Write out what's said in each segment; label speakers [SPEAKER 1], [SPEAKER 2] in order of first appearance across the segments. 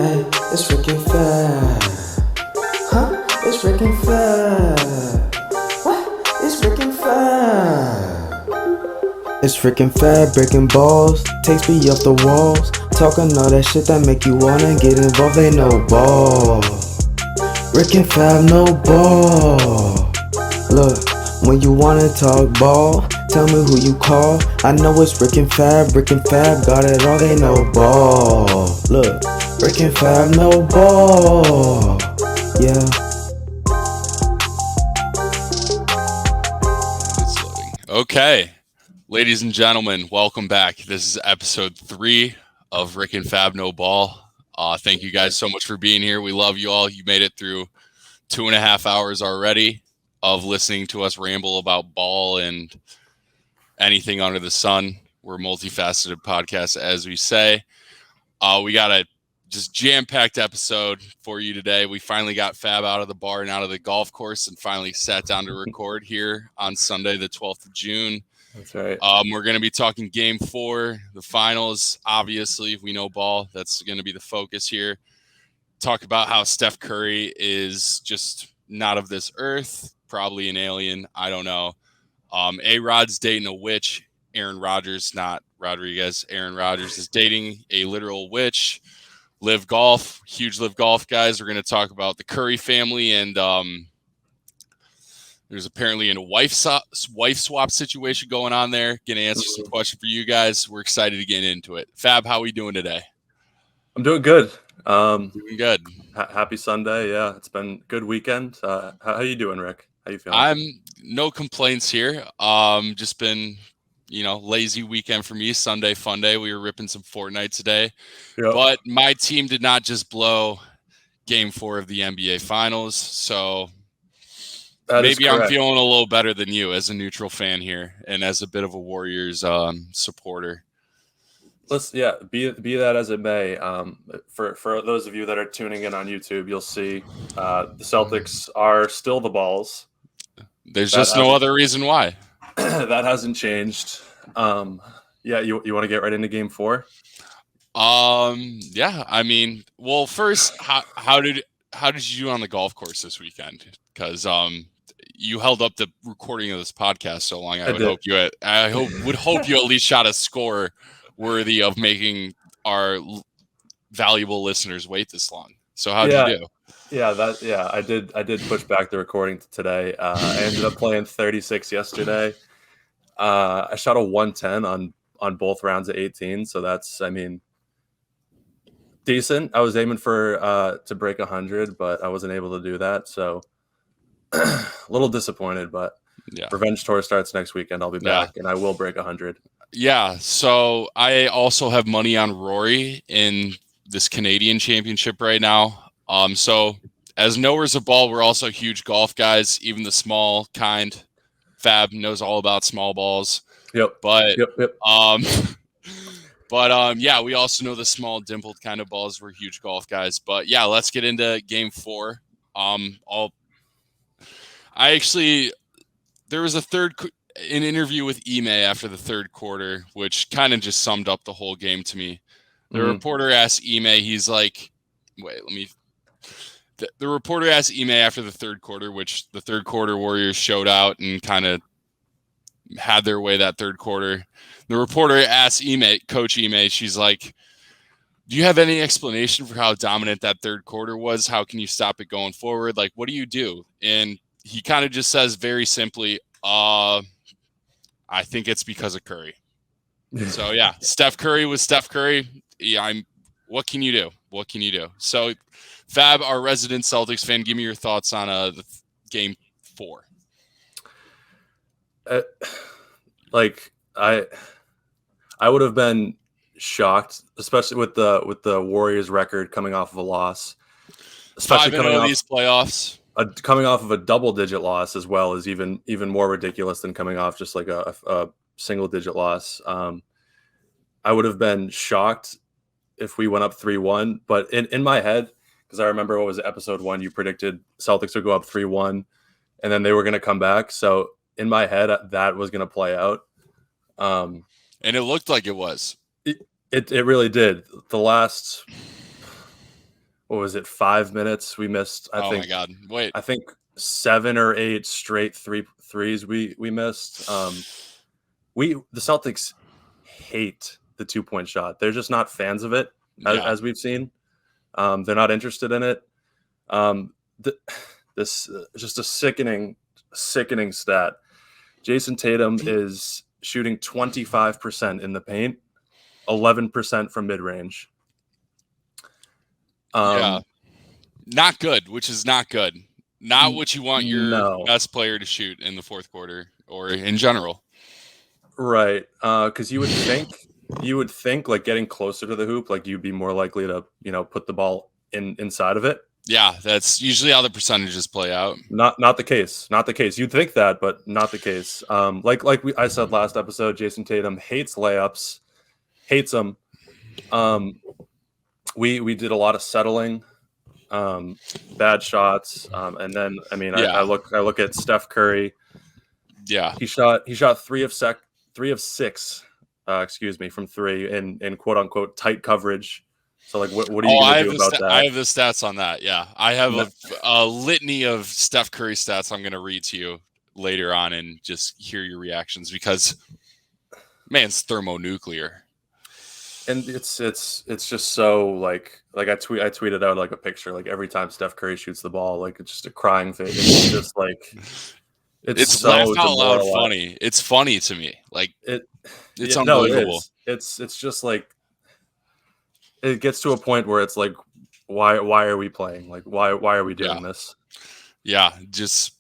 [SPEAKER 1] Hey, it's freaking Fab. Huh? It's freaking Fab. What? It's freaking Fab. It's freaking Fab, breaking balls, takes me off the walls, talking all that shit that make you wanna get involved. Ain't no ball. Rick and Fab, no ball. Look, when you wanna talk ball, tell me who you call. I know it's Rick and Fab, got it all, ain't no ball. Look, Rick and Fab, no ball. Yeah.
[SPEAKER 2] It's loading. Okay, ladies and gentlemen, welcome back. This is episode 3 of Rick and Fab No Ball. Thank you guys so much for being here. We love you all. You made it through 2.5 hours already of listening to us ramble about ball and anything under the sun. We're a multifaceted podcast, as we say. We got a just jam-packed episode for you today. We finally got Fab out of the bar and out of the golf course and finally sat down to record here on Sunday, the 12th of June.
[SPEAKER 3] That's right.
[SPEAKER 2] We're going to be talking Game 4, the finals. Obviously, we know ball. That's going to be the focus here. Talk about how Steph Curry is just not of this earth, probably an alien. I don't know. A-Rod's dating a witch. Aaron Rodgers, not Rodriguez. Aaron Rodgers is dating a literal witch. LIV Golf, huge LIV Golf guys. We're going to talk about the Curry family, and there's apparently a wife swap situation going on there. Going to answer some questions for you guys. We're excited to get into it. Fab, how are we doing today?
[SPEAKER 3] I'm doing good.
[SPEAKER 2] Doing good.
[SPEAKER 3] Happy Sunday. Yeah, it's been a good weekend. How you doing, Rick? How you feeling?
[SPEAKER 2] I'm no complaints here. Just been, lazy weekend for me. Sunday fun day. We were ripping some Fortnite today.
[SPEAKER 3] Yep.
[SPEAKER 2] But my team did not just blow Game 4 of the NBA Finals, so maybe I'm feeling a little better than you as a neutral fan here and as a bit of a Warriors supporter.
[SPEAKER 3] Be that as it may. For those of you that are tuning in on YouTube, you'll see the Celtics are still the balls.
[SPEAKER 2] There's just no other reason why.
[SPEAKER 3] That hasn't changed. You want to get right into Game 4?
[SPEAKER 2] Yeah. I mean, well, first, how did you do on the golf course this weekend? Because you held up the recording of this podcast so long. I would hope you at least shot a score worthy of making our valuable listeners wait this long. So how did you do?
[SPEAKER 3] I did push back the recording today. I ended up playing 36 yesterday. I shot a 110 on both rounds of 18, so that's, decent. I was aiming for to break 100, but I wasn't able to do that, so a little disappointed. But
[SPEAKER 2] yeah,
[SPEAKER 3] Revenge Tour starts next weekend. I'll be back, and I will break 100.
[SPEAKER 2] Yeah, so I also have money on Rory in this Canadian championship right now. So as knowers of ball, we're also huge golf guys, even the small kind. Fab knows all about small balls.
[SPEAKER 3] Yep.
[SPEAKER 2] But yeah, we also know the small dimpled kind of balls. We're huge golf guys. But yeah, let's get into Game 4. There was an interview with Ime after the third quarter, which kind of just summed up the whole game to me. The reporter asked Ime, he's like, the reporter asked Ime after the third quarter, which the third quarter Warriors showed out and kind of had their way that third quarter. The reporter asked Coach Ime, she's like, do you have any explanation for how dominant that third quarter was? How can you stop it going forward? Like, what do you do? And he kind of just says very simply, I think it's because of Curry. So yeah, Steph Curry was Steph Curry. Yeah, what can you do? What can you do? So Fab, our resident Celtics fan, give me your thoughts on the Game 4.
[SPEAKER 3] I would have been shocked, especially with the Warriors record coming off of a loss, especially coming off
[SPEAKER 2] these playoffs.
[SPEAKER 3] Coming off of a double-digit loss as well is even more ridiculous than coming off just like a single-digit loss. I would have been shocked if we went up 3-1, but in my head, because I remember what was it, episode 1, you predicted Celtics would go up 3-1, and then they were going to come back. So in my head, that was going to play out.
[SPEAKER 2] And it looked like it was.
[SPEAKER 3] It really did. The last what was it, 5 minutes we missed?
[SPEAKER 2] My God. Wait.
[SPEAKER 3] I think 7 or 8 straight threes we missed. The Celtics hate the 2-point shot. They're just not fans of it, as we've seen. They're not interested in it. This just a sickening stat. Jason Tatum is shooting 25% in the paint, 11% from mid-range.
[SPEAKER 2] Not good, which is not good. Not what you want your best player to shoot in the fourth quarter or in general.
[SPEAKER 3] Right. Because you would think like getting closer to the hoop, like you'd be more likely to, put the ball inside of it.
[SPEAKER 2] Yeah, that's usually how the percentages play out.
[SPEAKER 3] Not the case. Not the case. You'd think that, but not the case. I said last episode, Jason Tatum hates layups, hates them. We did a lot of settling, bad shots, and then I look at Steph Curry.
[SPEAKER 2] Yeah,
[SPEAKER 3] he shot 3 of 6, from 3 in quote unquote tight coverage. So like, what are you going to do about that?
[SPEAKER 2] I have the stats on that. Yeah, I have a litany of Steph Curry stats I'm going to read to you later on and just hear your reactions because man's thermonuclear.
[SPEAKER 3] And it's just so like I tweeted out like a picture like every time Steph Curry shoots the ball, like it's just a crying face. It's just like it's so
[SPEAKER 2] laugh out loud funny. It's funny to me. Like it's unbelievable.
[SPEAKER 3] It's just like it gets to a point where it's like why are we playing? Like why are we doing this?
[SPEAKER 2] Yeah, just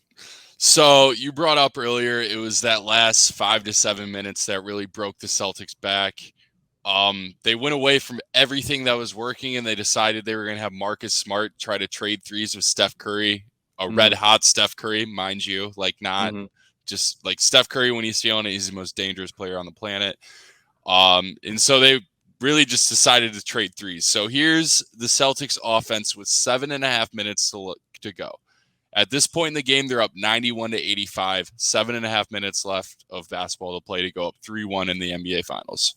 [SPEAKER 2] so you brought up earlier, it was that last 5 to 7 minutes that really broke the Celtics back. They went away from everything that was working and they decided they were going to have Marcus Smart try to trade threes with Steph Curry, red hot Steph Curry, mind you, like not just like Steph Curry when he's feeling it, he's the most dangerous player on the planet. And so they really just decided to trade threes. So here's the Celtics offense with 7.5 minutes to go. At this point in the game, they're up 91-85, 7.5 minutes left of basketball to play to go up 3-1 in the NBA Finals.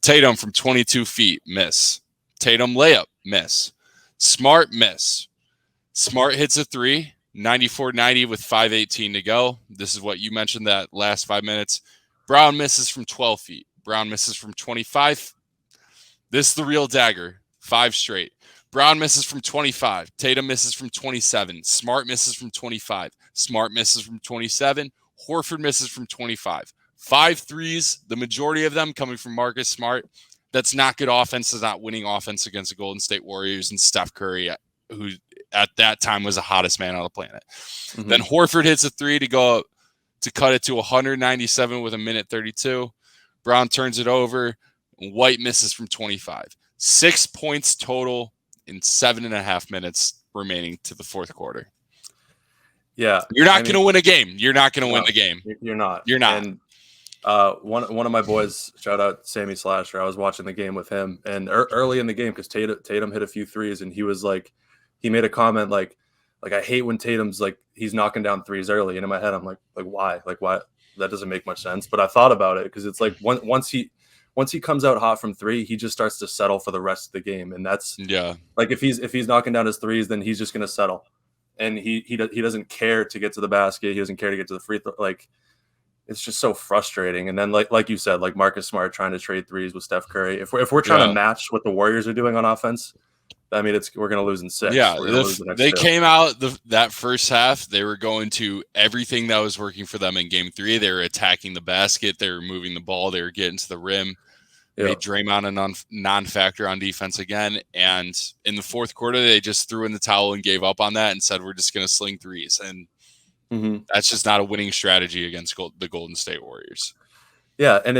[SPEAKER 2] Tatum from 22 feet, miss. Tatum layup, miss. Smart, miss. Smart hits a 3, 94-90 with 5:18 to go. This is what you mentioned, that last 5 minutes. Brown misses from 12 feet. Brown misses from 25. This is the real dagger, 5 straight. Brown misses from 25. Tatum misses from 27. Smart misses from 25. Smart misses from 27. Horford misses from 25. 5 threes, the majority of them coming from Marcus Smart. That's not good offense. It's not winning offense against the Golden State Warriors and Steph Curry, who at that time was the hottest man on the planet. Then Horford hits a 3 to go to cut it to 197 with 1:32. Brown turns it over. White misses from 25. 6 points total in 7.5 minutes remaining to the fourth quarter.
[SPEAKER 3] Yeah.
[SPEAKER 2] You're not going to win a game. You're not going to win the game.
[SPEAKER 3] You're not.
[SPEAKER 2] You're not.
[SPEAKER 3] And one of my boys, shout out Sammy Slasher, I was watching the game with him, and early in the game, because Tatum hit a few threes, and he was like, he made a comment like I hate when Tatum's like he's knocking down threes early, and in my head I'm like why? Like why? That doesn't make much sense. But I thought about it because it's like once he comes out hot from 3, he just starts to settle for the rest of the game, and that's like if he's knocking down his threes, then he's just gonna settle, and he doesn't care to get to the basket, he doesn't care to get to the free throw. Like it's just so frustrating. And then like you said, like Marcus Smart trying to trade threes with Steph Curry. If we're trying to match what the Warriors are doing on offense, I mean we're gonna lose in 6.
[SPEAKER 2] Yeah, they came out that first half. They were going to everything that was working for them in Game 3. They were attacking the basket. They were moving the ball. They were getting to the rim. Made Draymond a non-factor on defense again. And in the fourth quarter, they just threw in the towel and gave up on that and said, we're just going to sling threes. And that's just not a winning strategy against the Golden State Warriors.
[SPEAKER 3] Yeah, and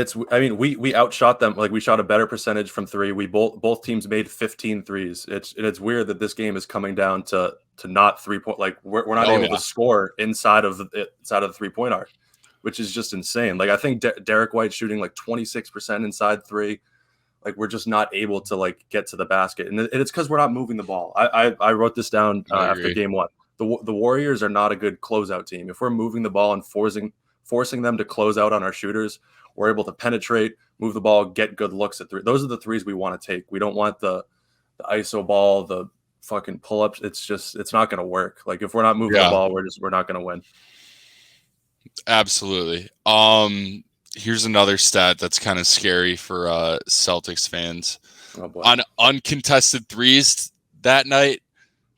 [SPEAKER 3] we outshot them. Like we shot a better percentage from 3. We both teams made 15 threes. It's weird that this game is coming down to not 3-point. Like we're not able to score inside of the 3-point arc, which is just insane. Like I think Derek White shooting like 26% inside 3. Like we're just not able to like get to the basket, and it's because we're not moving the ball. I wrote this down after Game 1. The Warriors are not a good closeout team. If we're moving the ball and forcing them to close out on our shooters, we're able to penetrate, move the ball, get good looks at 3. Those are the threes we want to take. We don't want the ISO ball, the fucking pull-ups. It's not going to work. Like if we're not moving the ball, we're not going to win.
[SPEAKER 2] Absolutely. Here's another stat that's kind of scary for Celtics fans.
[SPEAKER 3] Oh boy.
[SPEAKER 2] On uncontested threes that night,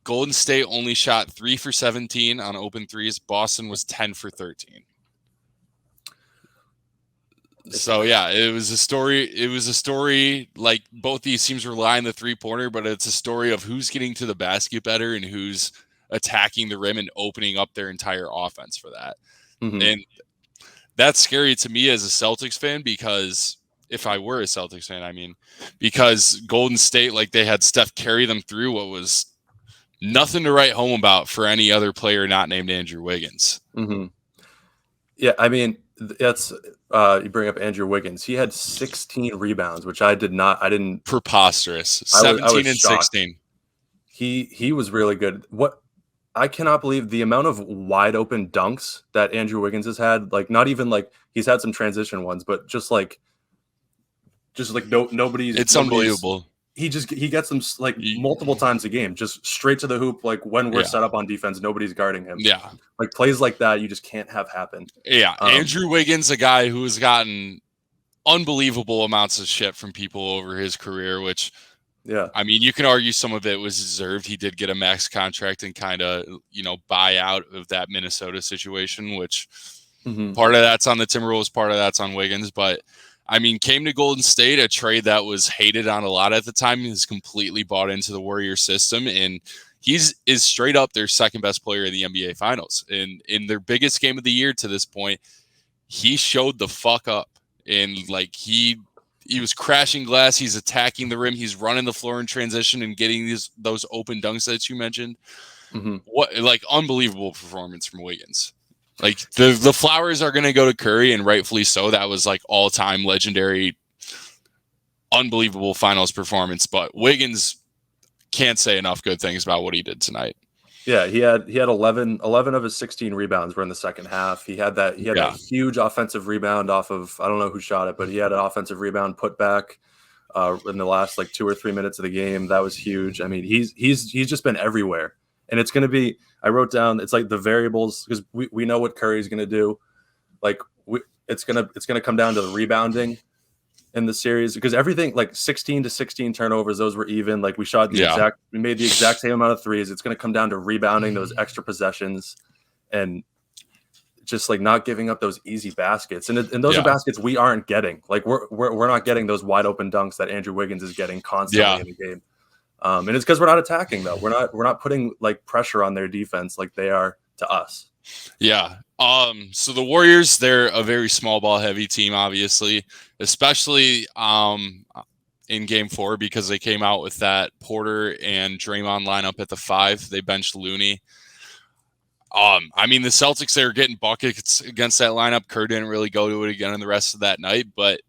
[SPEAKER 2] Golden State only shot 3 for 17 on open threes. Boston was 10 for 13. So yeah, it was a story like both these teams rely on the three-pointer, but it's a story of who's getting to the basket better and who's attacking the rim and opening up their entire offense for that.
[SPEAKER 3] Mm-hmm.
[SPEAKER 2] And that's scary to me as a Celtics fan, because if I were a Celtics fan, I mean, because Golden State, like, they had Steph carry them through what was nothing to write home about for any other player not named Andrew Wiggins.
[SPEAKER 3] Mm-hmm. Yeah, I mean, that's you bring up Andrew Wiggins. He had 16 rebounds, which I didn't.
[SPEAKER 2] Preposterous.
[SPEAKER 3] I was
[SPEAKER 2] 17 and
[SPEAKER 3] shocked.
[SPEAKER 2] 16.
[SPEAKER 3] He was really good. What I cannot believe the amount of wide open dunks that Andrew Wiggins has had. Like, not even like he's had some transition ones, but just like nobody's.
[SPEAKER 2] It's unbelievable.
[SPEAKER 3] He gets them like multiple times a game, just straight to the hoop. Like when we're set up on defense, nobody's guarding him.
[SPEAKER 2] Yeah,
[SPEAKER 3] like plays like that, you just can't have happen.
[SPEAKER 2] Yeah, Andrew Wiggins, a guy who has gotten unbelievable amounts of shit from people over his career, which,
[SPEAKER 3] yeah,
[SPEAKER 2] I mean, you can argue some of it was deserved. He did get a max contract and kind of, buy out of that Minnesota situation, which part of that's on the Timberwolves, part of that's on Wiggins. But, I mean, came to Golden State, a trade that was hated on a lot at the time. He's completely bought into the Warriors system, and is straight up their second best player in the NBA Finals. And in their biggest game of the year to this point, he showed the fuck up. And like he was crashing glass, he's attacking the rim, he's running the floor in transition and getting those open dunks that you mentioned. What, like, unbelievable performance from Wiggins. Like the flowers are going to go to Curry, and rightfully so. That was like all-time legendary, unbelievable finals performance. But Wiggins can't say enough good things about what he did tonight.
[SPEAKER 3] Yeah, he had 11 of his 16 rebounds were in the second half. He had that huge offensive rebound off of, I don't know who shot it, but he had an offensive rebound put back in the last like 2 or 3 minutes of the game. That was huge. I mean, he's just been everywhere. And it's going to be, I wrote down, it's like the variables, because we know what Curry's going to do. Like it's going to come down to the rebounding in the series, because everything, like 16 to 16 turnovers, those were even. Like we made the exact same amount of threes. It's going to come down to rebounding those extra possessions and just like not giving up those easy baskets. And those are baskets we aren't getting. Like we're not getting those wide open dunks that Andrew Wiggins is getting constantly in the game. And it's because we're not attacking, though. We're not putting like pressure on their defense like they are to us.
[SPEAKER 2] Yeah. So the Warriors, they're a very small ball heavy team, obviously, especially in Game 4, because they came out with that Porter and Draymond lineup at the 5. They benched Looney. I mean, the Celtics, they were getting buckets against that lineup. Kerr didn't really go to it again in the rest of that night, but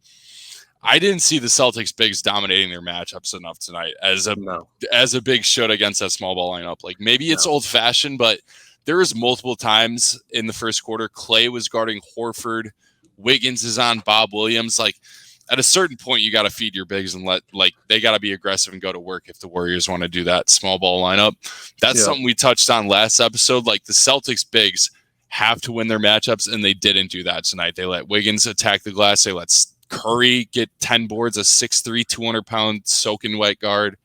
[SPEAKER 2] I didn't see the Celtics bigs dominating their matchups enough tonight as a big should against that small ball lineup. Like maybe it's old fashioned, but there was multiple times in the first quarter Clay was guarding Horford, Wiggins is on Bob Williams. Like at a certain point, you got to feed your bigs and they got to be aggressive and go to work if the Warriors want to do that small ball lineup. That's something we touched on last episode. Like the Celtics bigs have to win their matchups, and they didn't do that tonight. They let Wiggins attack the glass. They let Curry get 10 boards, a 6'3", 200-pound soaking wet guard.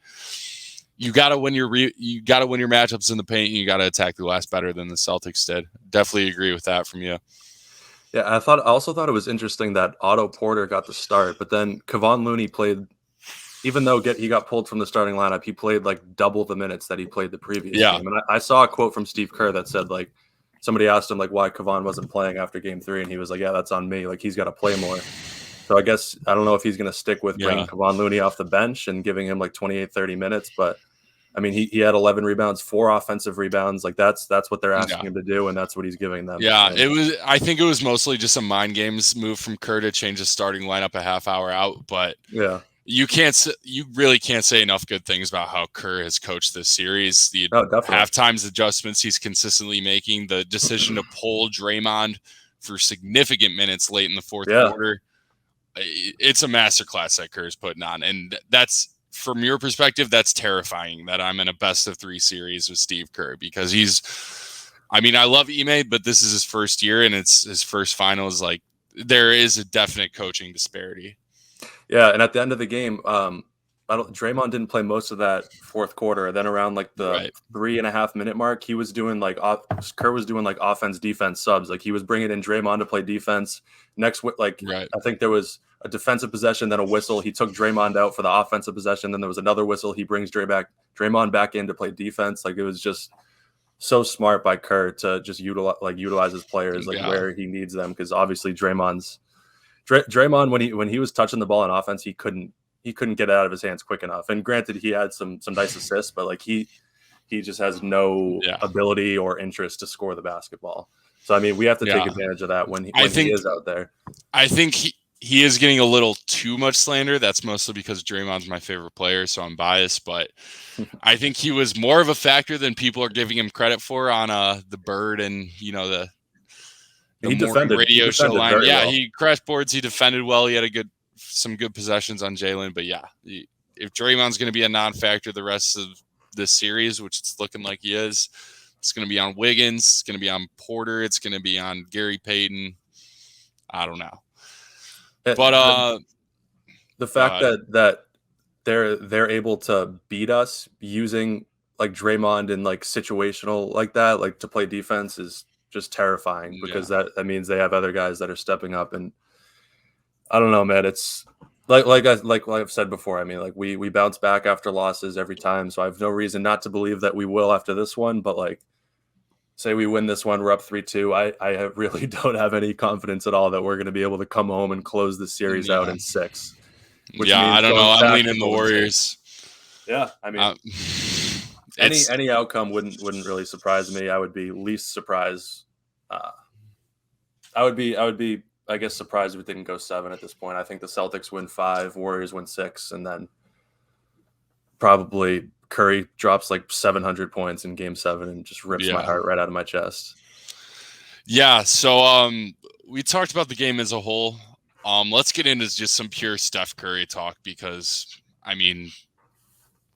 [SPEAKER 2] You got to win your matchups in the paint, and you got to attack the glass better than the Celtics did. Definitely agree with that from you.
[SPEAKER 3] Yeah, I also thought it was interesting that Otto Porter got the start, but then Kevon Looney played, even though he got pulled from the starting lineup, he played like double the minutes that he played the previous game. And I saw a quote from Steve Kerr that said, like, somebody asked him like why Kevon wasn't playing after Game 3, and he was like, yeah, that's on me. Like he's got to play more. So I guess I don't know if he's going to stick with bringing Kevon Looney off the bench and giving him like 28, 30 minutes. But I mean, he had 11 rebounds, 4 offensive rebounds. Like that's what they're asking him to do, and that's what he's giving them.
[SPEAKER 2] Yeah, I think it was mostly just a mind games move from Kerr to change the starting lineup a half hour out. But
[SPEAKER 3] yeah,
[SPEAKER 2] you really can't say enough good things about how Kerr has coached this series. The halftime's adjustments he's consistently making, the decision to pull Draymond for significant minutes late in the fourth quarter. It's a masterclass that Kerr's putting on, and that's from your perspective, that's terrifying that I'm in a best of 3 series with Steve Kerr, because I love Ime, but this is his first year and it's his first finals. Like, there is a definite coaching disparity.
[SPEAKER 3] Yeah, and at the end of the game, Draymond didn't play most of that fourth quarter. Then around like the 3.5 minute mark, he was doing like Kerr was doing like offense defense subs. Like, he was bringing in Draymond to play defense. Next, I think there was a defensive possession, then a whistle. He took Draymond out for the offensive possession. Then there was another whistle. He brings Draymond back in to play defense. Like, it was just so smart by Kerr to just utilize his players where he needs them, because obviously Draymond when he was touching the ball on offense, he couldn't get it out of his hands quick enough. And granted, he had some nice assists, but like he just has no ability or interest to score the basketball. So I mean, we have to take advantage of that when he is out there.
[SPEAKER 2] I think he is getting a little too much slander. That's mostly because Draymond's my favorite player, so I'm biased. But I think he was more of a factor than people are giving him credit for on the Bird and the radio show line. Yeah, well. He crashed boards. He defended well. He had some good possessions on Jalen. But yeah, if Draymond's going to be a non-factor the rest of this series, which it's looking like he is, it's going to be on Wiggins. It's going to be on Porter. It's going to be on Gary Payton. I don't know. But
[SPEAKER 3] the fact that they're able to beat us using like Draymond and like situational like that, like to play defense, is just terrifying, because that means they have other guys that are stepping up. And I don't know, man. It's like I've said before. I mean, like we bounce back after losses every time, so I have no reason not to believe that we will after this one. But like, say we win this one, we're up 3-2. I really don't have any confidence at all that we're going to be able to come home and close the series out in 6.
[SPEAKER 2] I don't know. I'm leaning the Warriors.
[SPEAKER 3] Yeah, I mean, any outcome wouldn't really surprise me. I would be least surprised. I would be, I guess, surprised if it didn't go 7 at this point. I think the Celtics win 5, Warriors win 6, and then probably Curry drops like 700 points in Game 7 and just rips my heart right out of my chest.
[SPEAKER 2] Yeah. So we talked about the game as a whole. Let's get into just some pure Steph Curry talk, because I mean,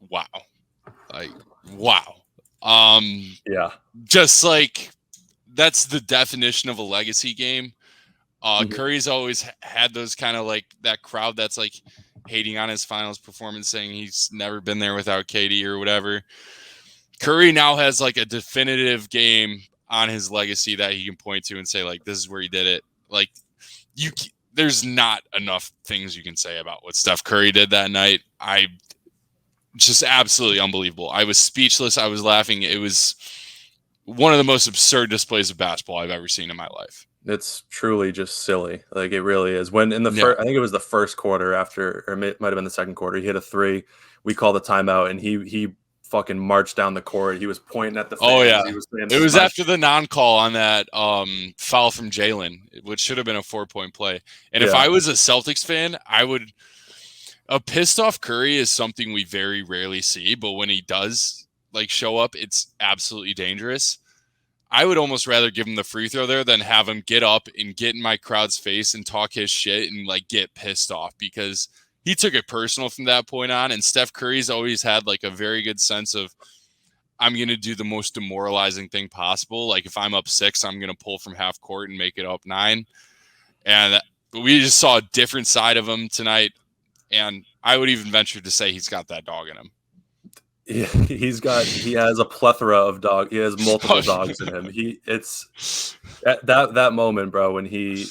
[SPEAKER 2] wow. Just like, that's the definition of a legacy game. Curry's always had those kind of like that crowd that's like hating on his finals performance, saying he's never been there without KD or whatever. Curry now has like a definitive game on his legacy that he can point to and say, like, this is where he did it. Like, there's not enough things you can say about what Steph Curry did that night. Just absolutely unbelievable. I was speechless. I was laughing. It was one of the most absurd displays of basketball I've ever seen in my life.
[SPEAKER 3] It's truly just silly. Like, it really is. When in the first, I think it was the first quarter or it might have been the second quarter, he hit a 3. We called the timeout, and he fucking marched down the court. He was pointing at the fans.
[SPEAKER 2] Oh yeah,
[SPEAKER 3] it
[SPEAKER 2] was after the non-call on that foul from Jalen, which should have been a 4-point play. And if I was a Celtics fan, I would. A pissed off Curry is something we very rarely see, but when he does like show up, it's absolutely dangerous. I would almost rather give him the free throw there than have him get up and get in my crowd's face and talk his shit and like get pissed off, because he took it personal from that point on. And Steph Curry's always had like a very good sense of, I'm going to do the most demoralizing thing possible. Like, if I'm up 6, I'm going to pull from half court and make it up 9. And we just saw a different side of him tonight. And I would even venture to say he's got that dog in him.
[SPEAKER 3] Yeah, he has a plethora of dogs. He has multiple dogs in him. It's that moment, bro, when he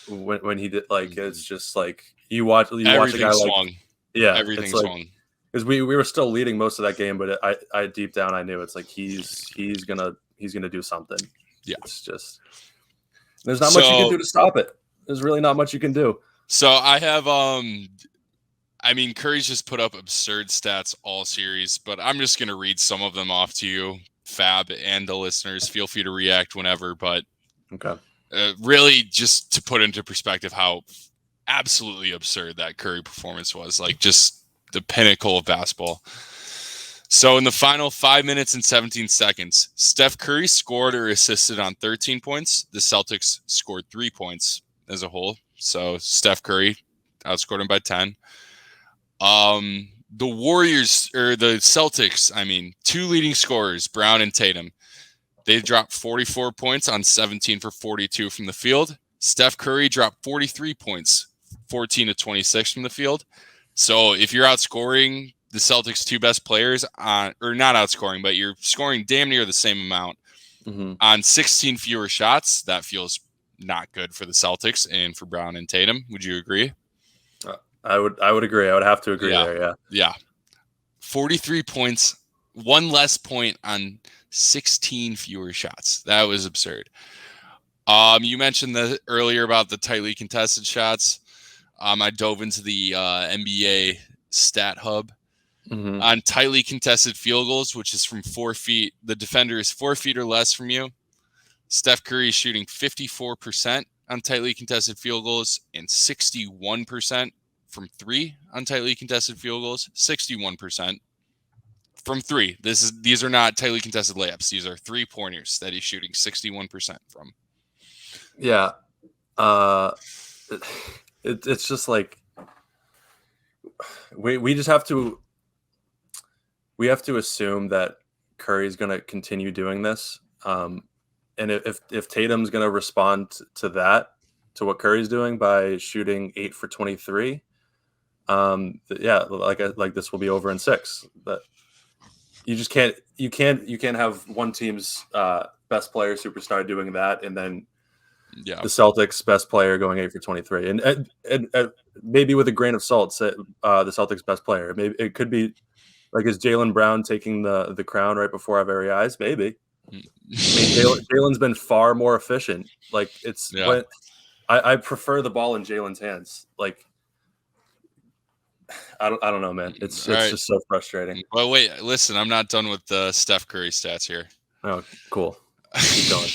[SPEAKER 3] did, like, it's just like you watch a guy
[SPEAKER 2] swung.
[SPEAKER 3] Like,
[SPEAKER 2] everything
[SPEAKER 3] it's like,
[SPEAKER 2] swung.
[SPEAKER 3] Because we were still leading most of that game, but I deep down I knew it's like he's gonna do something.
[SPEAKER 2] Yeah,
[SPEAKER 3] it's just there's not much you can do to stop it. There's really not much you can do.
[SPEAKER 2] So I have Curry's just put up absurd stats all series, but I'm just going to read some of them off to you, Fab, and the listeners. Feel free to react whenever, but
[SPEAKER 3] okay.
[SPEAKER 2] Really just to put into perspective how absolutely absurd that Curry performance was, like just the pinnacle of basketball. So in the final 5 minutes and 17 seconds, Steph Curry scored or assisted on 13 points. The Celtics scored 3 points as a whole. So Steph Curry outscored him by 10. The Warriors, or the Celtics, I mean, 2 leading scorers, Brown and Tatum. They dropped 44 points on 17 for 42 from the field. Steph Curry dropped 43 points, 14 to 26 from the field. So if you're outscoring the Celtics' 2 best players or not outscoring, but you're scoring damn near the same amount on 16 fewer shots, that feels not good for the Celtics and for Brown and Tatum. Would you agree?
[SPEAKER 3] I would agree. I would have to agree there. Yeah.
[SPEAKER 2] Yeah. 43 points, 1 less point on 16 fewer shots. That was absurd. You mentioned earlier about the tightly contested shots. I dove into the NBA Stat Hub on tightly contested field goals, which is from 4 feet. The defender is 4 feet or less from you. Steph Curry is shooting 54% on tightly contested field goals and 61% from 3 on tightly contested field goals. 61% from 3. These are not tightly contested layups. These are 3-pointers that he's shooting 61% from.
[SPEAKER 3] Yeah. It's just like we just have to assume that Curry's going to continue doing this. And if Tatum's going to respond to what Curry's doing by shooting 8 for 23, like this will be over in 6. But you just can't have one team's best player superstar doing that, and then the Celtics' best player going 8 for 23, and maybe with a grain of salt, say, the Celtics' best player. Maybe it could be like, is Jaylen Brown taking the crown right before our very eyes? Maybe. I mean, Jaylen's been far more efficient. Like when I prefer the ball in Jaylen's hands. Like I don't know, man. It's just so frustrating.
[SPEAKER 2] Well, wait, listen, I'm not done with the Steph Curry stats here.
[SPEAKER 3] Oh, cool. Keep going.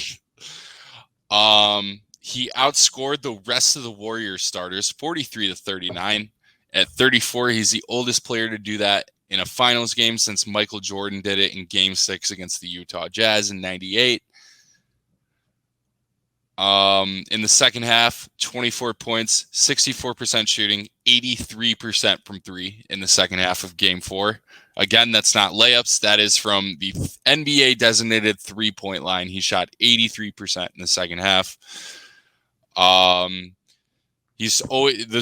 [SPEAKER 2] He outscored the rest of the Warriors starters 43 to 39. At 34, he's the oldest player to do that in a finals game since Michael Jordan did it in Game 6 against the Utah Jazz in 98. In the second half, 24 points, 64% shooting, 83% from 3 in the second half of Game 4. Again, that's not layups. That is from the NBA designated 3-point line. He shot 83% in the second half. The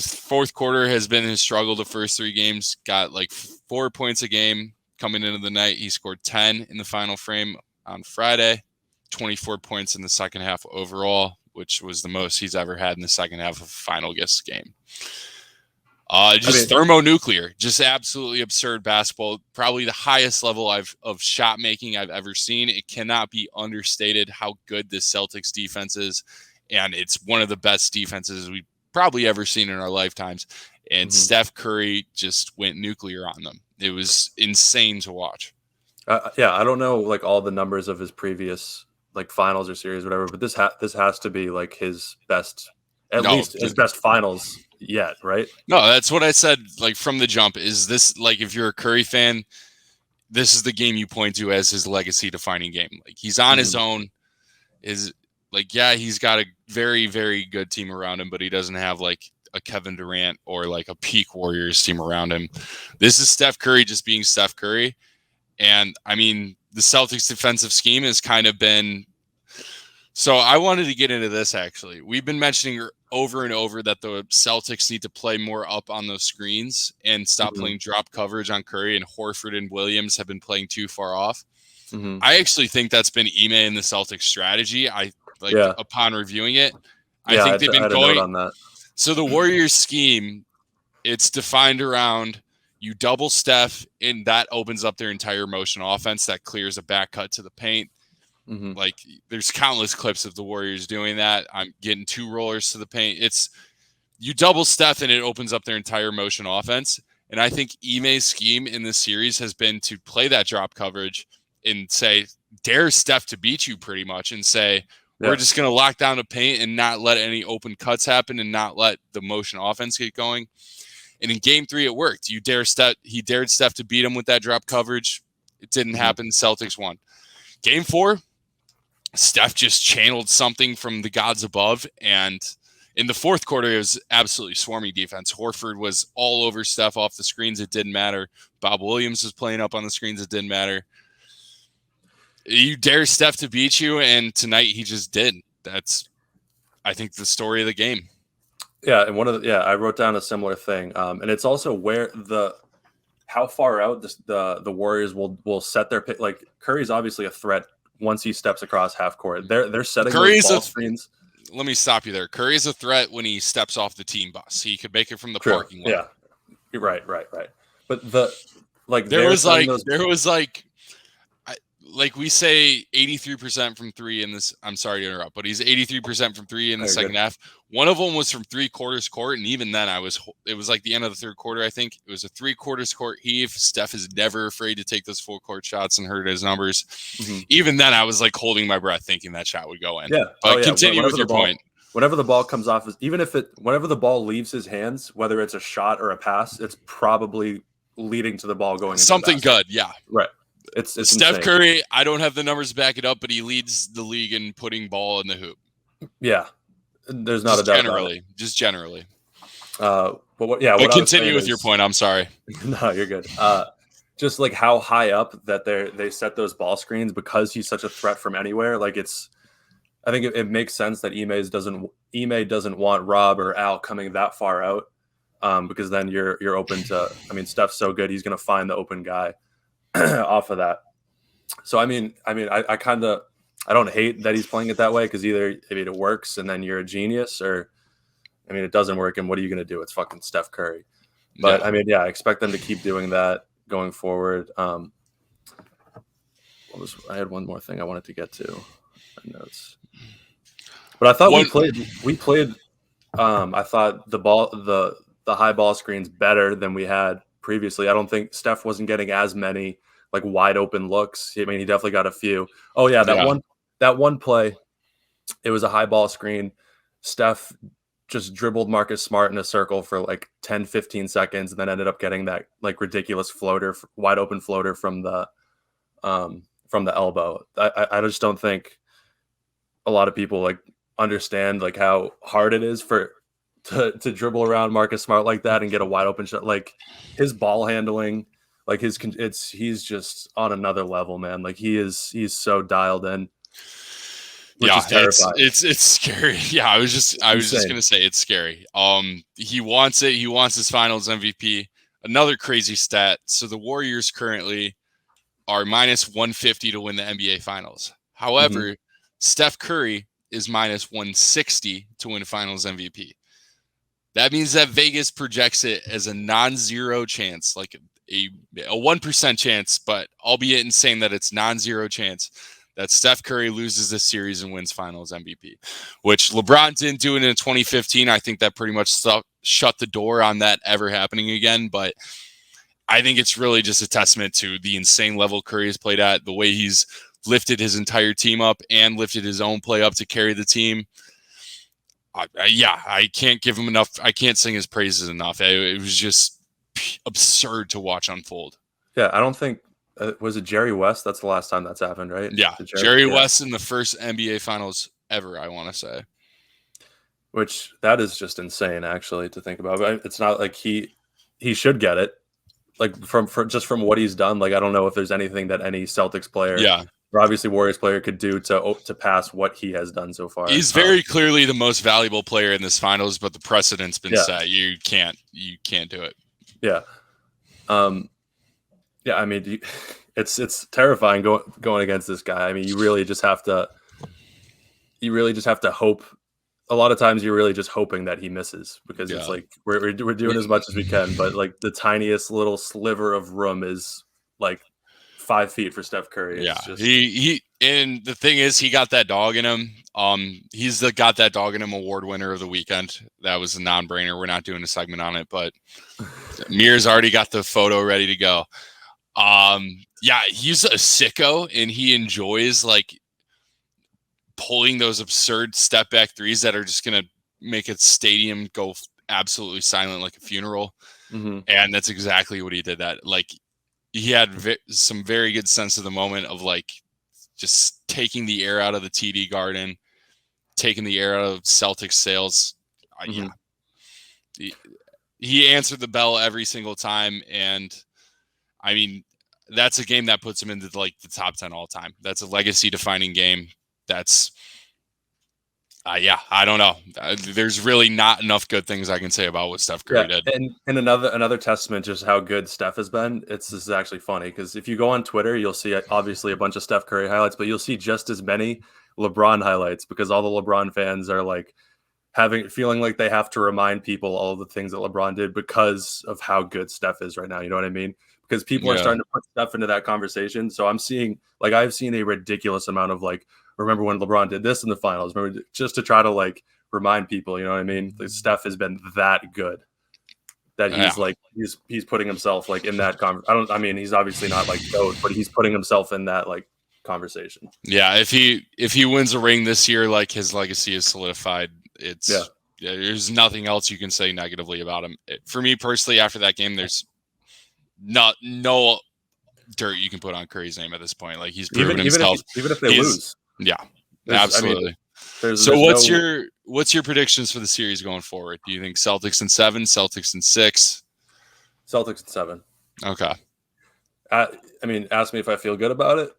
[SPEAKER 2] fourth quarter has been his struggle. The first 3 games got like 4 points a game coming into the night. He scored 10 in the final frame on Friday, 24 points in the second half overall, which was the most he's ever had in the second half of a finalist game. Thermonuclear, just absolutely absurd basketball. Probably the highest level of shot making I've ever seen. It cannot be understated how good this Celtics defense is, and it's one of the best defenses we've probably ever seen in our lifetimes. And Steph Curry just went nuclear on them. It was insane to watch.
[SPEAKER 3] I don't know like all the numbers of his previous like finals or series, whatever, but this has to be like his best, least his best finals yet, right?
[SPEAKER 2] No, that's what I said. Like from the jump, is this like if you're a Curry fan, this is the game you point to as his legacy defining game. Like he's on his own. Is like he's got a very very good team around him, but he doesn't have like a Kevin Durant or like a peak Warriors team around him. This is Steph Curry just being Steph Curry. And I mean, the Celtics defensive scheme has kind of been. So I wanted to get into this actually. We've been mentioning over and over that the Celtics need to play more up on those screens and stop playing drop coverage on Curry, and Horford and Williams have been playing too far off. I actually think that's been Ime and the Celtics strategy. Upon reviewing it, I think they've been going on that. So the Warriors scheme, it's defined around you double Steph, and that opens up their entire motion offense that clears a back cut to the paint. Like there's countless clips of the Warriors doing that. I'm getting 2 rollers to the paint. It's you double Steph and it opens up their entire motion offense. And I think Ime's scheme in this series has been to play that drop coverage and say, dare Steph to beat you pretty much, and say, we're just going to lock down the paint and not let any open cuts happen and not let the motion offense get going. And in Game 3, it worked. He dared Steph to beat him with that drop coverage. It didn't happen. Celtics won. Game 4, Steph just channeled something from the gods above, and In the fourth quarter, it was absolutely swarming defense. Horford was all over Steph off the screens. It didn't matter. Bob Williams was playing up on the screens. It didn't matter. You dare Steph to beat you, and tonight he just did. That's, I think, the story of the game.
[SPEAKER 3] Yeah, and I wrote down a similar thing, and it's also how far out the Warriors will set their pick. Like Curry's obviously a threat once he steps across half court. They're setting those ball screens.
[SPEAKER 2] Let me stop you there. Curry's a threat when he steps off the team bus. He could make it from the parking lot.
[SPEAKER 3] Yeah, you're right. But there was
[SPEAKER 2] like we say 83% from three in this. I'm sorry to interrupt, but he's 83% from three in the second half. One of them was from 3/4 court, and even then, it was like the end of the third quarter. I think it was a 3/4 court heave. Steph is never afraid to take those full court shots and hurt his numbers. Mm-hmm. Even then, I was like holding my breath, thinking that shot would go in.
[SPEAKER 3] Yeah,
[SPEAKER 2] but continue with your point.
[SPEAKER 3] Whenever the ball comes off, whenever the ball leaves his hands, whether it's a shot or a pass, it's probably leading to the ball going into
[SPEAKER 2] something good. Yeah,
[SPEAKER 3] right. It's
[SPEAKER 2] Steph
[SPEAKER 3] insane.
[SPEAKER 2] Curry. I don't have the numbers to back it up, but he leads the league in putting ball in the hoop.
[SPEAKER 3] Yeah, there's not a doubt.
[SPEAKER 2] Generally.
[SPEAKER 3] But
[SPEAKER 2] continue with your point. I'm sorry.
[SPEAKER 3] No, you're good. Just like how high up that they set those ball screens because he's such a threat from anywhere. Like I think it makes sense that Ime doesn't want Rob or Al coming that far out, because then you're open to. I mean, Steph's so good, he's going to find the open guy off of that. So I don't hate that he's playing it that way, because either it works and then you're a genius, or it doesn't work, and what are you going to do? It's fucking Steph Curry. But yeah. I expect them to keep doing that going forward. I had one more thing I wanted to get to. My notes. But I thought we played. I thought the high ball screens better than we had previously. I don't think Steph wasn't getting as many like wide open looks. He definitely got a few. Oh yeah, that one play, it was a high ball screen. Steph just dribbled Marcus Smart in a circle for like 10-15 seconds, and then ended up getting that like ridiculous wide open floater from the elbow. I just don't think a lot of people like understand like how hard it is to dribble around Marcus Smart like that and get a wide open shot. Like his ball handling, like he's just on another level, man. Like he's so dialed in.
[SPEAKER 2] Yeah, it's scary. Yeah, I was just gonna say it's scary. He wants it. He wants his Finals MVP. Another crazy stat. So the Warriors currently are minus 150 to win the NBA Finals. However, Steph Curry is minus 160 to win Finals MVP. That means that Vegas projects it as a non-zero chance, like a 1% chance, but albeit in saying that it's non-zero chance that Steph Curry loses this series and wins Finals MVP, which LeBron didn't do it in 2015. I think that pretty much shut the door on that ever happening again. But I think it's really just a testament to the insane level Curry has played at, the way he's lifted his entire team up and lifted his own play up to carry the team. I can't give him enough. I can't sing his praises enough. It was just absurd to watch unfold.
[SPEAKER 3] Yeah, I don't think was it Jerry West? That's the last time that's happened, right?
[SPEAKER 2] Yeah, Jerry West in the first NBA Finals ever, I want to say.
[SPEAKER 3] Which that is just insane, actually, to think about. But it's not like he should get it, like from what he's done. Like I don't know if there's anything that any Celtics player, or obviously Warriors player, could do to pass what he has done so far.
[SPEAKER 2] He's very clearly the most valuable player in this Finals, but the precedent's been set. You can't do it.
[SPEAKER 3] Yeah. Yeah, I mean, it's terrifying going against this guy. I mean, you really just have to hope. A lot of times, you're really just hoping that he misses, because it's like we're doing as much as we can, but like the tiniest little sliver of room is like 5 feet for Steph Curry.
[SPEAKER 2] He and the thing is, he got that dog in him. He's the got that dog in him award winner of the weekend. That was a non-brainer. We're not doing a segment on it, but Mere's already got the photo ready to go. He's a sicko, and he enjoys like pulling those absurd step back threes that are just going to make a stadium go absolutely silent like a funeral. And that's exactly what he did. That like he had some very good sense of the moment of like just taking the air out of the TD Garden, taking the air out of Celtics sails. Yeah, he answered the bell every single time, and I mean, that's a game that puts him into like the top 10 all time. That's a legacy defining game. That's I don't know. There's really not enough good things I can say about what Steph Curry did.
[SPEAKER 3] And another testament just how good Steph has been. This is actually funny because if you go on Twitter, you'll see obviously a bunch of Steph Curry highlights, but you'll see just as many LeBron highlights because all the LeBron fans are like feeling like they have to remind people all of the things that LeBron did because of how good Steph is right now. You know what I mean? Because people are starting to put Steph into that conversation. So I've seen a ridiculous amount of like, remember when LeBron did this in the finals? Remember, just to try to like remind people, you know what I mean? Like, Steph has been that good that he's like he's putting himself like in that I mean, he's obviously not like GOAT, but he's putting himself in that like conversation.
[SPEAKER 2] Yeah, if he wins a ring this year, like his legacy is solidified. There's nothing else you can say negatively about him. For me personally, after that game, there's no dirt you can put on Curry's name at this point. Like he's proven himself.
[SPEAKER 3] Even if they lose.
[SPEAKER 2] Yeah, absolutely.
[SPEAKER 3] I mean,
[SPEAKER 2] so what's your predictions for the series going forward? Do you think Celtics in 7, Celtics in 6?
[SPEAKER 3] Celtics in 7.
[SPEAKER 2] Okay.
[SPEAKER 3] I mean, ask me if I feel good about it.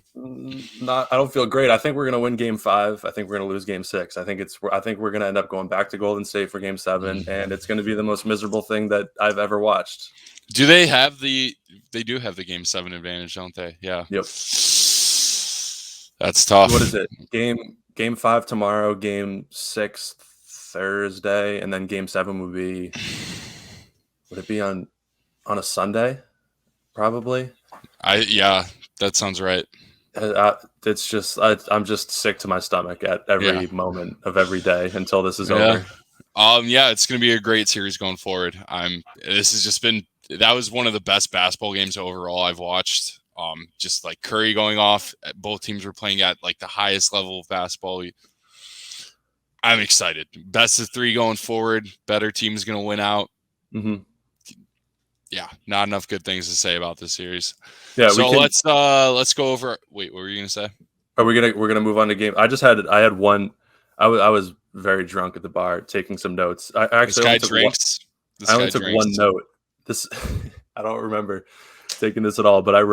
[SPEAKER 3] I don't feel great. I think we're gonna win Game 5. I think we're gonna lose Game 6. I think we're gonna end up going back to Golden State for Game 7, and it's gonna be the most miserable thing that I've ever watched.
[SPEAKER 2] Do they have they do have the Game 7 advantage, don't they? Yeah.
[SPEAKER 3] Yep.
[SPEAKER 2] That's tough.
[SPEAKER 3] What is it? Game 5 tomorrow, Game 6 Thursday, and then Game 7 would it be on a Sunday? Probably.
[SPEAKER 2] That sounds right.
[SPEAKER 3] It's just I'm just sick to my stomach at every moment of every day until this is over.
[SPEAKER 2] It's going to be a great series going forward. That was one of the best basketball games overall I've watched. Just like Curry going off, both teams were playing at like the highest level of basketball. I'm excited. Best of 3 going forward. Better team is going to win out.
[SPEAKER 3] Mm-hmm.
[SPEAKER 2] Yeah, not enough good things to say about this series.
[SPEAKER 3] Yeah,
[SPEAKER 2] so let's go over. Wait, what were you gonna say?
[SPEAKER 3] We're gonna move on to game. I had one. I was very drunk at the bar taking some notes. I only took one note. This I don't remember taking this at all, but I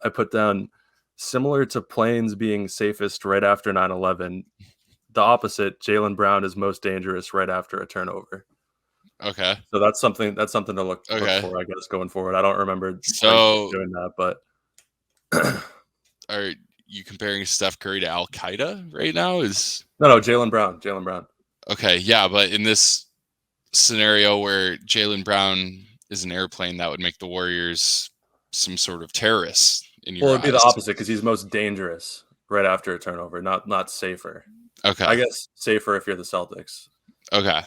[SPEAKER 3] put down similar to planes being safest right after 9/11. The opposite, Jaylen Brown is most dangerous right after a turnover.
[SPEAKER 2] Okay.
[SPEAKER 3] So that's something to look for, I guess, going forward. I don't remember doing that, but
[SPEAKER 2] are you comparing Steph Curry to Al Qaeda right now?
[SPEAKER 3] No, Jaylen Brown.
[SPEAKER 2] Okay, yeah, but in this scenario where Jaylen Brown is an airplane, that would make the Warriors some sort of terrorists in your eyes.
[SPEAKER 3] It'd be the opposite because he's most dangerous right after a turnover, not safer.
[SPEAKER 2] Okay.
[SPEAKER 3] I guess safer if you're the Celtics.
[SPEAKER 2] Okay.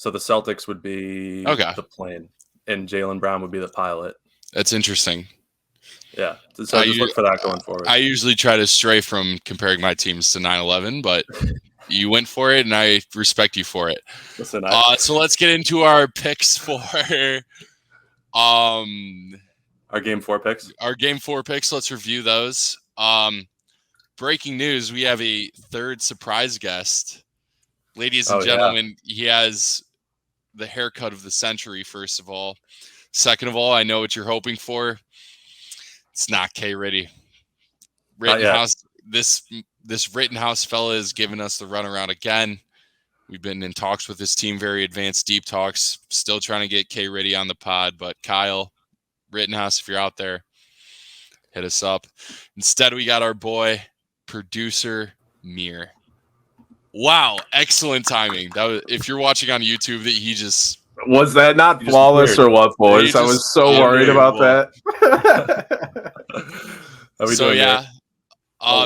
[SPEAKER 3] So the Celtics would be the plane, and Jaylen Brown would be the pilot.
[SPEAKER 2] That's interesting.
[SPEAKER 3] Yeah. So just look for that going forward.
[SPEAKER 2] I usually try to stray from comparing my teams to 9/11, but you went for it, and I respect you for it.
[SPEAKER 3] Listen,
[SPEAKER 2] so let's get into our picks for
[SPEAKER 3] our Game 4 picks.
[SPEAKER 2] Our Game 4 picks. Let's review those. Breaking news: we have a third surprise guest. Ladies and gentlemen, he has the haircut of the century, first of all. Second of all, I know what you're hoping for. It's not K. Rittenhouse. This Rittenhouse fella has given us the runaround again. We've been in talks with this team, very advanced, deep talks. Still trying to get K. Ritty on the pod, but Kyle Rittenhouse, if you're out there, hit us up. Instead, we got our boy, producer Mere. Wow, excellent timing. That was, if you're watching on YouTube, that he just
[SPEAKER 4] was that not flawless or what, boys? I was so worried about that.
[SPEAKER 2] So yeah,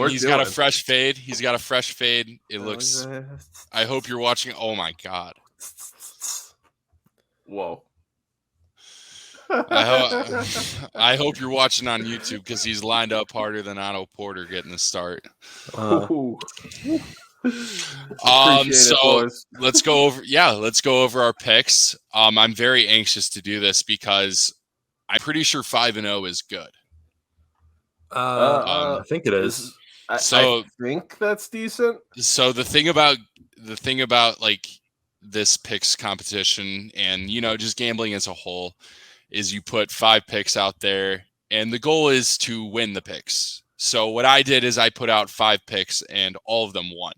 [SPEAKER 2] he's got a fresh fade. It looks. I hope you're watching. Oh my god!
[SPEAKER 4] Whoa.
[SPEAKER 2] I hope you're watching on YouTube because he's lined up harder than Otto Porter getting the start. So let's go over our picks. I'm very anxious to do this because I'm pretty sure 5-0 is good.
[SPEAKER 3] I think it is.
[SPEAKER 4] I think that's decent.
[SPEAKER 2] So the thing about like this picks competition and, just gambling as a whole is you put 5 picks out there and the goal is to win the picks. So what I did is I put out 5 picks and all of them won,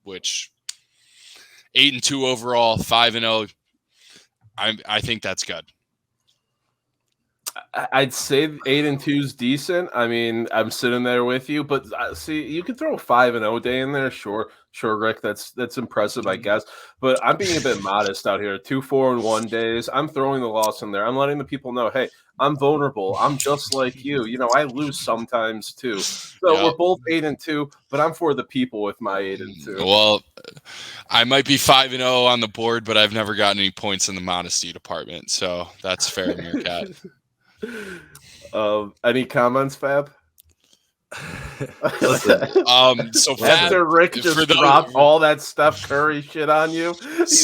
[SPEAKER 2] which 8-2 overall, 5-0. I think that's good.
[SPEAKER 5] I'd say 8-2 is decent. I mean, I'm sitting there with you, but see, you can throw a 5-0 day in there. Sure, Rick. That's impressive, I guess. But I'm being a bit modest out here. 2 4-1 days. I'm throwing the loss in there. I'm letting the people know, hey, I'm vulnerable. I'm just like you. I lose sometimes too. So we're both 8-2, but I'm for the people with my 8-2.
[SPEAKER 2] Well, I might be 5-0 on the board, but I've never gotten any points in the modesty department. So that's fair, MAILBAG.
[SPEAKER 5] Any comments, Fab?
[SPEAKER 3] Listen,
[SPEAKER 2] so Fab,
[SPEAKER 5] after Rick just dropped all that Steph Curry shit on you,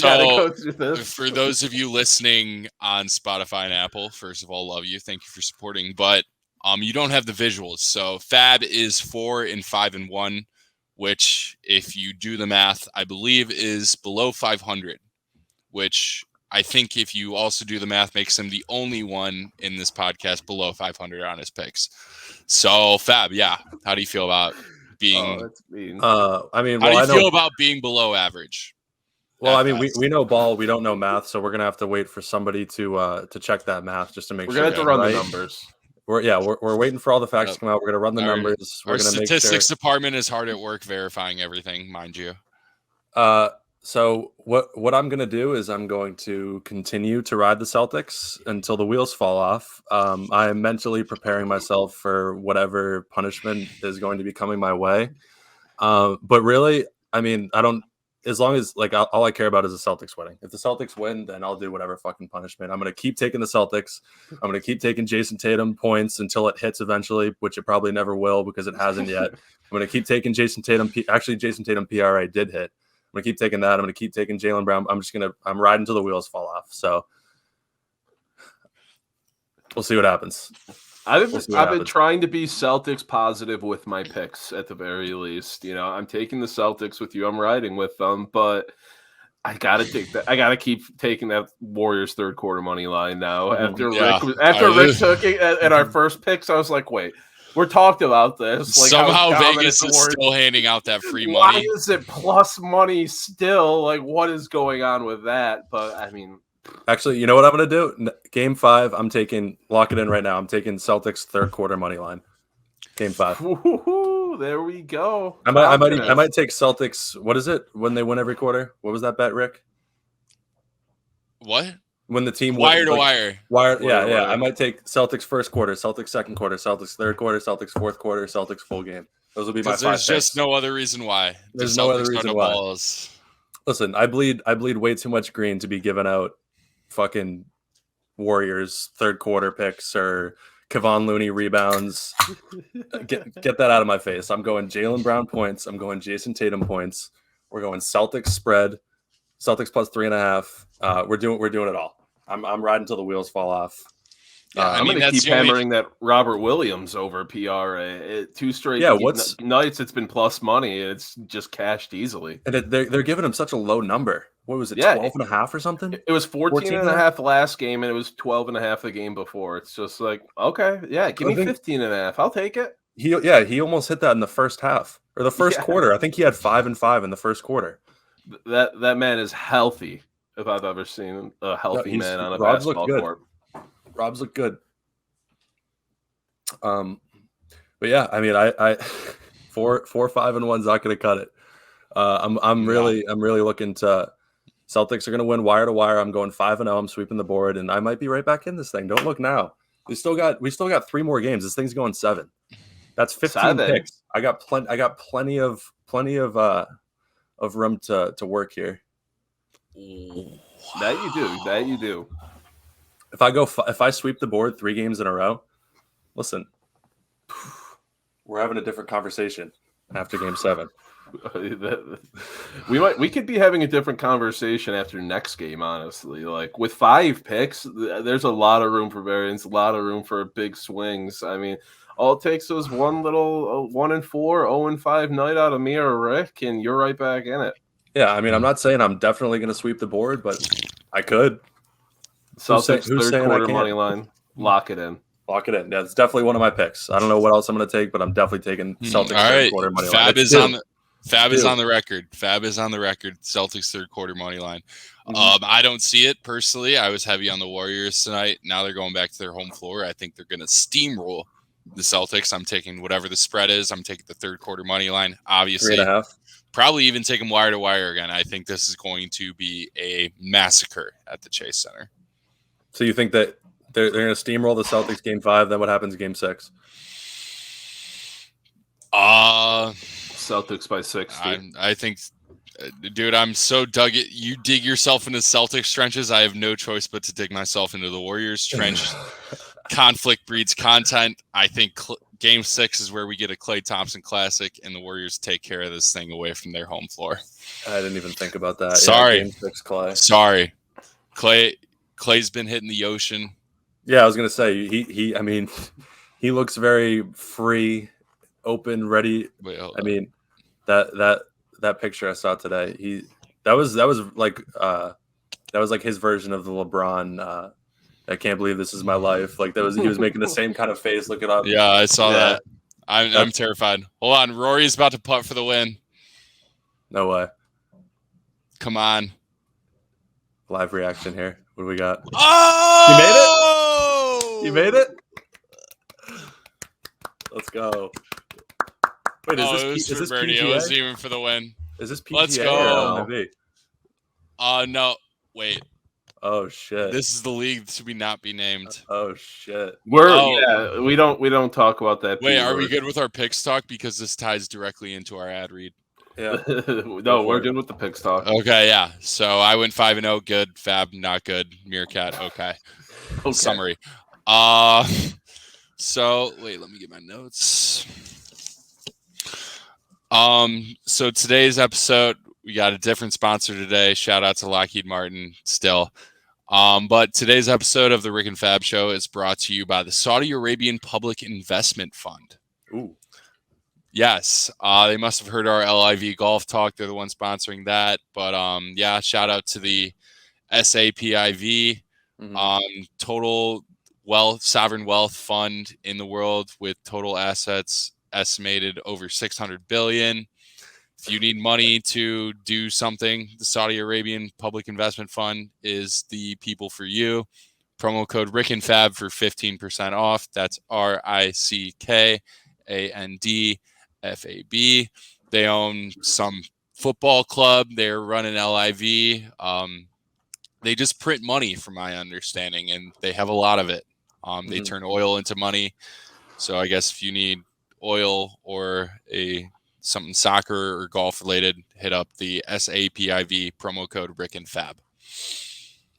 [SPEAKER 5] gotta go through this.
[SPEAKER 2] For those of you listening on Spotify and Apple, first of all, love you. Thank you for supporting. But you don't have the visuals. So Fab is 4-5-1, which, if you do the math, I believe is below 500, which I think if you also do the math, makes him the only one in this podcast below 500 on his picks. So Fab, how do you feel about being?
[SPEAKER 5] That's mean.
[SPEAKER 3] How do you
[SPEAKER 2] feel about being below average?
[SPEAKER 3] Well, I mean, we know ball, we don't know math, so we're gonna have to wait for somebody to check that math just to make sure.
[SPEAKER 5] We're gonna have to run the numbers.
[SPEAKER 3] We're waiting for all the facts to come out. We're gonna run the numbers. We're
[SPEAKER 2] our
[SPEAKER 3] gonna
[SPEAKER 2] statistics department is hard at work verifying everything, mind you.
[SPEAKER 3] So what I'm going to do is I'm going to continue to ride the Celtics until the wheels fall off. I am mentally preparing myself for whatever punishment is going to be coming my way. But really, I mean, as long as all I care about is the Celtics winning. If the Celtics win, then I'll do whatever fucking punishment. I'm going to keep taking the Celtics. I'm going to keep taking Jason Tatum points until it hits eventually, which it probably never will because it hasn't yet. I'm going to keep taking Jason Tatum. Actually, Jason Tatum PRA did hit. I'm going to keep taking that. I'm going to keep taking Jaylen Brown. I'm riding till the wheels fall off. So we'll see what happens.
[SPEAKER 5] I've been trying to be Celtics positive with my picks at the very least. I'm taking the Celtics with you. I'm riding with them, but I gotta take that. I gotta keep taking that Warriors third quarter money line now. After Rick took it at our first picks, I was like, wait. We're talked about this.
[SPEAKER 2] Somehow Vegas is still handing out that free money.
[SPEAKER 5] Why is it plus money still? What is going on with that? But I mean,
[SPEAKER 3] actually, you know what I'm going to do? Game 5, lock it in right now. I'm taking Celtics third quarter money line. Game 5.
[SPEAKER 5] Ooh, there we go.
[SPEAKER 3] I might take Celtics. What is it when they win every quarter? What was that bet, Rick?
[SPEAKER 2] What?
[SPEAKER 3] When the team
[SPEAKER 2] wire to wire.
[SPEAKER 3] Yeah. I might take Celtics first quarter, Celtics second quarter, Celtics third quarter, Celtics fourth quarter, Celtics full game. Those will be my 5
[SPEAKER 2] There's just no other reason why.
[SPEAKER 3] There's no other reason why. Listen, I bleed way too much green to be giving out fucking Warriors third quarter picks or Kevon Looney rebounds. Get that out of my face. I'm going Jaylen Brown points. I'm going Jason Tatum points. We're going Celtics spread. Celtics plus 3.5. We're doing it all. I'm riding till the wheels fall off.
[SPEAKER 5] I'm going to keep hammering that Robert Williams over PRA. 2 straight nights it's been plus money. It's just cashed easily.
[SPEAKER 3] And they're giving him such a low number. What was it, 12.5 or something?
[SPEAKER 5] It was 14.5 last game, and it was 12.5 the game before. It's just like, okay, give me 15.5. I'll take it.
[SPEAKER 3] He almost hit that in the first half or the first quarter. I think he had 5 and 5 in the first quarter.
[SPEAKER 5] That man is healthy. If I've ever seen a healthy man on a basketball court.
[SPEAKER 3] Rob's look good. But yeah, I mean, I 4-5-1's not going to cut it. I'm really looking to. Celtics are going to win wire to wire. I'm going 5-0. I'm sweeping the board, and I might be right back in this thing. Don't look now. We still got 3 more games. This thing's going 7. That's 15 picks. I got plenty of room to work here.
[SPEAKER 5] That you do.
[SPEAKER 3] If I sweep the board 3 games in a row, listen, we're having a different conversation after game 7.
[SPEAKER 5] We could be having a different conversation after next game, honestly. With 5 picks, there's a lot of room for variance, a lot of room for big swings. I mean, all it takes is one little 1-4, 0-5 night out of me or Rick, and you're right back in it.
[SPEAKER 3] Yeah, I mean, I'm not saying I'm definitely going to sweep the board, but I could.
[SPEAKER 5] Celtics
[SPEAKER 3] who's
[SPEAKER 5] third
[SPEAKER 3] saying I
[SPEAKER 5] quarter
[SPEAKER 3] can't?
[SPEAKER 5] money line. Lock it in.
[SPEAKER 3] Lock it in. Yeah, it's definitely one of my picks. I don't know what else I'm going to take, but I'm definitely taking Celtics
[SPEAKER 2] All
[SPEAKER 3] third
[SPEAKER 2] right,
[SPEAKER 3] quarter money line.
[SPEAKER 2] Fab
[SPEAKER 3] It's
[SPEAKER 2] is
[SPEAKER 3] two.
[SPEAKER 2] on the Fab
[SPEAKER 3] It's
[SPEAKER 2] is
[SPEAKER 3] two.
[SPEAKER 2] on the record. Fab is on the record. Celtics third quarter money line.
[SPEAKER 3] Mhm.
[SPEAKER 2] I don't see it personally. I was heavy on the Warriors tonight. Now they're going back to their home floor. I think they're going to steamroll the Celtics. I'm taking whatever the spread is. I'm taking the third quarter money line. Obviously,
[SPEAKER 3] 3.5.
[SPEAKER 2] probably even take them wire to wire again. I think this is going to be a massacre at the Chase Center.
[SPEAKER 3] So you think that they're going to steamroll the Celtics game 5? Then what happens game 6?
[SPEAKER 5] Celtics by 60.
[SPEAKER 2] I think, dude, I'm so dug it. You dig yourself into Celtics trenches. I have no choice but to dig myself into the Warriors trench. Conflict breeds content. I think game 6 is where we get a Klay Thompson classic, and the Warriors take care of this thing away from their home floor.
[SPEAKER 3] I didn't even think about that.
[SPEAKER 2] Sorry.
[SPEAKER 3] Yeah, game 6, Klay.
[SPEAKER 2] Sorry. Clay's been hitting the ocean.
[SPEAKER 3] Yeah, I was going to say I mean, he looks very free, open, ready.
[SPEAKER 2] Wait,
[SPEAKER 3] I mean, that picture I saw today, that was like his version of the LeBron I can't believe this is my life. Like he was making the same kind of face. Look it up.
[SPEAKER 2] Yeah, I saw that. I'm terrified. Hold on, Rory's about to putt for the win.
[SPEAKER 3] No way.
[SPEAKER 2] Come on.
[SPEAKER 3] Live reaction here. What do we got?
[SPEAKER 2] Oh!
[SPEAKER 3] You made it? Let's go. Wait, is this
[SPEAKER 2] Birdie.
[SPEAKER 3] PGA?
[SPEAKER 2] It was even for the win.
[SPEAKER 3] Is this PGA
[SPEAKER 2] Let's
[SPEAKER 3] or
[SPEAKER 2] go.
[SPEAKER 3] LIV?
[SPEAKER 2] No. Wait.
[SPEAKER 3] Oh shit.
[SPEAKER 2] This is the league to be not be named.
[SPEAKER 3] Oh shit.
[SPEAKER 5] We don't talk about that.
[SPEAKER 2] Wait, are we good with our picks talk? Because this ties directly into our ad read.
[SPEAKER 3] Yeah.
[SPEAKER 5] No, we're good with the picks talk.
[SPEAKER 2] Okay, yeah. So I went 5-0, good. Fab, not good. MAILBAG, okay. Summary. So wait, let me get my notes. So today's episode, we got a different sponsor today. Shout out to Lockheed Martin still. But today's episode of the Rick and Fab Show is brought to you by the Saudi Arabian Public Investment Fund.
[SPEAKER 3] Ooh.
[SPEAKER 2] Yes, they must have heard our LIV Golf talk. They're the one sponsoring that. But yeah, shout out to the SAPIV, total sovereign wealth fund in the world with total assets estimated over 600 billion. If you need money to do something, the Saudi Arabian Public Investment Fund is the people for you. Promo code Rick and Fab for 15% off. That's RICKANDFAB. They own some football club. They're running LIV. They just print money, from my understanding, and they have a lot of it. They turn oil into money. So I guess if you need oil or something soccer or golf related, hit up the SAPIV promo code Rick and Fab.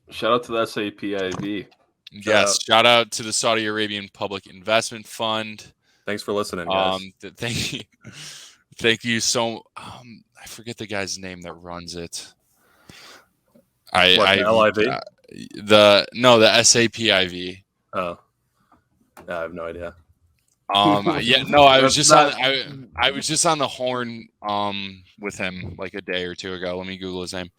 [SPEAKER 5] Shout out to the SAPIV.
[SPEAKER 2] Yes, shout out to the Saudi Arabian Public Investment Fund.
[SPEAKER 3] Thanks for listening, guys.
[SPEAKER 2] Thank you so. I forget the guy's name that runs it.
[SPEAKER 3] LIV?
[SPEAKER 2] The SAPIV.
[SPEAKER 3] Oh, I have no idea.
[SPEAKER 2] I was just on the horn with him like a day or two ago. Let me Google his name.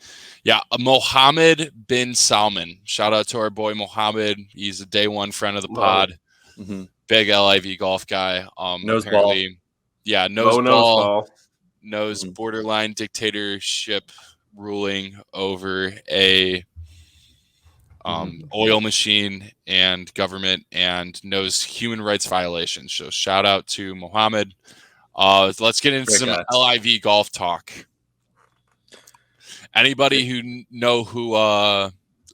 [SPEAKER 2] Yeah, Mohammed bin Salman. Shout out to our boy Mohammed. He's a day one friend of the pod. Big LIV golf guy.
[SPEAKER 3] Knows ball.
[SPEAKER 2] Yeah, knows ball. Knows borderline dictatorship ruling over a oil machine and government, and knows human rights violations. So shout out to Mohammed. Let's get into some LIV golf talk. Anybody who know who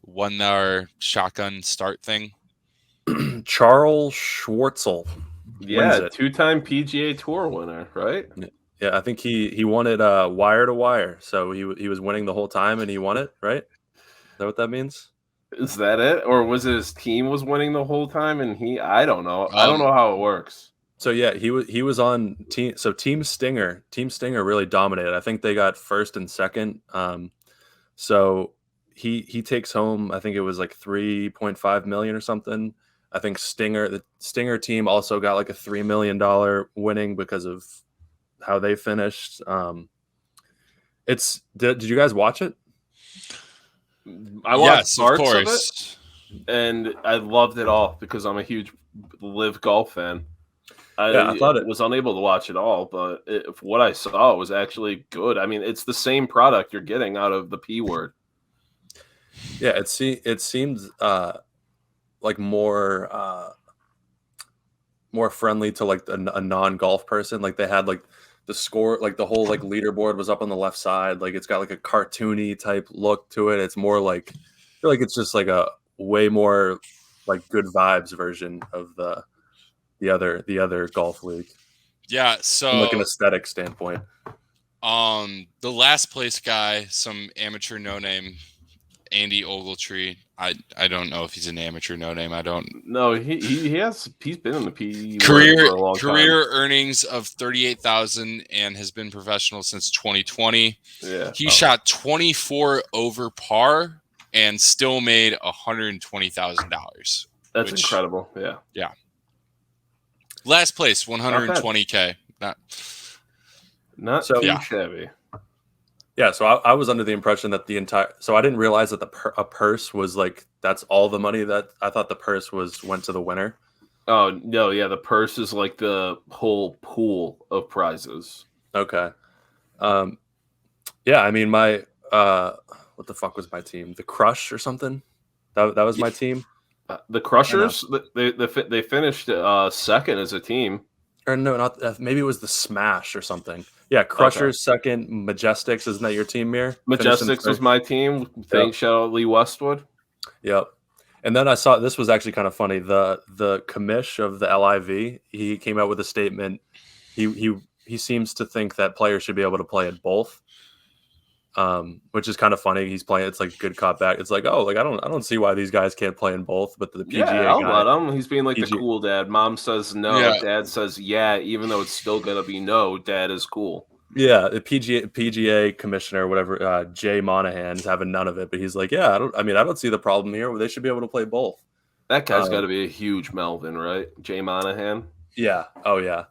[SPEAKER 2] won our shotgun start thing?
[SPEAKER 3] Charles Schwartzel.
[SPEAKER 5] Yeah, two-time PGA Tour winner, right?
[SPEAKER 3] Yeah, I think he won it wire to wire. So he was winning the whole time and he won it, right? Is that what that means?
[SPEAKER 5] Is that it? Or was it his team was winning the whole time and I don't know. I don't know how it works.
[SPEAKER 3] So yeah, he was on team. So Team Stinger really dominated. I think they got first and second. So he takes home, I think it was like 3.5 million or something. I think the Stinger team also got like a $3 million winning because of how they finished. Did you guys watch it?
[SPEAKER 5] I watched
[SPEAKER 2] Yes,
[SPEAKER 5] parts
[SPEAKER 2] of
[SPEAKER 5] of it,
[SPEAKER 2] course.
[SPEAKER 5] and I loved it all because I'm a huge LIV Golf fan.
[SPEAKER 3] I thought it
[SPEAKER 5] was unable to watch it all, but what I saw was actually good. I mean, it's the same product you're getting out of the P word.
[SPEAKER 3] Yeah, it seemed like more friendly to like a non-golf person. Like they had like the score, like the whole like leaderboard was up on the left side. Like it's got like a cartoony type look to it. It's more like I feel like it's just like a way more like good vibes version of the other golf league.
[SPEAKER 2] Yeah,
[SPEAKER 3] From
[SPEAKER 2] so
[SPEAKER 3] like an aesthetic standpoint.
[SPEAKER 2] the last place guy, some amateur no name, Andy Ogletree. I don't know if he's an amateur no name. I don't.
[SPEAKER 5] No, he's been in the P
[SPEAKER 2] Career
[SPEAKER 5] for a long time.
[SPEAKER 2] earnings of 38,000 and has been professional since 2020.
[SPEAKER 5] Yeah,
[SPEAKER 2] He shot 24 over par and still made $120,000.
[SPEAKER 5] That's incredible. Yeah.
[SPEAKER 2] Last place, 120K.
[SPEAKER 5] Not
[SPEAKER 3] So-
[SPEAKER 5] too
[SPEAKER 2] Yeah.
[SPEAKER 5] shabby.
[SPEAKER 3] Yeah, so I was under the impression that so I didn't realize that a purse was like that's all the money. That I thought the purse went to the winner.
[SPEAKER 5] Oh no, yeah, the purse is like the whole pool of prizes.
[SPEAKER 3] Okay. Yeah, I mean my what the fuck was my team? The Crush or something? That was my team.
[SPEAKER 5] The Crushers, they finished second as a team.
[SPEAKER 3] Or no, not maybe it was the Smash or something. Yeah, Crushers second, Majestics, isn't that your team, Mir?
[SPEAKER 5] Majestics was my team. Thanks, shout out Lee Westwood.
[SPEAKER 3] Yep. And then I saw this was actually kind of funny. The commish of the LIV, he came out with a statement. He seems to think that players should be able to play at both. Which is kind of funny. He's playing. It's like good cop back. It's like, oh, like I don't see why these guys can't play in both. But the PGA
[SPEAKER 5] I'll
[SPEAKER 3] guy,
[SPEAKER 5] let him. He's being like the
[SPEAKER 3] PGA
[SPEAKER 5] cool dad. Mom says no.
[SPEAKER 2] Yeah.
[SPEAKER 5] Dad says yeah. Even though it's still gonna be no. Dad is cool.
[SPEAKER 3] yeah, the PGA commissioner, whatever, Jay Monahan is having none of it. But he's like, yeah, I don't see the problem here. They should be able to play both.
[SPEAKER 5] That guy's got to be a huge Melvin, right? Jay Monahan.
[SPEAKER 3] Yeah. Oh yeah.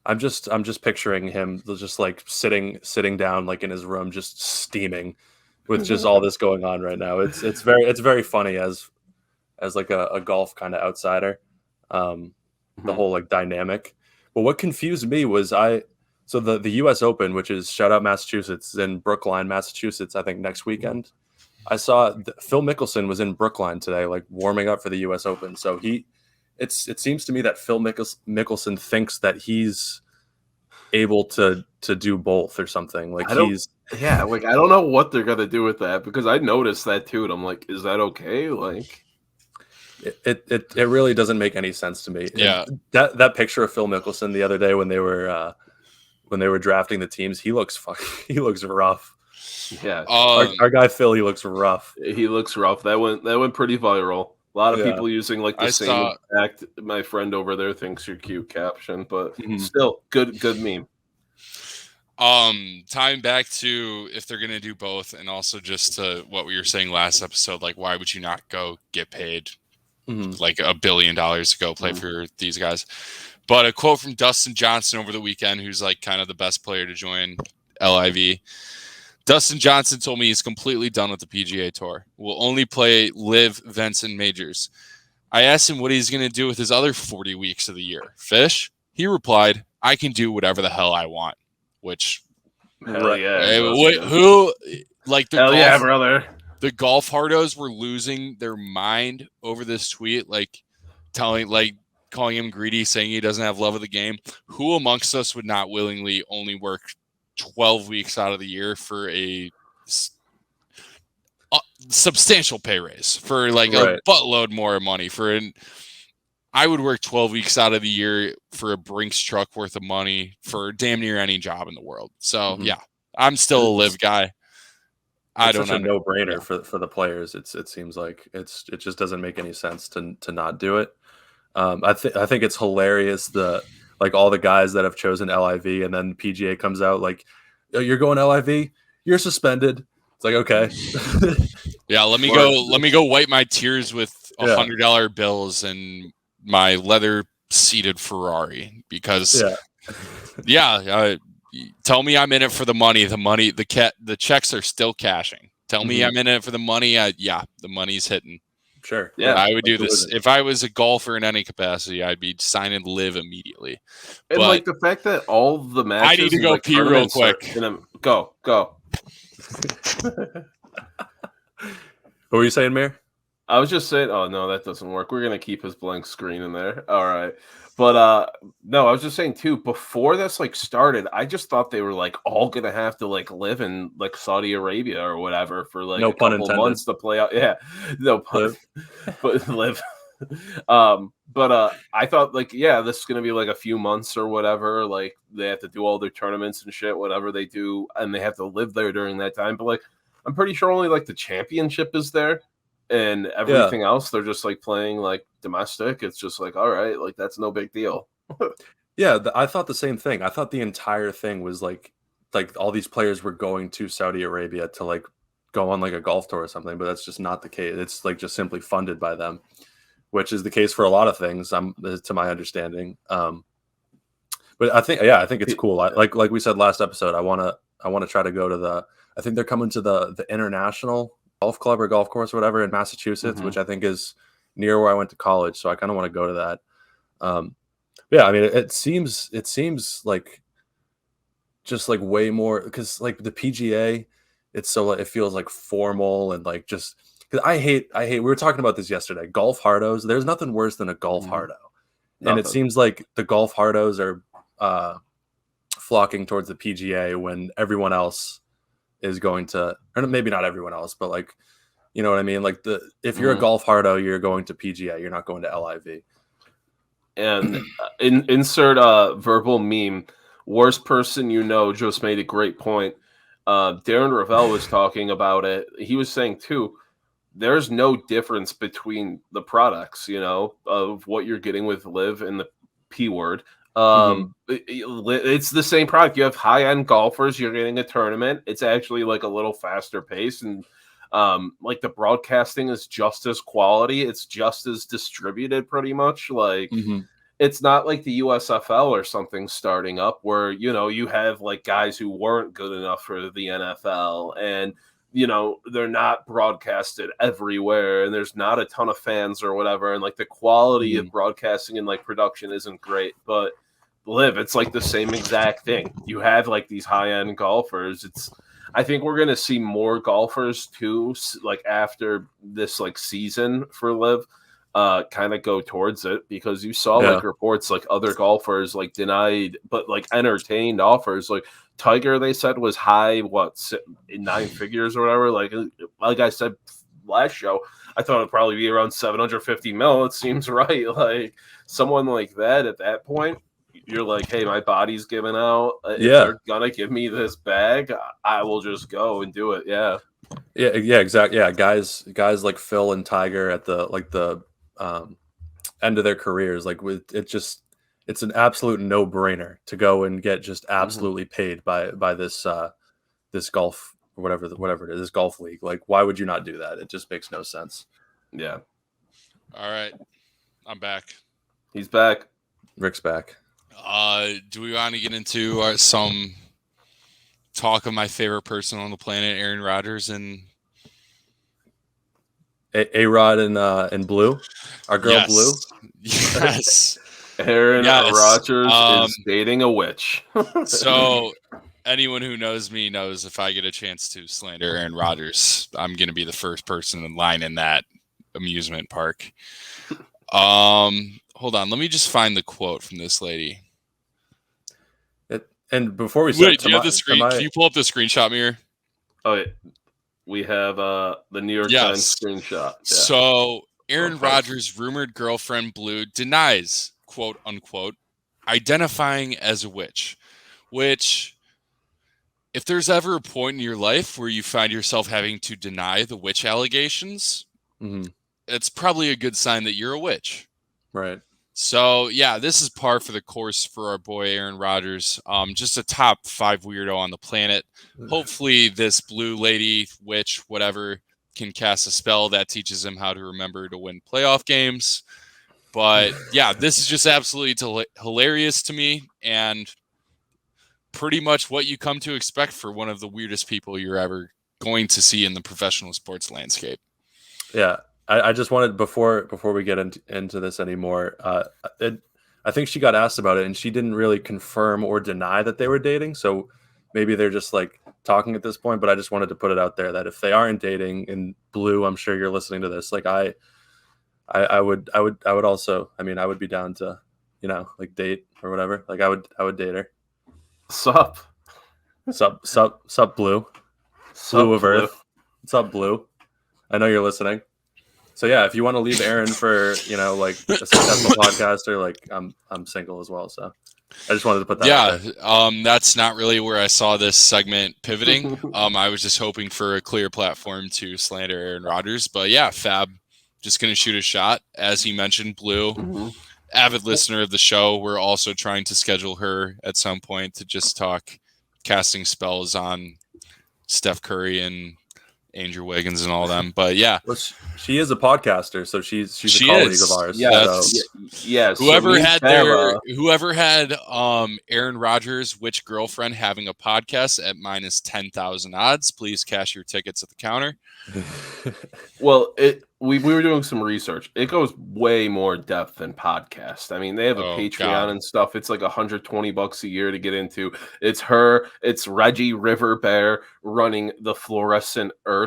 [SPEAKER 3] I'm just picturing him just like sitting down like in his room, just steaming with just all this going on right now. It's very funny as like a golf kind of outsider. The whole like dynamic. But what confused me was so the US Open, which is shout out Massachusetts, in Brookline, Massachusetts, I think next weekend. I saw Phil Mickelson was in Brookline today, like warming up for the US Open. So it seems to me that Phil Mickelson thinks that he's able to do both or something. Like
[SPEAKER 5] I don't know what they're gonna do with that because I noticed that too, and I'm like, is that okay? Like,
[SPEAKER 3] it really doesn't make any sense to me.
[SPEAKER 2] Yeah,
[SPEAKER 3] that picture of Phil Mickelson the other day when they were drafting the teams, he looks rough.
[SPEAKER 5] Yeah,
[SPEAKER 3] our guy Phil, he looks rough.
[SPEAKER 5] He looks rough. That went pretty viral. A lot of people using like the same exact my friend over there thinks you're cute caption, but still good meme.
[SPEAKER 2] Tying back to if they're gonna do both, and also just to what we were saying last episode, like why would you not go get paid like $1 billion to go play for these guys? But a quote from Dustin Johnson over the weekend, who's like kind of the best player to join LIV. Dustin Johnson told me he's completely done with the PGA Tour. Will only play LIV events and majors. I asked him what he's going to do with his other 40 weeks of the year. Fish? He replied, I can do whatever the hell I want. Which,
[SPEAKER 5] hell yeah.
[SPEAKER 2] Who, like the
[SPEAKER 5] hell
[SPEAKER 2] golf,
[SPEAKER 5] yeah, brother.
[SPEAKER 2] The golf hardos were losing their mind over this tweet, like calling him greedy, saying he doesn't have love of the game. Who amongst us would not willingly only work 12 weeks out of the year for a substantial pay raise, for like a buttload more money? I would work 12 weeks out of the year for a Brinks truck worth of money for damn near any job in the world. So yeah, I'm still a LIV guy. I don't know.
[SPEAKER 3] It's a no-brainer for the players. It seems like it just doesn't make any sense to not do it. I think it's hilarious like all the guys that have chosen LIV and then PGA comes out like, oh, you're going LIV, you're suspended. It's like, okay.
[SPEAKER 2] Yeah, let me go wipe my tears with $100 bills and my leather seated Ferrari because Tell me I'm in it for the money. The checks are still cashing. Tell me I'm in it for the money. The money's hitting.
[SPEAKER 3] Sure.
[SPEAKER 5] Yeah,
[SPEAKER 2] I would do this if I was a golfer in any capacity. I'd be signing LIV immediately.
[SPEAKER 5] And
[SPEAKER 2] but
[SPEAKER 5] like the fact that all the matches,
[SPEAKER 2] I need to go pee real quick.
[SPEAKER 5] Go.
[SPEAKER 3] What were you saying, Mayor?
[SPEAKER 5] I was just saying. Oh no, that doesn't work. We're gonna keep his blank screen in there. All right, but no, I was just saying too. Before this like started, I just thought they were like all gonna have to like live in like Saudi Arabia or whatever for like
[SPEAKER 3] No
[SPEAKER 5] a
[SPEAKER 3] pun
[SPEAKER 5] couple
[SPEAKER 3] intended.
[SPEAKER 5] months to play out. Yeah, no pun, but live. But I thought like, yeah, this is gonna be like a few months or whatever. Like they have to do all their tournaments and shit, whatever they do, and they have to live there during that time. But like, I'm pretty sure only like the championship is there, and everything else they're just like playing like domestic. It's just like, all right, like that's no big deal.
[SPEAKER 3] Yeah, I thought the same thing. I thought the entire thing was like all these players were going to Saudi Arabia to like go on like a golf tour or something, but that's just not the case. It's like just simply funded by them, which is the case for a lot of things, to my understanding. But I think it's cool. Like we said last episode, I want to try to go to I think they're coming to the International Golf Club or golf course or whatever in Massachusetts, which I think is near where I went to college. So I kind of want to go to that. Yeah, I mean, it seems like just like way more, because like the PGA, it's so it feels like formal and like just because I hate. We were talking about this yesterday. Golf hardos. There's nothing worse than a golf hardo, and it seems like the golf hardos are flocking towards the PGA when everyone else is going to, or maybe not everyone else, but like, you know what I mean? Like if you're a golf hardo, you're going to PGA. You're not going to LIV.
[SPEAKER 5] And insert verbal meme. Worst person you know just made a great point. Darren Ravel was talking about it. He was saying too, there's no difference between the products, you know, of what you're getting with LIV and the P word. It's the same product. You have high-end golfers. You're getting a tournament. It's actually like a little faster pace, and like the broadcasting is just as quality. It's just as distributed, pretty much. Like it's not like the USFL or something starting up where, you know, you have like guys who weren't good enough for the NFL, and you know, they're not broadcasted everywhere, and there's not a ton of fans or whatever, and like the quality of broadcasting and like production isn't great. But LIV, it's like the same exact thing. You have like these high-end golfers. I think we're going to see more golfers too, like after this like season for LIV, kind of go towards it, because you saw like reports like other golfers like denied but like entertained offers. Like Tiger, they said, was high, in 9 figures or whatever. Like I said last show, I thought it'd probably be around 750 mil. It seems right. Like someone like that at that point, you're like, hey, my body's giving out. If they're gonna give me this bag, I will just go and do it. Yeah,
[SPEAKER 3] exactly. Yeah, guys like Phil and Tiger at the end of their careers, like it's an absolute no-brainer to go and get just absolutely paid by this this golf, whatever it is, this golf league. Like, why would you not do that? It just makes no sense.
[SPEAKER 5] Yeah.
[SPEAKER 2] All right, I'm back.
[SPEAKER 5] He's back.
[SPEAKER 3] Rick's back.
[SPEAKER 2] Do we want to get into some talk of my favorite person on the planet, Aaron Rodgers, and
[SPEAKER 3] A-Rod and Blue, our girl Blue?
[SPEAKER 2] Yes.
[SPEAKER 5] Aaron Rodgers is dating a witch.
[SPEAKER 2] So anyone who knows me knows if I get a chance to slander Aaron Rodgers, I'm going to be the first person in line in that amusement park. Hold on. Let me just find the quote from this lady.
[SPEAKER 3] And before we
[SPEAKER 2] wait, do you have the screen? Can you pull up the screenshot, Mir?
[SPEAKER 5] Oh, yeah. We have the New York Times screenshot. Yeah.
[SPEAKER 2] So Aaron Rodgers' rumored girlfriend Blue denies, quote unquote, identifying as a witch. Which, if there's ever a point in your life where you find yourself having to deny the witch allegations, it's probably a good sign that you're a witch.
[SPEAKER 3] Right.
[SPEAKER 2] So, yeah, this is par for the course for our boy Aaron Rodgers. Just a top 5 weirdo on the planet. Hopefully this blue lady, witch, whatever, can cast a spell that teaches him how to remember to win playoff games. But, yeah, this is just absolutely hilarious to me. And pretty much what you come to expect for one of the weirdest people you're ever going to see in the professional sports landscape.
[SPEAKER 3] Yeah, I just wanted before we get into this anymore. I think she got asked about it, and she didn't really confirm or deny that they were dating. So maybe they're just like talking at this point. But I just wanted to put it out there that if they aren't dating, and Blue, I'm sure you're listening to this. Like I would also. I mean, I would be down to, like date or whatever. Like I would date her.
[SPEAKER 5] Sup,
[SPEAKER 3] Blue. Blue of Earth. What's up, Blue? I know you're listening. So yeah, if you want to leave Aaron for, like a successful podcaster, like I'm single as well. So I just wanted to put that out there.
[SPEAKER 2] That's not really where I saw this segment pivoting. I was just hoping for a clear platform to slander Aaron Rodgers. But yeah, Fab, just going to shoot a shot. As he mentioned, Blue, avid listener of the show. We're also trying to schedule her at some point to just talk casting spells on Steph Curry and Andrew Wiggins and all them. But yeah,
[SPEAKER 3] well, she is a podcaster, so she's a colleague of ours.
[SPEAKER 5] Yeah,
[SPEAKER 3] so.
[SPEAKER 2] Whoever had Aaron Rodgers' which girlfriend having a podcast at minus 10,000 odds, please cash your tickets at the counter.
[SPEAKER 5] Well, we were doing some research. It goes way more depth than podcast. I mean, they have a Patreon and stuff. It's like $120 a year to get into. It's her. It's Reggie River Bear running the Fluorescent Earth,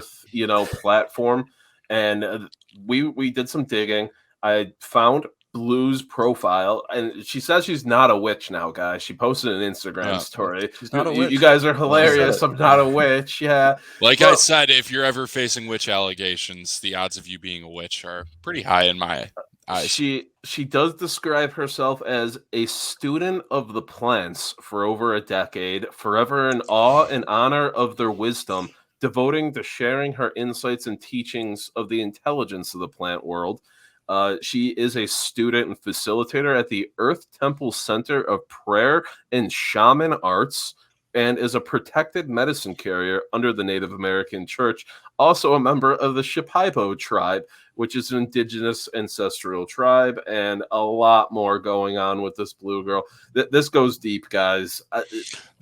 [SPEAKER 5] platform. And we did some digging. I found Blue's profile, and she says she's not a witch now, guys. She posted an Instagram story.
[SPEAKER 3] She's not a witch.
[SPEAKER 5] You guys are hilarious. I'm not a witch. Yeah.
[SPEAKER 2] I said, if you're ever facing witch allegations, the odds of you being a witch are pretty high in my eyes.
[SPEAKER 5] She does describe herself as a student of the plants for over a decade, forever in awe and honor of their wisdom, devoting to sharing her insights and teachings of the intelligence of the plant world. She is a student and facilitator at the Earth Temple Center of Prayer and Shaman Arts, and is a protected medicine carrier under the Native American Church. Also a member of the Shipibo tribe, which is an indigenous ancestral tribe, and a lot more going on with this Blue girl. This goes deep, guys.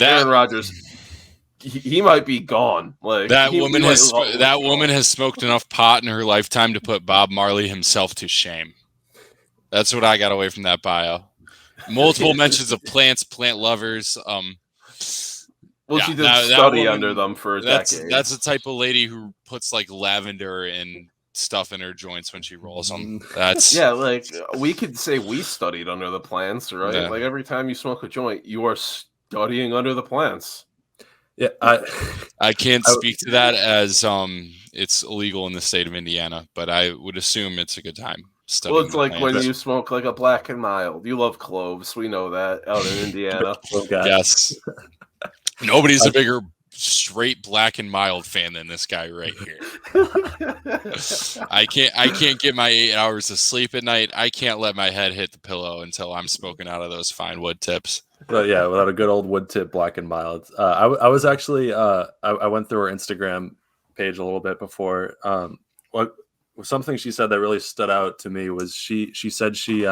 [SPEAKER 5] Aaron Rodgers, he might be gone. Like
[SPEAKER 2] that woman has smoked enough pot in her lifetime to put Bob Marley himself to shame. That's what I got away from that bio. Multiple mentions of plants, plant lovers.
[SPEAKER 5] She did study under them for a decade.
[SPEAKER 2] That's the type of lady who puts like lavender and stuff in her joints when she rolls them. That's
[SPEAKER 5] like we could say we studied under the plants, right? Yeah. Like every time you smoke a joint, you are studying under the plants.
[SPEAKER 3] Yeah,
[SPEAKER 2] I can't speak to that as it's illegal in the state of Indiana, but I would assume it's a good time.
[SPEAKER 5] Well, it's like when you smoke like a Black and Mild. You love cloves. We know that out in Indiana.
[SPEAKER 2] Yes. Nobody's a bigger straight Black and Mild fan than this guy right here. I can't get my 8 hours of sleep at night. I can't let my head hit the pillow until I'm smoking out of those fine wood tips.
[SPEAKER 3] But yeah, without a good old wood tip Black and Mild. I was actually I went through her Instagram page a little bit before. Something she said that really stood out to me was she said she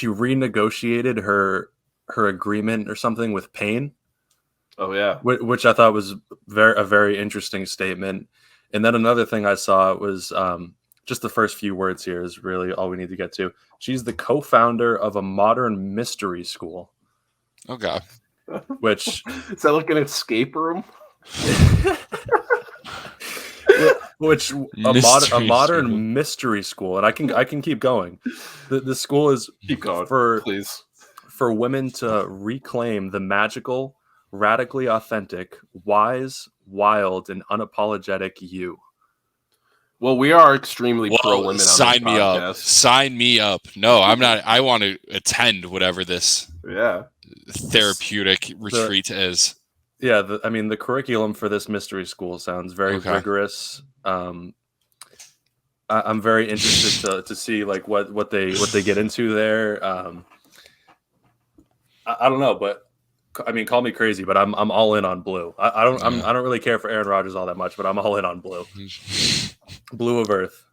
[SPEAKER 3] renegotiated her agreement or something with pain.
[SPEAKER 5] Oh yeah,
[SPEAKER 3] which I thought was a very interesting statement. And then another thing I saw was just the first few words here is really all we need to get to. She's the co-founder of a modern mystery school.
[SPEAKER 2] Okay.
[SPEAKER 3] Which
[SPEAKER 5] is that like an escape room?
[SPEAKER 3] Which a modern mystery school, and I can keep going. The school is
[SPEAKER 5] keep going please
[SPEAKER 3] for women to reclaim the magical, radically authentic, wise, wild, and unapologetic you.
[SPEAKER 5] Well, we are extremely pro women.
[SPEAKER 2] Sign me up. Sign me up. No, I'm not. I want to attend whatever this therapeutic retreat is.
[SPEAKER 3] Yeah, the curriculum for this mystery school sounds very rigorous. I'm very interested to see like what they get into there. I don't know, but I mean, call me crazy, but I'm all in on Blue. I don't really care for Aaron Rodgers all that much, but I'm all in on Blue. Blue of Earth.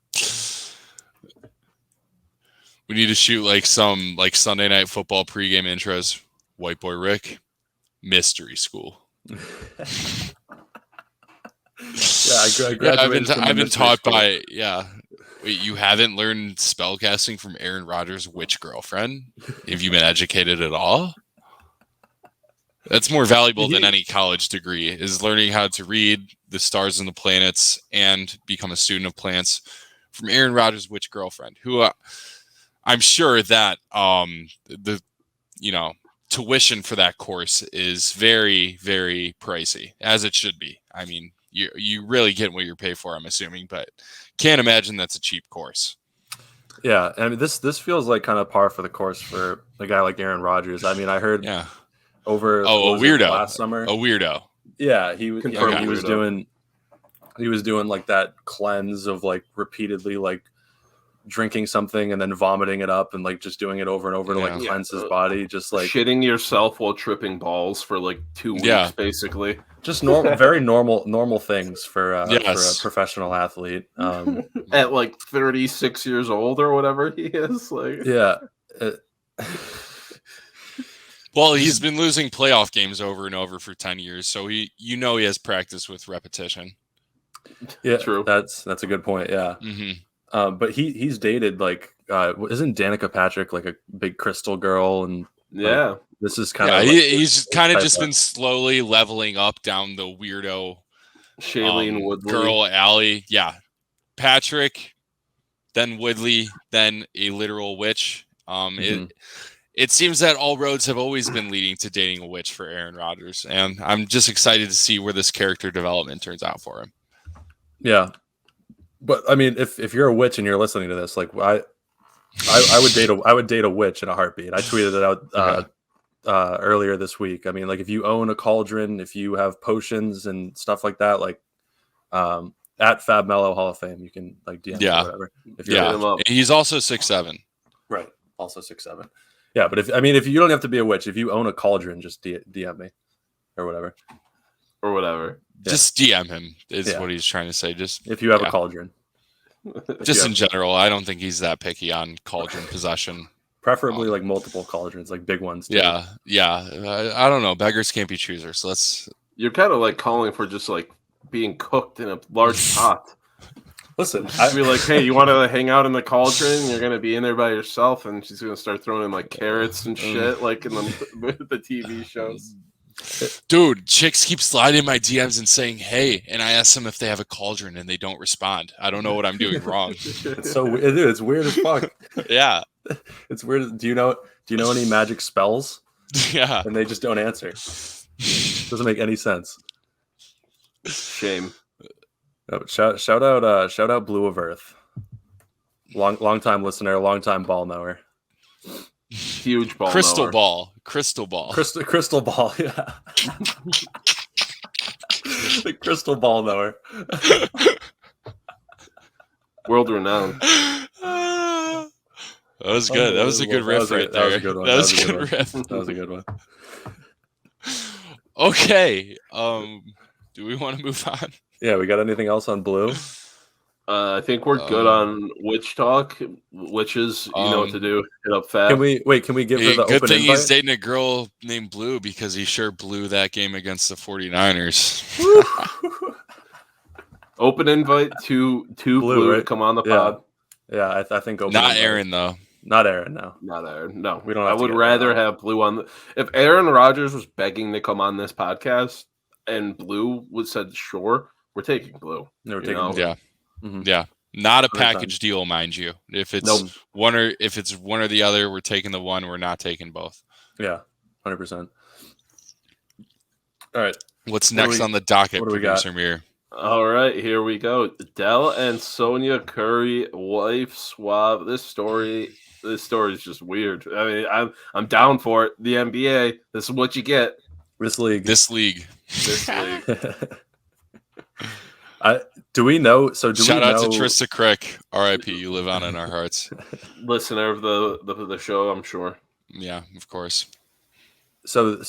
[SPEAKER 2] We need to shoot like some Sunday Night Football pregame intros. White Boy Rick, mystery school.
[SPEAKER 3] I
[SPEAKER 2] I've been taught by Wait, you haven't learned spellcasting from Aaron Rodgers' witch girlfriend? Have you been educated at all? That's more valuable than any college degree, is learning how to read the stars and the planets and become a student of plants from Aaron Rodgers' witch girlfriend, who I'm sure that the tuition for that course is very, very pricey, as it should be. I mean, you really get what you pay for, I'm assuming, but can't imagine that's a cheap course.
[SPEAKER 3] Yeah, I mean this feels like kind of par for the course for a guy like Aaron Rodgers. I mean, I heard over
[SPEAKER 2] a weirdo
[SPEAKER 3] last summer.
[SPEAKER 2] A weirdo.
[SPEAKER 3] Yeah, he was doing like that cleanse of like repeatedly like drinking something and then vomiting it up and like just doing it over and over to like cleanse his body, just like
[SPEAKER 5] shitting yourself while tripping balls for like 2 weeks, basically.
[SPEAKER 3] Just very normal things for a professional athlete.
[SPEAKER 5] At like 36 years old or whatever he is, like
[SPEAKER 2] Well, he's been losing playoff games over and over for 10 years, so he has practice with repetition.
[SPEAKER 3] Yeah, true. That's a good point. Yeah.
[SPEAKER 2] Mm-hmm.
[SPEAKER 3] But he's dated like isn't Danica Patrick like a big crystal girl? And this is kind of
[SPEAKER 2] he's kind of just been slowly leveling up down the weirdo
[SPEAKER 5] Shailene Woodley
[SPEAKER 2] girl alley. Yeah, Patrick, then Woodley, then a literal witch. It seems that all roads have always been leading to dating a witch for Aaron Rodgers, and I'm just excited to see where this character development turns out for him.
[SPEAKER 3] Yeah. But I mean, if you're a witch and you're listening to this, like I would date a witch in a heartbeat. I tweeted it out earlier this week. I mean, like if you own a cauldron, if you have potions and stuff like that, like at Fab Mellow Hall of Fame, you can like DM or whatever. If you're him up.
[SPEAKER 2] He's also 6'7".
[SPEAKER 3] Right, also 6'7". Yeah, but if you don't have to be a witch, if you own a cauldron, just DM me or whatever.
[SPEAKER 2] Just DM him is what he's trying to say. Just
[SPEAKER 3] if you have a cauldron.
[SPEAKER 2] Just in general, I don't think he's that picky on cauldron possession.
[SPEAKER 3] Preferably like multiple cauldrons, like big ones. Too.
[SPEAKER 2] Yeah. I don't know. Beggars can't be choosers. So
[SPEAKER 5] You're kind of like calling for just like being cooked in a large pot.
[SPEAKER 3] Listen,
[SPEAKER 5] I'd be like, hey, you want to hang out in the cauldron? You're gonna be in there by yourself, and she's gonna start throwing in like carrots and shit, like in the TV shows.
[SPEAKER 2] Dude, chicks keep sliding in my DMs and saying, hey, and I ask them if they have a cauldron and they don't respond. I don't know what I'm doing wrong.
[SPEAKER 3] It's so weird. Dude, it's weird as fuck.
[SPEAKER 2] Yeah.
[SPEAKER 3] It's weird. Do you know any magic spells?
[SPEAKER 2] Yeah.
[SPEAKER 3] And they just don't answer. Doesn't make any sense.
[SPEAKER 5] Shame.
[SPEAKER 3] Oh, shout out Blue of Earth. Long time listener, long time ball knower.
[SPEAKER 5] Huge ball.
[SPEAKER 2] Crystal
[SPEAKER 5] knower.
[SPEAKER 2] ball.
[SPEAKER 3] Crystal ball, yeah. The crystal ball knower.
[SPEAKER 2] World renowned. That was good. That was a good riff right there.
[SPEAKER 3] That was a good one.
[SPEAKER 2] That was a good riff.
[SPEAKER 3] That was a good one.
[SPEAKER 2] Okay. Do we want to move on?
[SPEAKER 3] Yeah, we got anything else on Blue?
[SPEAKER 5] I think we're good on witch talk. Witches, you know what to do. Hit up Fab.
[SPEAKER 3] Can we give her the
[SPEAKER 2] good
[SPEAKER 3] open
[SPEAKER 2] thing
[SPEAKER 3] invite?
[SPEAKER 2] he's dating a girl named Blue because he sure blew that game against the 49ers.
[SPEAKER 5] Open invite to Blue
[SPEAKER 3] right?
[SPEAKER 5] to come on the pod.
[SPEAKER 3] Yeah, I think open
[SPEAKER 2] Not
[SPEAKER 3] invite.
[SPEAKER 2] Aaron though.
[SPEAKER 3] Not Aaron, no.
[SPEAKER 5] Not Aaron. No,
[SPEAKER 3] we don't.
[SPEAKER 5] I would rather have Blue on. If Aaron Rodgers was begging to come on this podcast and Blue would said sure, we're taking Blue.
[SPEAKER 3] No, we're taking Blue.
[SPEAKER 2] Yeah.
[SPEAKER 3] Mm-hmm.
[SPEAKER 2] Yeah. Not a package deal, mind you. If it's one or the other, we're taking the one. We're not taking both.
[SPEAKER 3] Yeah, 100%. All right.
[SPEAKER 2] What's next on the docket,
[SPEAKER 3] what do we got?
[SPEAKER 2] Producer Mir?
[SPEAKER 5] All right, here we go. Dell and Sonya Curry wife swap. This story is just weird. I mean, I'm down for it. The NBA. This is what you get.
[SPEAKER 3] This league. Do we know? So
[SPEAKER 2] Shout out to Trista Crick, R.I.P. You live on in our hearts.
[SPEAKER 5] Listener of the show, I'm sure.
[SPEAKER 2] Yeah, of course.
[SPEAKER 3] So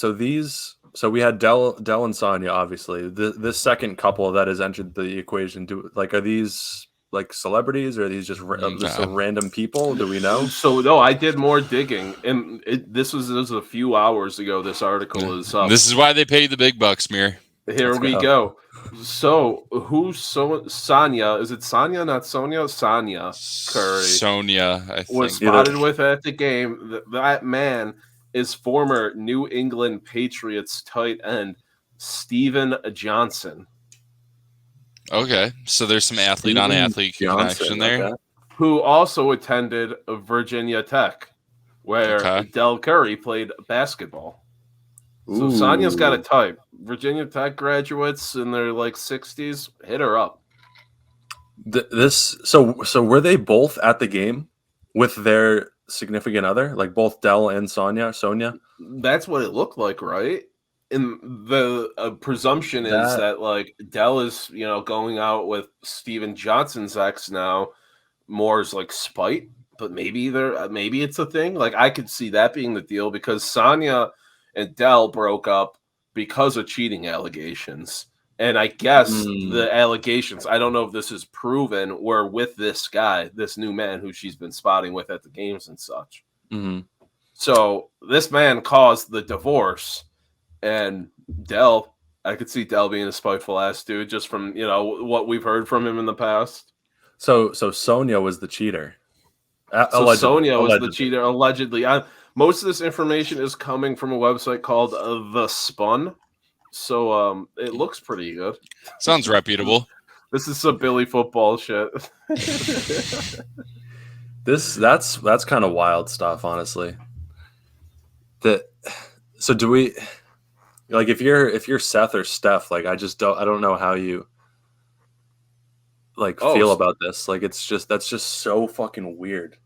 [SPEAKER 3] we had Dell and Sonya. Obviously, this second couple that has entered the equation. Are these like celebrities, or are these just some random people? Do we know?
[SPEAKER 5] So no, I did more digging, and this was a few hours ago. This article is up.
[SPEAKER 2] This is why they paid the big bucks, Mere.
[SPEAKER 5] Here we go. So Sonya? Is it Sonya, not Sonya? Sonya Curry.
[SPEAKER 2] Sonya, I think.
[SPEAKER 5] Was spotted with at the game. That man is former New England Patriots tight end Steven Johnson.
[SPEAKER 2] Okay, so there's some athlete-on-athlete connection there.
[SPEAKER 3] Okay.
[SPEAKER 5] Who also attended Virginia Tech, where Dell Curry played basketball. So Sonya's got a type. Virginia Tech graduates in their like 60s, hit her up.
[SPEAKER 3] So were they both at the game with their significant other, like both Dell and Sonya?
[SPEAKER 5] That's what it looked like, right? And the presumption is that like Dell is, going out with Steven Johnson's ex now, more as like spite, but maybe it's a thing. Like I could see that being the deal because Sonya and Dell broke up because of cheating allegations. And I guess the allegations, I don't know if this is proven, were with this guy, this new man who she's been spotting with at the games and such.
[SPEAKER 3] Mm-hmm.
[SPEAKER 5] So this man caused the divorce. And Dell, I could see Dell being a spiteful ass dude just from, what we've heard from him in the past.
[SPEAKER 3] So Sonya was the cheater.
[SPEAKER 5] Sonya was the cheater, allegedly. Most of this information is coming from a website called The Spun. So it looks pretty good.
[SPEAKER 2] Sounds reputable.
[SPEAKER 5] This is some Billy football shit.
[SPEAKER 3] That's kind of wild stuff, honestly. So do we... Like if you're Seth or Steph, like I don't know how you feel about this. Like that's just so fucking weird.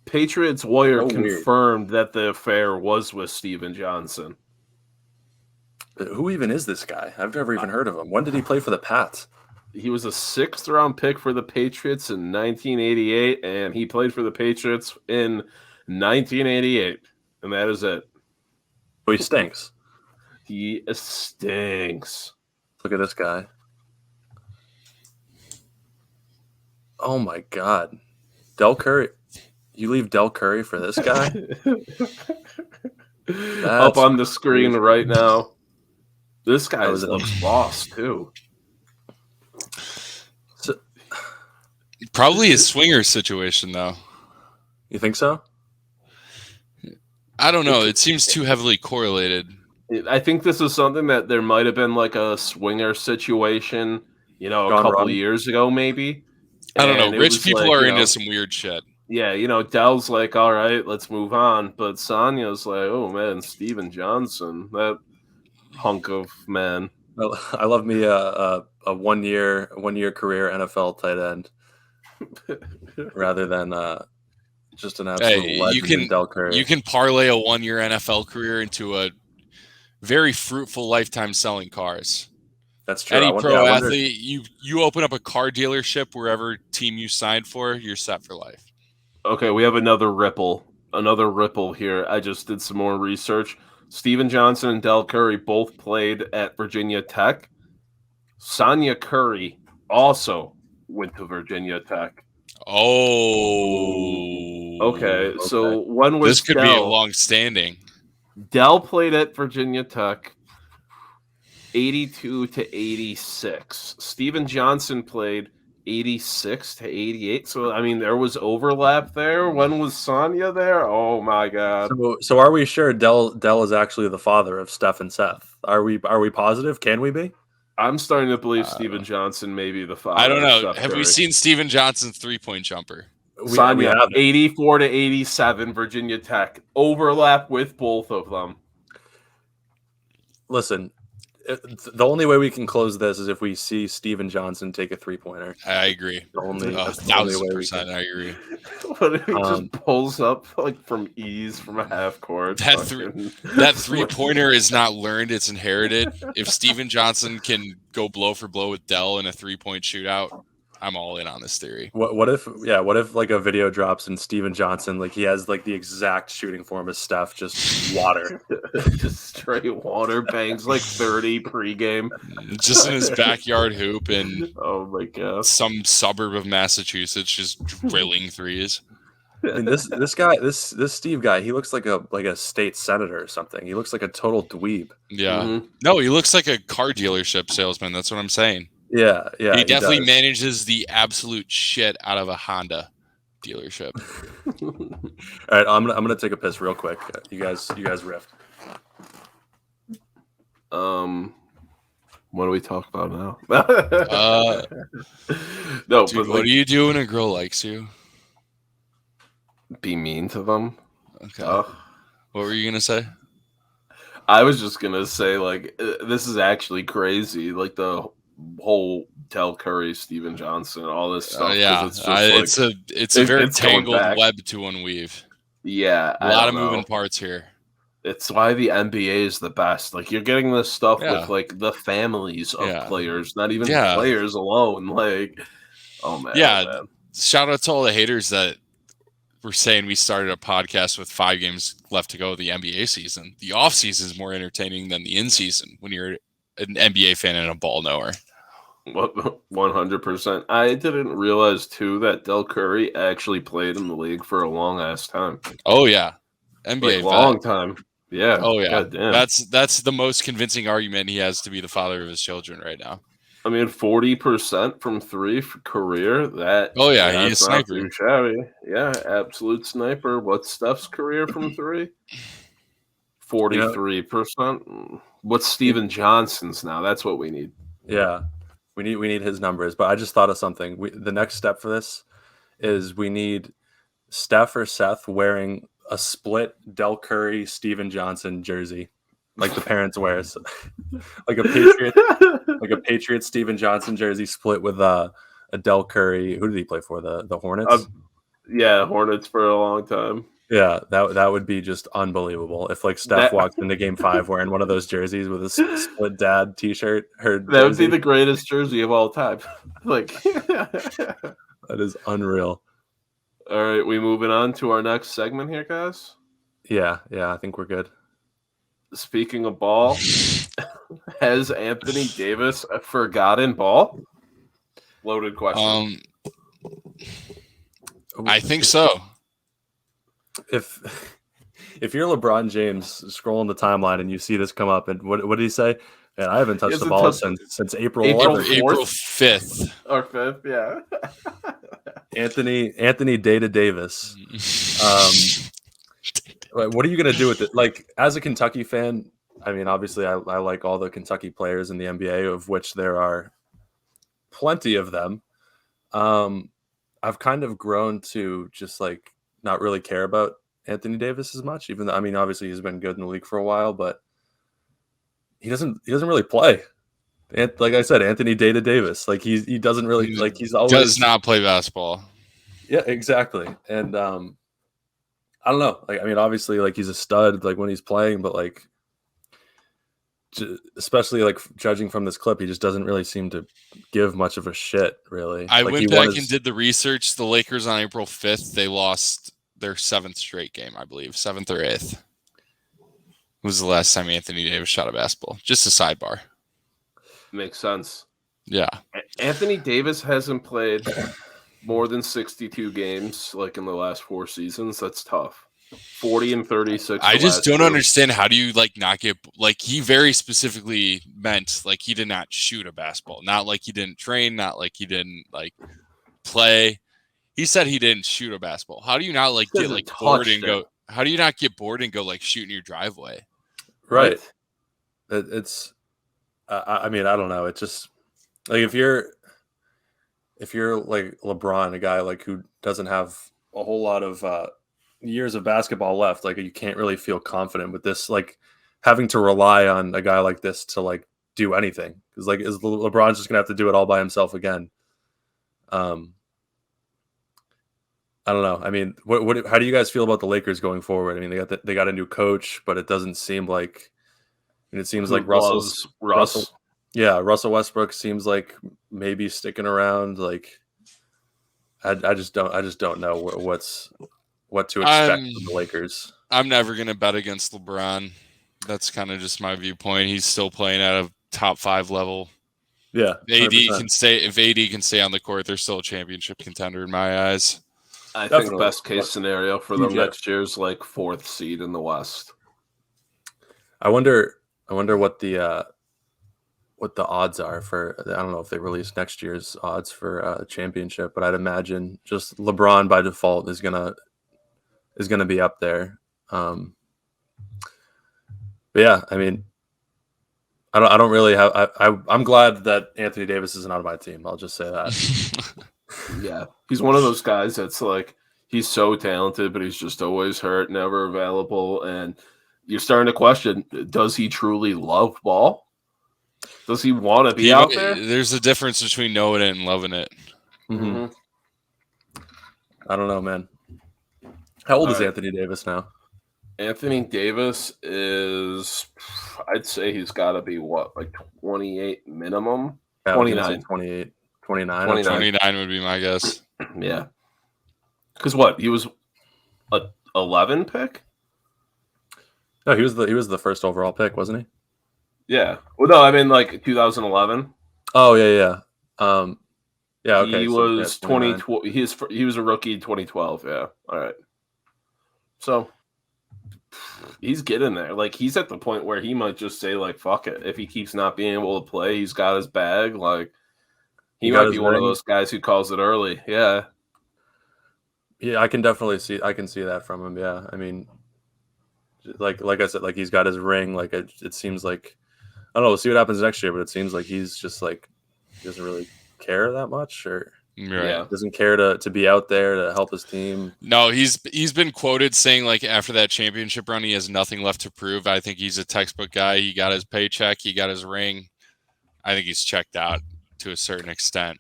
[SPEAKER 5] Patriots lawyer confirmed that the affair was with Steven Johnson.
[SPEAKER 3] Who even is this guy? I've never even heard of him. When did he play for the Pats?
[SPEAKER 5] He was a 6th round pick for the Patriots in 1988, and he played for the Patriots in 1988, and that is it.
[SPEAKER 3] Oh, he stinks.
[SPEAKER 5] He stinks.
[SPEAKER 3] Look at this guy. Oh my God. Dell Curry. You leave Dell Curry for this guy?
[SPEAKER 5] Up on the screen right now. This guy looks lost too.
[SPEAKER 2] So, probably a swinger situation though.
[SPEAKER 3] You think so?
[SPEAKER 2] I don't know. It seems too heavily correlated.
[SPEAKER 5] I think this is something that there might have been like a swinger situation, a couple of years ago, maybe.
[SPEAKER 2] I don't know. Rich people are into some weird shit.
[SPEAKER 5] Yeah, Dell's like, all right, let's move on. But Sonya's like, oh man, Steven Johnson, that hunk of man.
[SPEAKER 3] I love me a one year career NFL tight end rather than just an absolute legend in Dell Curry.
[SPEAKER 2] You can parlay a 1-year NFL career into a very fruitful lifetime selling cars.
[SPEAKER 3] That's true.
[SPEAKER 2] Any pro athlete, you open up a car dealership wherever team you signed for, you're set for life.
[SPEAKER 5] Okay, we have another ripple here. I just did some more research. Steven Johnson and Dell Curry both played at Virginia Tech. Sonya Curry also went to Virginia Tech.
[SPEAKER 2] Oh.
[SPEAKER 5] Okay. So when was
[SPEAKER 2] this could be a long-standing.
[SPEAKER 5] Dell played at Virginia Tech 82 to 86. Steven Johnson played 86 to 88. So, I mean, there was overlap there. When was Sonya there? Oh, my God.
[SPEAKER 3] So are we sure Dell is actually the father of Steph and Seth? Are we positive? Can we be?
[SPEAKER 5] I'm starting to believe Steven Johnson may be the father.
[SPEAKER 2] I don't know. Have we seen Steven Johnson's three-point jumper?
[SPEAKER 5] Sonya, 84 to 87, Virginia Tech. Overlap with both of them.
[SPEAKER 3] Listen, the only way we can close this is if we see Steven Johnson take a three-pointer.
[SPEAKER 2] I agree.
[SPEAKER 3] That's the only way we can.
[SPEAKER 2] I agree.
[SPEAKER 5] What if he just pulls up from ease from a half court?
[SPEAKER 2] That three-pointer is not learned; it's inherited. If Steven Johnson can go blow for blow with Dell in a three-point shootout, I'm all in on this theory.
[SPEAKER 3] What if like a video drops and Steven Johnson, like he has like the exact shooting form as Steph, just water.
[SPEAKER 5] Just straight water, bangs like 30 pregame.
[SPEAKER 2] Just in his backyard hoop in
[SPEAKER 5] Oh my god.
[SPEAKER 2] some suburb of Massachusetts, just drilling threes.
[SPEAKER 3] I mean, this Steve guy, he looks like a state senator or something. He looks like a total dweeb.
[SPEAKER 2] Yeah.
[SPEAKER 5] Mhm.
[SPEAKER 2] No, he looks like a car dealership salesman. That's what I'm saying.
[SPEAKER 3] Yeah.
[SPEAKER 2] He definitely
[SPEAKER 3] does.
[SPEAKER 2] manages the absolute shit out of a Honda dealership.
[SPEAKER 3] All right, I'm gonna take a piss real quick. You guys riff.
[SPEAKER 5] What do we talk about now? No,
[SPEAKER 2] Dude,
[SPEAKER 5] but
[SPEAKER 2] what do you do when a girl likes you?
[SPEAKER 5] be mean to them.
[SPEAKER 2] Okay. What were you gonna say?
[SPEAKER 5] I was just gonna say, like, this is actually crazy. Like the whole Dell Curry, Steven Johnson, all this stuff. 'cause
[SPEAKER 2] Yeah,
[SPEAKER 5] it's just
[SPEAKER 2] it's a very
[SPEAKER 5] it's going
[SPEAKER 2] tangled
[SPEAKER 5] back.
[SPEAKER 2] web to unweave.
[SPEAKER 5] yeah,
[SPEAKER 2] A lot of moving parts here.
[SPEAKER 5] It's why the NBA is the best. Like you're getting this stuff
[SPEAKER 2] Yeah.
[SPEAKER 5] with like the families of
[SPEAKER 2] Yeah.
[SPEAKER 5] players, not even
[SPEAKER 2] Yeah.
[SPEAKER 5] players alone. Like, oh man,
[SPEAKER 2] Yeah.
[SPEAKER 5] oh, man.
[SPEAKER 2] Shout out to all the haters that were saying we started a podcast with 5 games left to go of the NBA season. The off season is more entertaining than the in season when you're an NBA fan and a ball knower.
[SPEAKER 5] 100%. I didn't realize too that Del Curry actually played in the league for a long ass time,
[SPEAKER 2] Oh yeah, NBA
[SPEAKER 5] like
[SPEAKER 2] vet.
[SPEAKER 5] long time. Yeah.
[SPEAKER 2] Oh yeah,
[SPEAKER 5] God damn.
[SPEAKER 2] that's the most convincing argument he has to be the father of his children right now.
[SPEAKER 5] I mean, 40% from 3 for career. That.
[SPEAKER 2] Oh yeah, he's a
[SPEAKER 5] that's not
[SPEAKER 2] sniper.
[SPEAKER 5] too shabby. Yeah, absolute sniper. What's Steph's career from 3? 43%. What's Steven Johnson's now? That's what we need.
[SPEAKER 3] Yeah, we need his numbers. But I just thought of something. The next step for this is we need Steph or Seth wearing a split Del Curry Steven Johnson jersey, like the parents wears, like a Patriot Steven Johnson jersey split with a Del Curry. Who did he play for? The Hornets.
[SPEAKER 5] Yeah, Hornets for a long time.
[SPEAKER 3] Yeah, that would be just unbelievable if like Steph walked into Game 5 wearing one of those jerseys with a split dad T-shirt.
[SPEAKER 5] That would be the greatest jersey of all time. Like
[SPEAKER 3] that is unreal.
[SPEAKER 5] All right, we moving on to our next segment here, guys.
[SPEAKER 3] Yeah, I think we're good.
[SPEAKER 5] Speaking of ball, has Anthony Davis forgotten ball? Loaded question.
[SPEAKER 2] I think so.
[SPEAKER 3] If you're LeBron James scrolling the timeline and you see this come up, and what did he say? And I haven't touched the ball since April 11th.
[SPEAKER 2] April 5th.
[SPEAKER 5] Or 5th, yeah.
[SPEAKER 3] Anthony Data Davis. What are you gonna do with it? Like, as a Kentucky fan, I mean, obviously, I like all the Kentucky players in the NBA, of which there are plenty of them. I've kind of grown to just like not really care about Anthony Davis as much, even though, I mean, obviously he's been good in the league for a while, but he doesn't really play. And like I said, Anthony Data Davis, like he doesn't really like he's always
[SPEAKER 2] does not play basketball.
[SPEAKER 3] Yeah, exactly. And I don't know. Like, I mean, obviously, like he's a stud like when he's playing, but like especially like judging from this clip, he just doesn't really seem to give much of a shit, really.
[SPEAKER 2] I
[SPEAKER 3] like,
[SPEAKER 2] went back and did the research. The Lakers on April 5th, they lost their 7th straight game, I believe. 7th or 8th. Was the last time Anthony Davis shot a basketball. Just a sidebar.
[SPEAKER 5] Makes sense.
[SPEAKER 2] Yeah.
[SPEAKER 5] Anthony Davis hasn't played more than 62 games like in the last 4 seasons. That's tough. 40 and 36.
[SPEAKER 2] I just don't understand, how do you like not get, like, he very specifically meant like he did not shoot a basketball, not like he didn't train, not like he didn't like play. He said he didn't shoot a basketball. How do you not like get like bored and go? How do you not get bored and go like shoot in your driveway?
[SPEAKER 3] Right. It's. I mean, I don't know. It's just like if you're like LeBron, a guy like who doesn't have a whole lot of years of basketball left, like you can't really feel confident with this, like having to rely on a guy like this to like do anything, because like is LeBron's just gonna have to do it all by himself again. I don't know. I mean, what? How do you guys feel about the Lakers going forward? I mean, they got a new coach, but it doesn't seem like. And it seems like Russell. Yeah, Russell Westbrook seems like maybe sticking around. Like, I just don't know what to expect from the Lakers.
[SPEAKER 2] I'm never gonna bet against LeBron. That's kind of just my viewpoint. He's still playing at a top 5 level.
[SPEAKER 3] Yeah,
[SPEAKER 2] AD can stay. If AD can stay on the court, they're still a championship contender in my eyes.
[SPEAKER 5] I think best case scenario for them next year is like 4th seed in the West.
[SPEAKER 3] I wonder what the odds are for. I don't know if they release next year's odds for a championship, but I'd imagine just LeBron by default is gonna be up there. But yeah, I mean, I don't really have. I'm glad that Anthony Davis isn't on my team. I'll just say that.
[SPEAKER 5] Yeah, he's one of those guys that's like he's so talented, but he's just always hurt, never available, and you're starting to question: does he truly love ball? Does he want to be out there?
[SPEAKER 2] There's a difference between knowing it and loving it.
[SPEAKER 3] Mm-hmm. I don't know, man. How old is Anthony Davis now?
[SPEAKER 5] Anthony Davis is, I'd say he's got to be what, like 28 minimum? 29.
[SPEAKER 3] 29.
[SPEAKER 2] 29 would be my guess.
[SPEAKER 5] Yeah. Because what? He was a 11 pick?
[SPEAKER 3] No, he was the first overall pick, wasn't he?
[SPEAKER 5] Yeah. Well, no, I mean like 2011.
[SPEAKER 3] Oh yeah. Yeah. Okay.
[SPEAKER 5] He was 2012. He was a rookie in 2012. Yeah. All right. So he's getting there. Like he's at the point where he might just say like, "Fuck it." If he keeps not being able to play, he's got his bag. Like he might be one of those guys who calls it early. Yeah.
[SPEAKER 3] Yeah, I can definitely see. I can see that from him. Yeah. I mean, like I said, like he's got his ring. Like it seems like. I don't know. We'll see what happens next year, but it seems like he's just like he doesn't really care that much, or doesn't care to be out there to help his team.
[SPEAKER 2] No, he's been quoted saying like after that championship run, he has nothing left to prove. I think he's a textbook guy. He got his paycheck, he got his ring. I think he's checked out to a certain extent.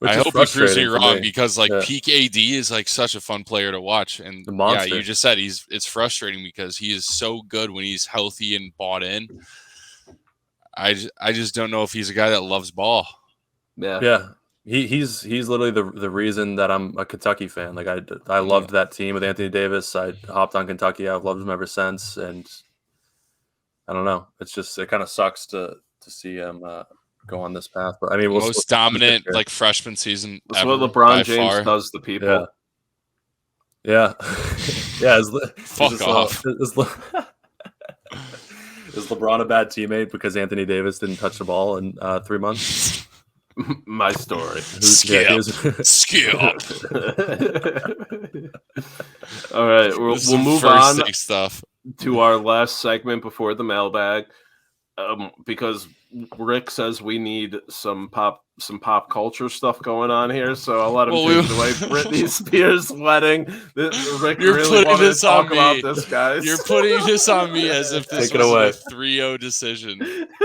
[SPEAKER 2] I hope he proves me wrong because like peak AD is like such a fun player to watch, and yeah, you just said it's frustrating because he is so good when he's healthy and bought in. I just don't know if he's a guy that loves ball.
[SPEAKER 3] Yeah. He's literally the reason that I'm a Kentucky fan. Like I loved that team with Anthony Davis. I hopped on Kentucky. I've loved him ever since. And I don't know. It's just it kind of sucks to see him go on this path. But I mean,
[SPEAKER 2] most dominant like freshman season.
[SPEAKER 5] That's what LeBron James does to people.
[SPEAKER 3] Yeah. Yeah.
[SPEAKER 2] Fuck off.
[SPEAKER 3] Is LeBron a bad teammate because Anthony Davis didn't touch the ball in 3 months?
[SPEAKER 5] My story.
[SPEAKER 2] Skip.
[SPEAKER 5] All right, we'll move on to our last segment before the mailbag, because Rick says we need some pop culture stuff going on here, so I'll let him take it away. Britney Spears' wedding. Rick really wanted to talk about this, guys.
[SPEAKER 2] You're putting this on me as if this was a 3-0 decision.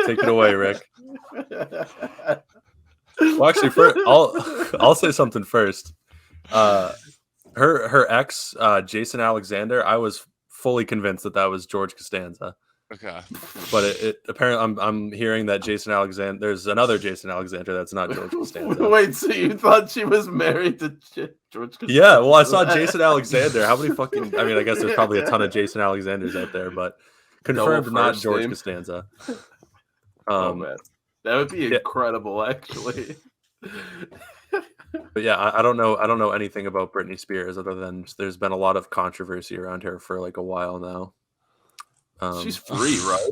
[SPEAKER 3] Take it away, Rick. Well, actually, I'll say something first. Her ex, Jason Alexander, I was fully convinced that was George Costanza.
[SPEAKER 2] Okay,
[SPEAKER 3] but it apparently I'm hearing that Jason Alexander. There's another Jason Alexander that's not George Costanza.
[SPEAKER 5] Wait, so you thought she was married to George Costanza?
[SPEAKER 3] Yeah, well, I saw Jason Alexander. How many fucking? I mean, I guess there's probably a ton of Jason Alexanders out there, but confirmed not George Costanza.
[SPEAKER 5] Oh man, that would be incredible, actually.
[SPEAKER 3] But yeah, I don't know anything about Britney Spears other than there's been a lot of controversy around her for like a while now.
[SPEAKER 5] She's free, right?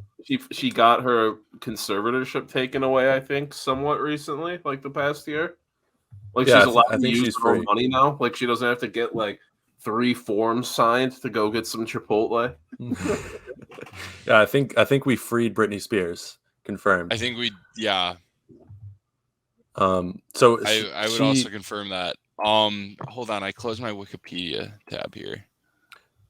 [SPEAKER 5] She got her conservatorship taken away, I think, somewhat recently, like the past year. Like she's allowed to use her own money now. Like she doesn't have to get like 3 forms signed to go get some Chipotle.
[SPEAKER 3] Yeah, I think we freed Britney Spears. Confirmed.
[SPEAKER 2] I think
[SPEAKER 3] So
[SPEAKER 2] I would also confirm that. Hold on, I closed my Wikipedia tab here.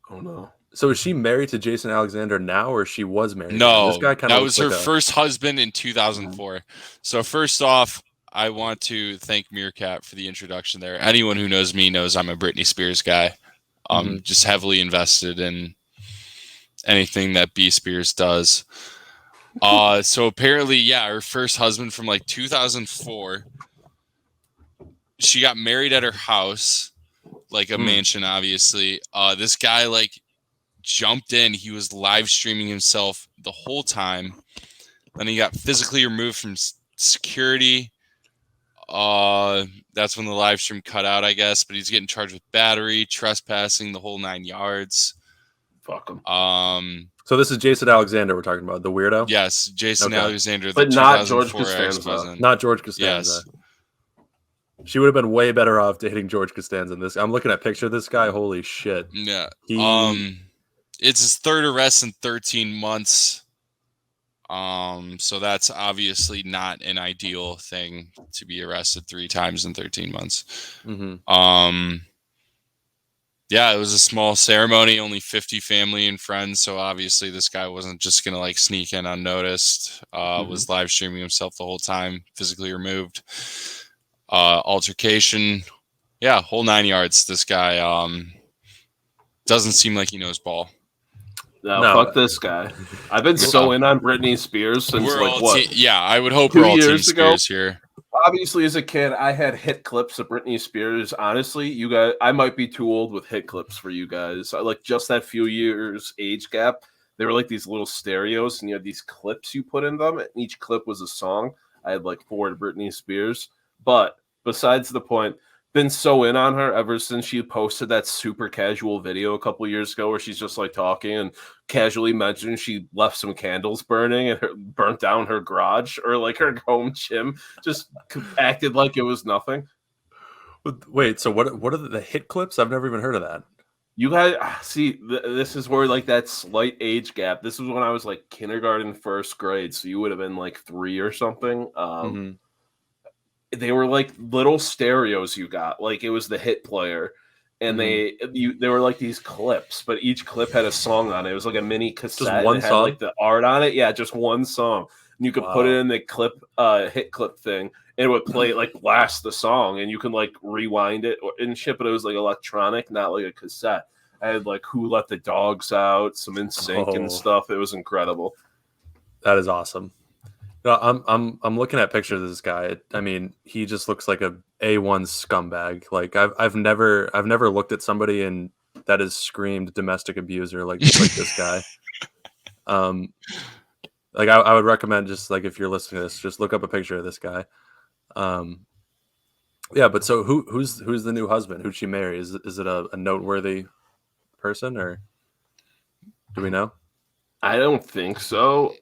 [SPEAKER 5] Oh no.
[SPEAKER 3] So is she married to Jason Alexander now, or she was married?
[SPEAKER 2] No,
[SPEAKER 3] this guy
[SPEAKER 2] that was her first husband in 2004. So first off, I want to thank MereKat for the introduction there. Anyone who knows me knows I'm a Britney Spears guy. Just heavily invested in anything that B Spears does. So apparently, her first husband from like 2004 she got married at her house, like a mansion, obviously. This guy like jumped in. He was live streaming himself the whole time. Then he got physically removed from security. That's when the live stream cut out, I guess. But he's getting charged with battery, trespassing, the whole 9 yards.
[SPEAKER 5] Fuck him.
[SPEAKER 3] So this is Jason Alexander we're talking about, the weirdo?
[SPEAKER 2] Yes, Jason Alexander,
[SPEAKER 5] but not George Costanza.
[SPEAKER 2] ex-president.
[SPEAKER 3] Not George Costanza. Yes. She would have been way better off dating George Costanza than this. I'm looking at a picture of this guy. Holy shit.
[SPEAKER 2] Yeah. It's his third arrest in 13 months. So that's obviously not an ideal thing to be arrested 3 times in 13 months.
[SPEAKER 3] Mm-hmm.
[SPEAKER 2] Yeah, it was a small ceremony, only 50 family and friends. So obviously this guy wasn't just going to like sneak in unnoticed, was live streaming himself the whole time, physically removed, altercation. Yeah. Whole 9 yards. This guy, doesn't seem like he knows ball.
[SPEAKER 5] No, fuck this guy. I've been so in on Brittany Spears since
[SPEAKER 2] I would hope
[SPEAKER 5] 2
[SPEAKER 2] we're all Team
[SPEAKER 5] years ago.
[SPEAKER 2] Spears here.
[SPEAKER 5] Obviously, as a kid, I had hit clips of Brittany Spears. Honestly, you guys, I might be too old with hit clips for you guys. I like just that few years age gap. They were like these little stereos, and you had these clips you put in them, and each clip was a song. I had like 4 Brittany Spears. But besides the point, been so in on her ever since she posted that super casual video a couple years ago where she's just like talking and casually mentioned she left some candles burning and burnt down her garage or like her home gym, just acted like it was nothing.
[SPEAKER 3] Wait, so what are the hit clips? I've never even heard of that.
[SPEAKER 5] You guys see, this is where like that slight age gap. This was when I was like kindergarten, first grade, so you would have been like 3 or something. They were like little stereos you got, like it was the hit player, and they were like these clips, but each clip had a song on it. It was like a mini cassette.
[SPEAKER 3] Just one
[SPEAKER 5] it had
[SPEAKER 3] song?
[SPEAKER 5] like the art on it. Yeah, just one song. And you could put it in the clip, hit clip thing, and it would play like blast the song, and you can like rewind it and shit. But it was like electronic, not like a cassette. I had like Who Let the Dogs Out, some NSYNC and stuff. It was incredible.
[SPEAKER 3] That is awesome. No, I'm looking at pictures of this guy. I mean, he just looks like a A1 scumbag. Like I've never looked at somebody and that has screamed domestic abuser like this guy. Like I would recommend, just like if you're listening to this, just look up a picture of this guy. Yeah, but so who's the new husband? Who'd she marry? Is it a noteworthy person, or do we know?
[SPEAKER 5] I don't think so.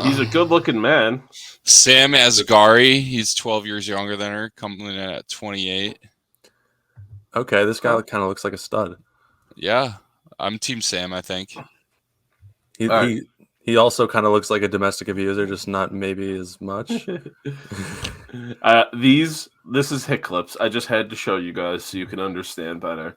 [SPEAKER 5] He's a good-looking man.
[SPEAKER 2] Sam Asghari. He's 12 years younger than her, coming in at 28.
[SPEAKER 3] Okay, this guy kind of looks like a stud.
[SPEAKER 2] Yeah, I'm Team Sam, I think.
[SPEAKER 3] He also kind of looks like a domestic abuser, just not maybe as much.
[SPEAKER 5] This is hit clips. I just had to show you guys so you can understand better.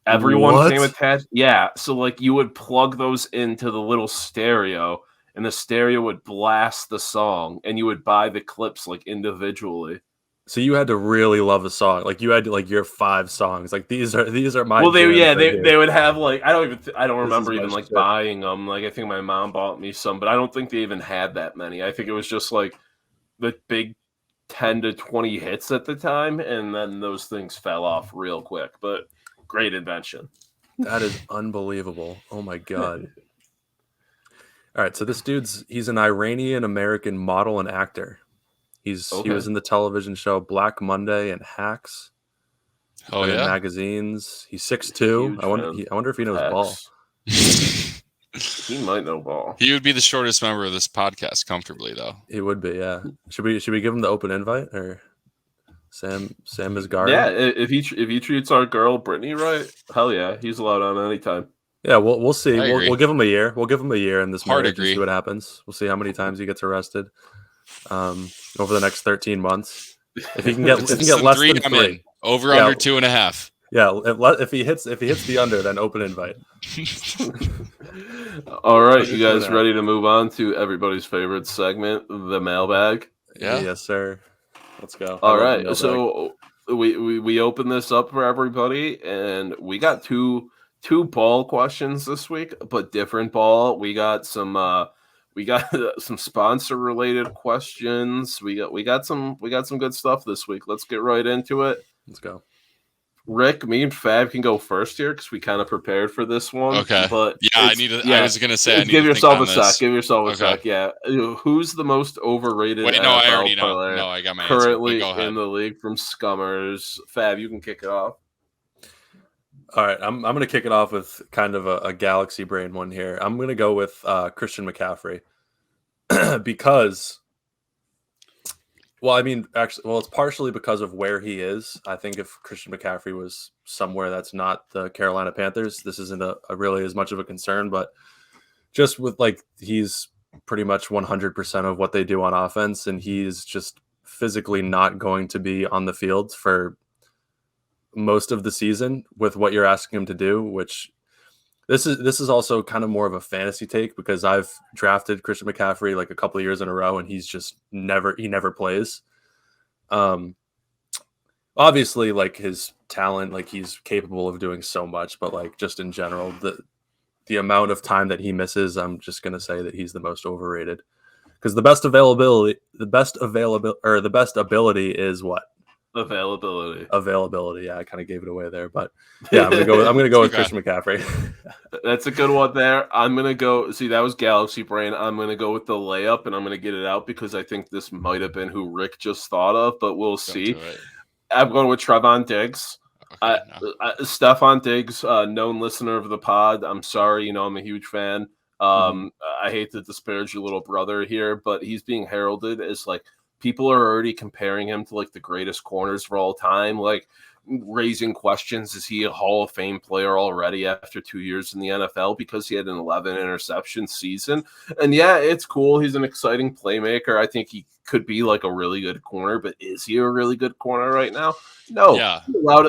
[SPEAKER 5] Everyone's name attached. Yeah, so like you would plug those into the little stereo, and the stereo would blast the song, and you would buy the clips like individually.
[SPEAKER 3] So you had to really love a song. Like you had to like your 5 songs. Like these are my.
[SPEAKER 5] Well, they would have like I don't remember even like buying them. Like I think my mom bought me some, but I don't think they even had that many. I think it was just like the big 10 to 20 hits at the time, and then those things fell off real quick. But great invention.
[SPEAKER 3] That is unbelievable. Oh my god. All right, so this he's an Iranian American model and actor. He was in the television show Black Monday and Hacks.
[SPEAKER 2] Oh yeah,
[SPEAKER 3] in magazines. He's 6'2". I wonder if he knows ball.
[SPEAKER 5] He might know ball.
[SPEAKER 2] He would be the shortest member of this podcast comfortably, though.
[SPEAKER 3] He would be, yeah. Should we give him the open invite, or Sam Asghari?
[SPEAKER 5] Yeah, if he treats our girl Brittany right, hell yeah, he's allowed on anytime.
[SPEAKER 3] Yeah, we'll see. We'll give him a year. We'll give him a year in this marriage and see what happens. We'll see how many times he gets arrested over the next 13 months. If he can get less than 3,
[SPEAKER 2] over under 2.5.
[SPEAKER 3] Yeah, if he hits the under, then open invite.
[SPEAKER 5] All right, you guys ready to move on to everybody's favorite segment, the mailbag?
[SPEAKER 2] Yeah.
[SPEAKER 3] Yes, sir. Let's go.
[SPEAKER 5] All right, so we open this up for everybody, and we got two ball questions this week, but different ball. We got some we got some sponsor related questions. We got some good stuff this week. Let's get right into it.
[SPEAKER 3] Let's go.
[SPEAKER 5] Rick, me and Fab can go first here because we kind of prepared for this one.
[SPEAKER 2] Okay.
[SPEAKER 5] But
[SPEAKER 2] yeah, I was gonna say,
[SPEAKER 5] give yourself a sec. Give yourself a sec. Yeah. Who's the most overrated
[SPEAKER 2] Wait, no,
[SPEAKER 5] NFL
[SPEAKER 2] I already know.
[SPEAKER 5] player
[SPEAKER 2] No, I got my
[SPEAKER 5] currently
[SPEAKER 2] answer,
[SPEAKER 5] in the league from Scummers? Fab, you can kick it off.
[SPEAKER 3] All right, I'm going to kick it off with kind of a galaxy brain one here. I'm going to go with Christian McCaffrey because, well, I mean, actually, well, it's partially because of where he is. I think if Christian McCaffrey was somewhere that's not the Carolina Panthers, this isn't a really as much of a concern. But just with like, he's pretty much 100% of what they do on offense, and he's just physically not going to be on the field for most of the season with what you're asking him to do, which this is also kind of more of a fantasy take because I've drafted Christian McCaffrey like a couple of years in a row and he's just never plays. Obviously like his talent, like he's capable of doing so much, but like just in general, the amount of time that he misses, I'm just going to say that he's the most overrated because the best ability is what? Availability. Yeah, I kind of gave it away there, but yeah, I'm gonna go with Christian McCaffrey.
[SPEAKER 5] That's a good one there. I'm gonna go. See, that was Galaxy Brain. I'm gonna go with the layup, and I'm gonna get it out because I think this might have been who Rick just thought of, but we'll see. I'm going with Trevon Diggs.
[SPEAKER 2] Okay,
[SPEAKER 5] Stephon Diggs, known listener of the pod. I'm sorry, I'm a huge fan. I hate to disparage your little brother here, but he's being heralded as like. People are already comparing him to like the greatest corners of all time, like raising questions. Is he a Hall of Fame player already after 2 years in the NFL because he had an 11 interception season? And yeah, it's cool. He's an exciting playmaker. I think he could be like a really good corner, but is he a really good corner right now? No.
[SPEAKER 2] Yeah.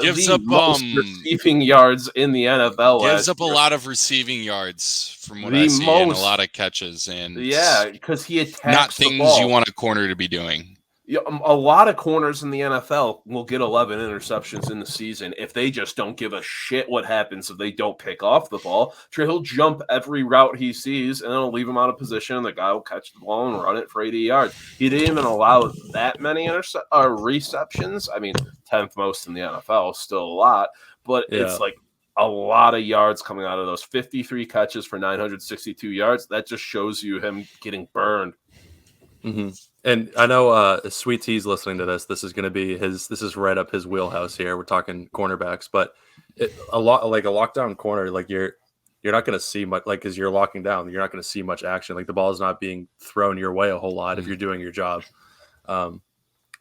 [SPEAKER 5] Gives up most receiving yards in the NFL.
[SPEAKER 2] Gives up a lot of receiving yards from what I see and a lot of catches. And
[SPEAKER 5] yeah, because he attacks
[SPEAKER 2] not
[SPEAKER 5] the
[SPEAKER 2] things
[SPEAKER 5] ball.
[SPEAKER 2] You want a corner to be doing.
[SPEAKER 5] Yeah, a lot of corners in the NFL will get 11 interceptions in the season if they just don't give a shit what happens if they don't pick off the ball. He'll jump every route he sees, and then he'll leave him out of position, and the guy will catch the ball and run it for 80 yards. He didn't even allow that many receptions. I mean, 10th most in the NFL, still a lot, but it's like a lot of yards coming out of those 53 catches for 962 yards. That just shows you him getting burned.
[SPEAKER 3] Mm-hmm. And I know Sweet T's listening to this. This is going to be this is right up his wheelhouse here. We're talking cornerbacks, but a lockdown corner, like you're not going to see much, like because you're locking down, you're not going to see much action. Like the ball is not being thrown your way a whole lot if you're doing your job.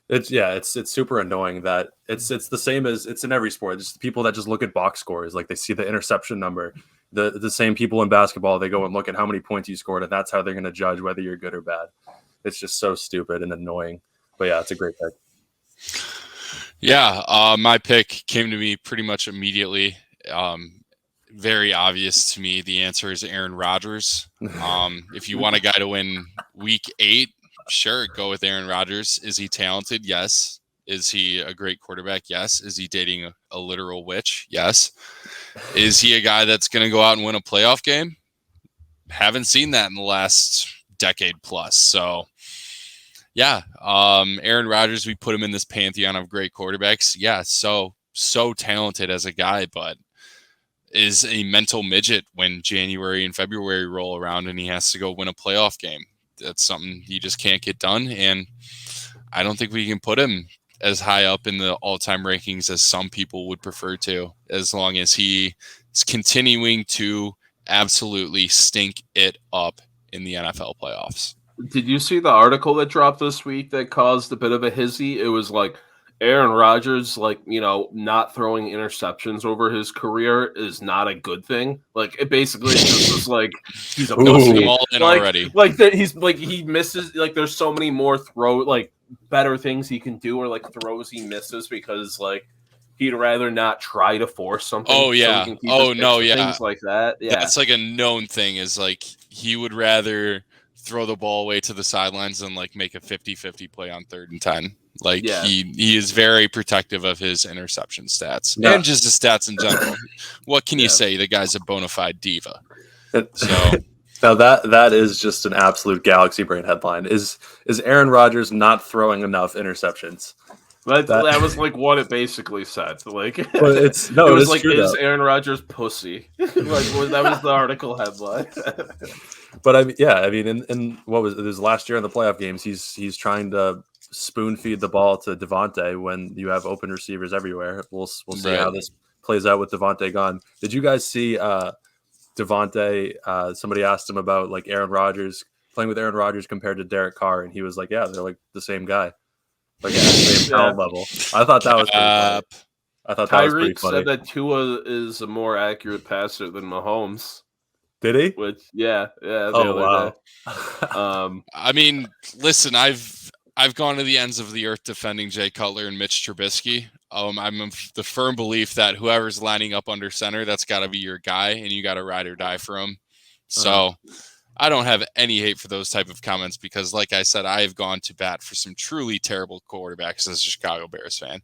[SPEAKER 3] It's super annoying that it's the same as it's in every sport. It's people that just look at box scores, like they see the interception number. The same people in basketball, they go and look at how many points you scored, and that's how they're going to judge whether you're good or bad. It's just so stupid and annoying. But yeah, it's a great pick.
[SPEAKER 2] Yeah, my pick came to me pretty much immediately. Very obvious to me. The answer is Aaron Rodgers. If you want a guy to win week 8, sure, go with Aaron Rodgers. Is he talented? Yes. Is he a great quarterback? Yes. Is he dating a literal witch? Yes. Is he a guy that's going to go out and win a playoff game? Haven't seen that in the last decade plus. So yeah, Aaron Rodgers, we put him in this pantheon of great quarterbacks. Yeah, so talented as a guy, but is a mental midget when January and February roll around and he has to go win a playoff game. That's something he just can't get done, and I don't think we can put him as high up in the all-time rankings as some people would prefer to, as long as he is continuing to absolutely stink it up in the NFL playoffs.
[SPEAKER 5] Did you see the article that dropped this week that caused a bit of a hizzy? It was like Aaron Rodgers, not throwing interceptions over his career is not a good thing. Like it basically just was like he's a pussy.
[SPEAKER 2] Already.
[SPEAKER 5] He misses. Like there's so many more better things he can do, or like throws he misses because he'd rather not try to force something.
[SPEAKER 2] Oh yeah.
[SPEAKER 5] Things like that. Yeah,
[SPEAKER 2] that's like a known thing. Is like he would rather throw the ball away to the sidelines and make a 50-50 play on 3rd and 10. He is very protective of his interception stats and just his stats in general. What can you say? The guy's a bona fide diva.
[SPEAKER 3] That's Now that is just an absolute galaxy brain headline. Is Aaron Rodgers not throwing enough interceptions?
[SPEAKER 5] That was like what it basically said. Like,
[SPEAKER 3] But it
[SPEAKER 5] was
[SPEAKER 3] is
[SPEAKER 5] like,
[SPEAKER 3] true,
[SPEAKER 5] is
[SPEAKER 3] though.
[SPEAKER 5] Aaron Rodgers pussy? That was the article headline.
[SPEAKER 3] But I mean, in what was it, his last year in the playoff games, he's trying to spoon feed the ball to Devontae when you have open receivers everywhere. We'll see how this plays out with Devontae gone. Did you guys see Devontae? Somebody asked him about like Aaron Rodgers playing with Aaron Rodgers compared to Derek Carr, and he was like, "Yeah, they're like the same guy, like at the same talent level." I thought that was pretty funny. I thought that was pretty
[SPEAKER 5] Tyreek
[SPEAKER 3] funny.
[SPEAKER 5] said that Tua is a more accurate passer than Mahomes.
[SPEAKER 3] Did he?
[SPEAKER 5] Which, yeah.
[SPEAKER 3] Oh wow.
[SPEAKER 2] I mean, listen, I've gone to the ends of the earth defending Jay Cutler and Mitch Trubisky. I'm of the firm belief that whoever's lining up under center, that's got to be your guy, and you got to ride or die for him. So I don't have any hate for those type of comments because, like I said, I have gone to bat for some truly terrible quarterbacks as a Chicago Bears fan.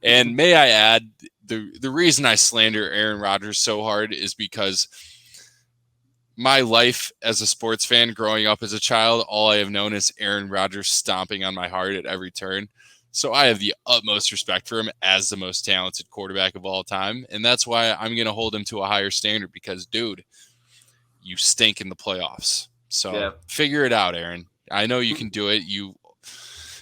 [SPEAKER 2] And may I add, the reason I slander Aaron Rodgers so hard is because my life as a sports fan growing up as a child, all I have known is Aaron Rodgers stomping on my heart at every turn. So I have the utmost respect for him as the most talented quarterback of all time. And that's why I'm going to hold him to a higher standard because, dude, you stink in the playoffs. So figure it out, Aaron. I know you can do it.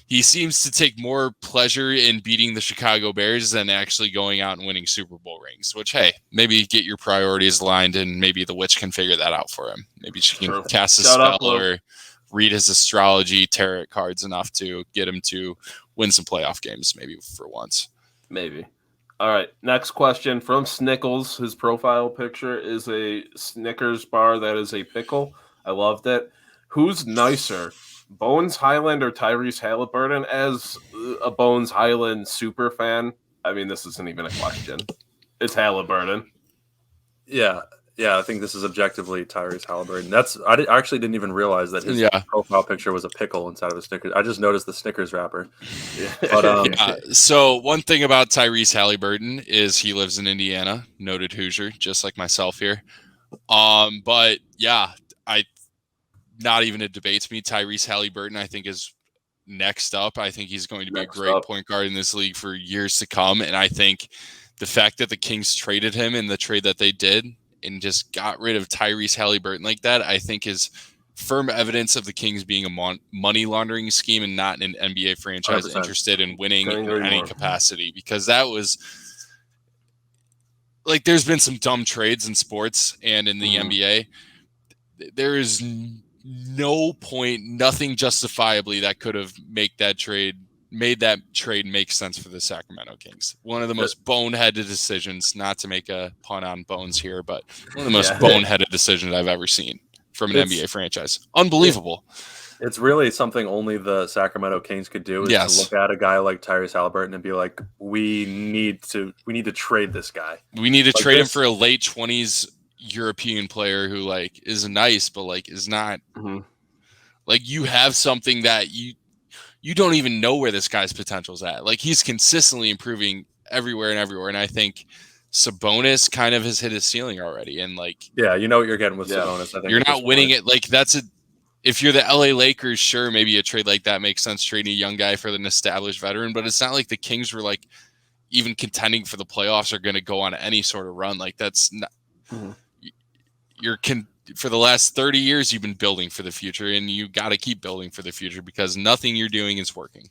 [SPEAKER 2] He seems to take more pleasure in beating the Chicago Bears than actually going out and winning Super Bowl rings, which, hey, maybe get your priorities aligned and maybe the witch can figure that out for him. Maybe she can cast a spell or read his astrology tarot cards enough to get him to win some playoff games, maybe for once.
[SPEAKER 5] Maybe. All right, next question from Snickles. His profile picture is a Snickers bar that is a pickle. I loved it. Who's nicer, Bones Highland or Tyrese Halliburton? As a Bones Highland super fan, I mean, this isn't even a question. It's Halliburton.
[SPEAKER 3] Yeah, I think this is objectively Tyrese Halliburton. I actually didn't even realize that his profile picture was a pickle inside of a Snickers. I just noticed the Snickers wrapper. But
[SPEAKER 2] So one thing about Tyrese Halliburton is he lives in Indiana, noted Hoosier, just like myself here. But yeah, not even a debate to me. Tyrese Halliburton, I think, is next up. I think he's going to be a great point guard in this league for years to come. And I think the fact that the Kings traded him in the trade that they did and just got rid of Tyrese Halliburton like that, I think is firm evidence of the Kings being a money laundering scheme and not an NBA franchise 100%. Interested in winning in any capacity. Because that was like, there's been some dumb trades in sports and in the NBA. There is no point, nothing justifiably that could have made that trade make sense for the Sacramento Kings. One of the most boneheaded decisions, not to make a pun on Bones here, but one of the most boneheaded decisions I've ever seen from an NBA franchise. Unbelievable.
[SPEAKER 3] It's really something only the Sacramento Kings could do, is to look at a guy like Tyrese Halliburton and be like, we need to trade this guy.
[SPEAKER 2] We need to trade him for a late 20s European player who like is nice, but like is not like, you have something that you don't even know where this guy's potential is at. Like, he's consistently improving everywhere. And I think Sabonis kind of has hit his ceiling already. And like,
[SPEAKER 3] you know what you're getting with Sabonis. I think
[SPEAKER 2] you're not winning it. Like, if you're the LA Lakers, sure, maybe a trade like that makes sense, trading a young guy for an established veteran, but it's not like the Kings were like even contending for the playoffs or going to go on any sort of run. Like, that's not, for the last 30 years, you've been building for the future, and you got to keep building for the future because nothing you're doing is working.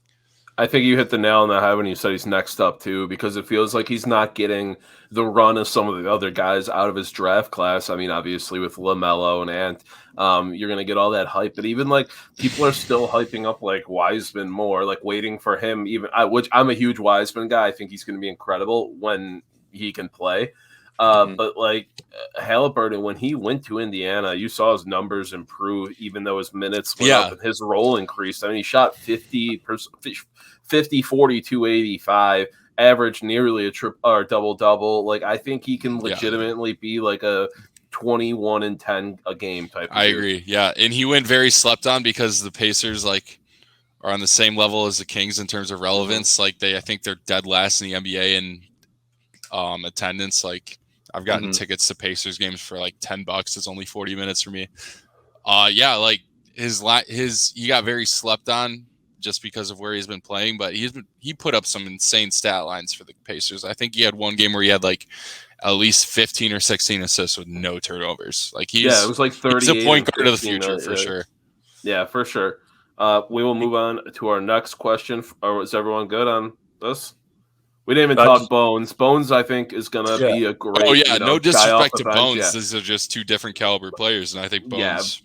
[SPEAKER 5] I think you hit the nail on the head when you said he's next up too, because it feels like he's not getting the run of some of the other guys out of his draft class. I mean, obviously with LaMelo and Ant, you're going to get all that hype, but even like people are still hyping up like Wiseman more, like waiting for him. Which I'm a huge Wiseman guy. I think he's going to be incredible when he can play. But like Halliburton, when he went to Indiana, you saw his numbers improve, even though his minutes went up and his role increased. I mean, he shot 50, 40, 285, averaged nearly a double. Like, I think he can legitimately be like a 21 and 10 a game type of dude.
[SPEAKER 2] Agree. Yeah. And he went very slept on because the Pacers like are on the same level as the Kings in terms of relevance. Like, I think they're dead last in the NBA in attendance. Like, I've gotten tickets to Pacers games for like $10. It's only 40 minutes for me. Yeah, like he got very slept on just because of where he's been playing, but he put up some insane stat lines for the Pacers. I think he had one game where he had like at least 15 or 16 assists with no turnovers. Like
[SPEAKER 5] it was like 38.
[SPEAKER 2] He's a point guard of the future for sure.
[SPEAKER 5] Yeah, for sure. We will move on to our next question. Or is everyone good on this? We didn't even talk Bones. Bones, I think, is going to be a great.
[SPEAKER 2] Oh, yeah. No disrespect to
[SPEAKER 5] bench.
[SPEAKER 2] Bones.
[SPEAKER 5] Yeah.
[SPEAKER 2] These are just two different caliber players. And I think Bones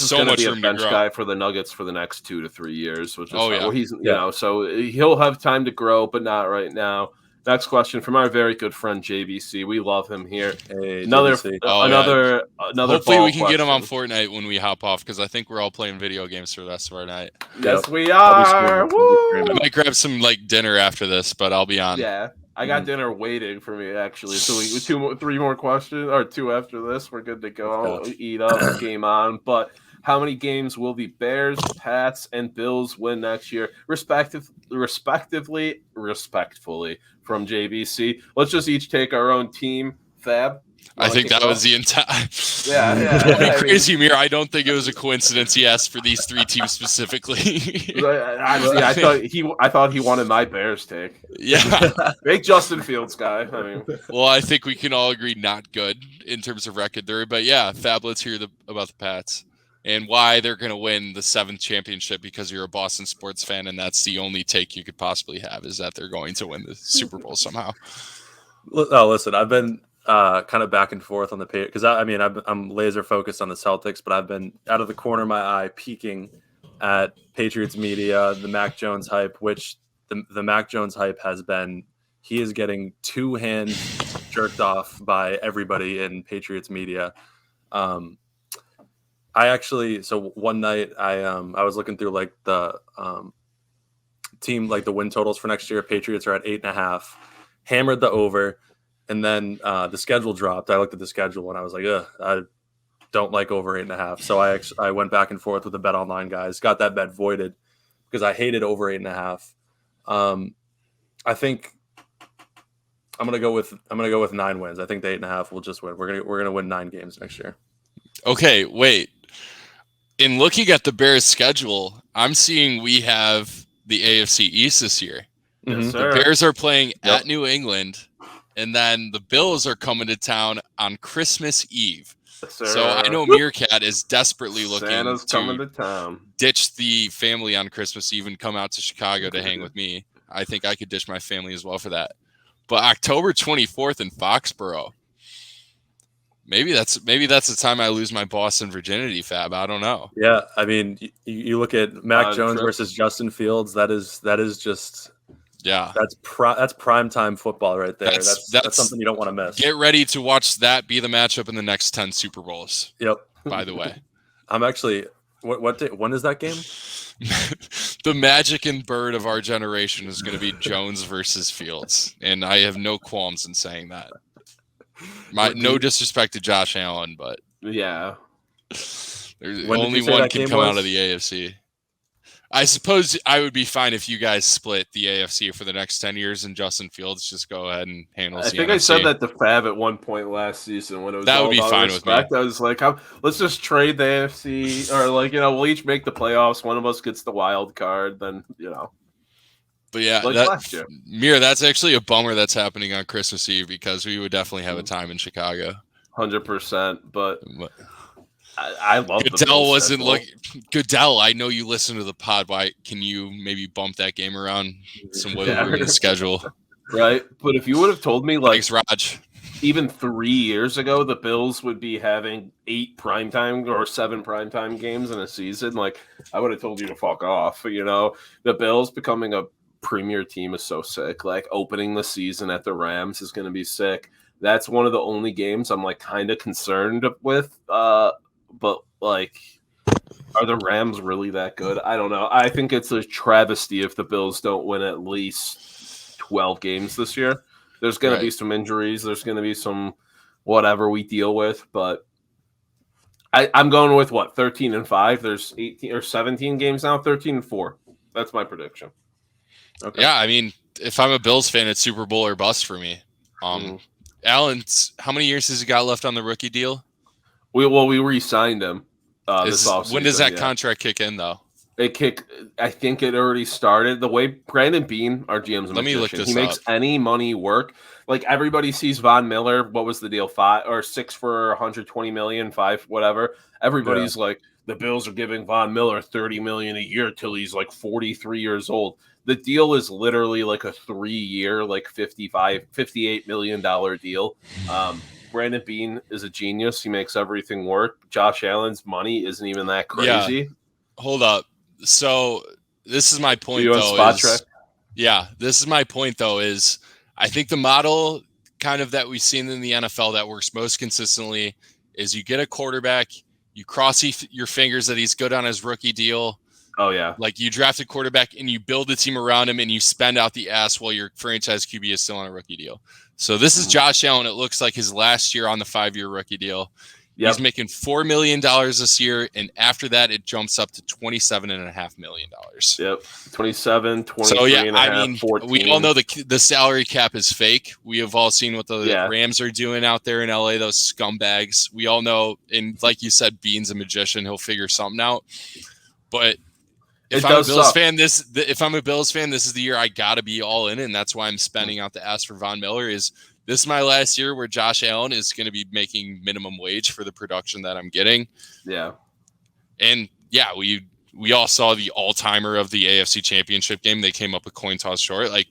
[SPEAKER 5] is going to be a bench guy for the Nuggets for the next 2 to 3 years. Which is well, he's, so he'll have time to grow, but not right now. Next question from our very good friend JVC. We love him here.
[SPEAKER 3] Hey,
[SPEAKER 5] another.
[SPEAKER 2] Hopefully, we can get him on Fortnite when we hop off because I think we're all playing video games for the rest of our night.
[SPEAKER 5] Yes, we are.
[SPEAKER 2] I might grab some dinner after this, but I'll be on.
[SPEAKER 5] Yeah, I got dinner waiting for me actually. So three more questions or 2 after this. We're good to go. I'll eat up. Game on, but. How many games will the Bears, Pats, and Bills win next year, respectively, from JVC? Let's just each take our own team. Fab?
[SPEAKER 2] I think that was the entire.
[SPEAKER 5] Yeah.
[SPEAKER 2] Crazy Mir. I don't think it was a coincidence he asked for these 3 teams specifically.
[SPEAKER 5] I thought he wanted my Bears take.
[SPEAKER 2] Yeah,
[SPEAKER 5] big Justin Fields guy.
[SPEAKER 2] Well, I think we can all agree not good in terms of record there, but yeah, Fab. Let's hear about the Pats. And why they're going to win the 7th championship because you're a Boston sports fan, and that's the only take you could possibly have is that they're going to win the Super Bowl somehow.
[SPEAKER 3] Oh, listen, I've been kind of back and forth on the page because I'm laser focused on the Celtics, but I've been out of the corner of my eye peeking at Patriots media, the Mac Jones hype, which the Mac Jones hype has been. He is getting 2 hands jerked off by everybody in Patriots media. So one night I was looking through like the team, like the win totals for next year. Patriots are at 8.5, hammered the over. And then the schedule dropped. I looked at the schedule and I was like, I don't like over 8.5. So I went back and forth with the Bet Online guys, got that bet voided because I hated over 8.5. I think I'm gonna go with 9 wins. I think the 8.5 will just win. We're gonna win 9 games next year.
[SPEAKER 2] Okay, wait. In looking at the Bears' schedule, I'm seeing we have the AFC East this year.
[SPEAKER 5] Yes,
[SPEAKER 2] the Bears are playing at New England, and then the Bills are coming to town on Christmas Eve.
[SPEAKER 5] Yes,
[SPEAKER 2] so I know MereKat is desperately looking
[SPEAKER 5] Santa's coming to town.
[SPEAKER 2] Ditch the family on Christmas Eve and come out to Chicago to hang with me. I think I could ditch my family as well for that. But October 24th in Foxborough. Maybe that's the time I lose my Boston virginity, Fab. I don't know.
[SPEAKER 3] Yeah, I mean, you look at Mac Jones versus Justin Fields. That is just that's prime time football right there. That's something you don't want to miss.
[SPEAKER 2] Get ready to watch that be the matchup in the next 10 Super Bowls.
[SPEAKER 3] Yep.
[SPEAKER 2] By the way,
[SPEAKER 3] I'm actually when is that game?
[SPEAKER 2] The magic and bird of our generation is going to be Jones versus Fields, and I have no qualms in saying that. No disrespect to Josh Allen, but
[SPEAKER 5] yeah,
[SPEAKER 2] only one can come out of the AFC. I suppose I would be fine if you guys split the AFC for the next 10 years and Justin Fields just go ahead and handle. I
[SPEAKER 5] think NFC. I said that to Fab at one point last season when it was
[SPEAKER 2] that would be fine
[SPEAKER 5] respect.
[SPEAKER 2] with me.
[SPEAKER 5] I was like, let's just trade the AFC, or we'll each make the playoffs. One of us gets the wild card, then
[SPEAKER 2] But yeah,
[SPEAKER 5] last year.
[SPEAKER 2] Mir, that's actually a bummer that's happening on Christmas Eve because we would definitely have a time in Chicago.
[SPEAKER 5] 100%. But I love
[SPEAKER 2] Dell wasn't looking. Goodell, I know you listen to the pod. Why can you maybe bump that game around some wiggle room in the schedule?
[SPEAKER 5] Right. But if you would have told me
[SPEAKER 2] thanks, Raj.
[SPEAKER 5] Even 3 years ago, the Bills would be having 8 primetime or 7 primetime games in a season, I would have told you to fuck off. The Bills becoming a premier team is so sick. Opening the season at the Rams is going to be sick. That's one of the only games I'm kind of concerned with. But are the Rams really that good? I don't know. I think it's a travesty if the Bills don't win at least 12 games this year. There's going to be some injuries. There's going to be some whatever we deal with, but I'm going with 13-5. There's 18 or 17 games now. 13-4. That's my prediction.
[SPEAKER 2] Okay. Yeah, I mean, if I'm a Bills fan, it's Super Bowl or bust for me. Allen, how many years has he got left on the rookie deal?
[SPEAKER 5] We re-signed him. this offseason.
[SPEAKER 2] When does that contract kick in, though?
[SPEAKER 5] I think it already started. The way Brandon Bean, our GM's a
[SPEAKER 2] Let me look
[SPEAKER 5] magician,
[SPEAKER 2] this
[SPEAKER 5] he makes
[SPEAKER 2] up.
[SPEAKER 5] any money work. Like everybody sees Von Miller. What was the deal? 5 or 6 for 120 million, 5, whatever. Everybody's like, the Bills are giving Von Miller 30 million a year till he's like 43 years old. The deal is literally like a 3-year, like $58 million deal. Brandon Bean is a genius. He makes everything work. Josh Allen's money isn't even that crazy.
[SPEAKER 2] Yeah. Hold up. So this is my point, this is my point, though, is I think the model kind of that we've seen in the NFL that works most consistently is you get a quarterback, you cross your fingers that he's good on his rookie deal.
[SPEAKER 5] Oh, yeah.
[SPEAKER 2] Like you draft a quarterback and you build a team around him and you spend out the ass while your franchise QB is still on a rookie deal. So this is Josh Allen. It looks like his last year on the 5-year rookie deal. Yep. He's making $4 million this year, and after that, it jumps up to $27.5 million.
[SPEAKER 5] Yep, 27, 23
[SPEAKER 2] so, yeah,
[SPEAKER 5] and a half,
[SPEAKER 2] I mean,
[SPEAKER 5] 14.
[SPEAKER 2] We all know the salary cap is fake. We have all seen what the Rams are doing out there in LA, those scumbags. We all know, and like you said, Bean's a magician. He'll figure something out. But if I'm a Bills fan, this is the year I got to be all in, and that's why I'm spending out the ass for Von Miller. This is my last year where Josh Allen is going to be making minimum wage for the production that I'm getting.
[SPEAKER 5] Yeah.
[SPEAKER 2] And yeah, we all saw the all-timer of the AFC Championship game. They came up a coin toss short. Like,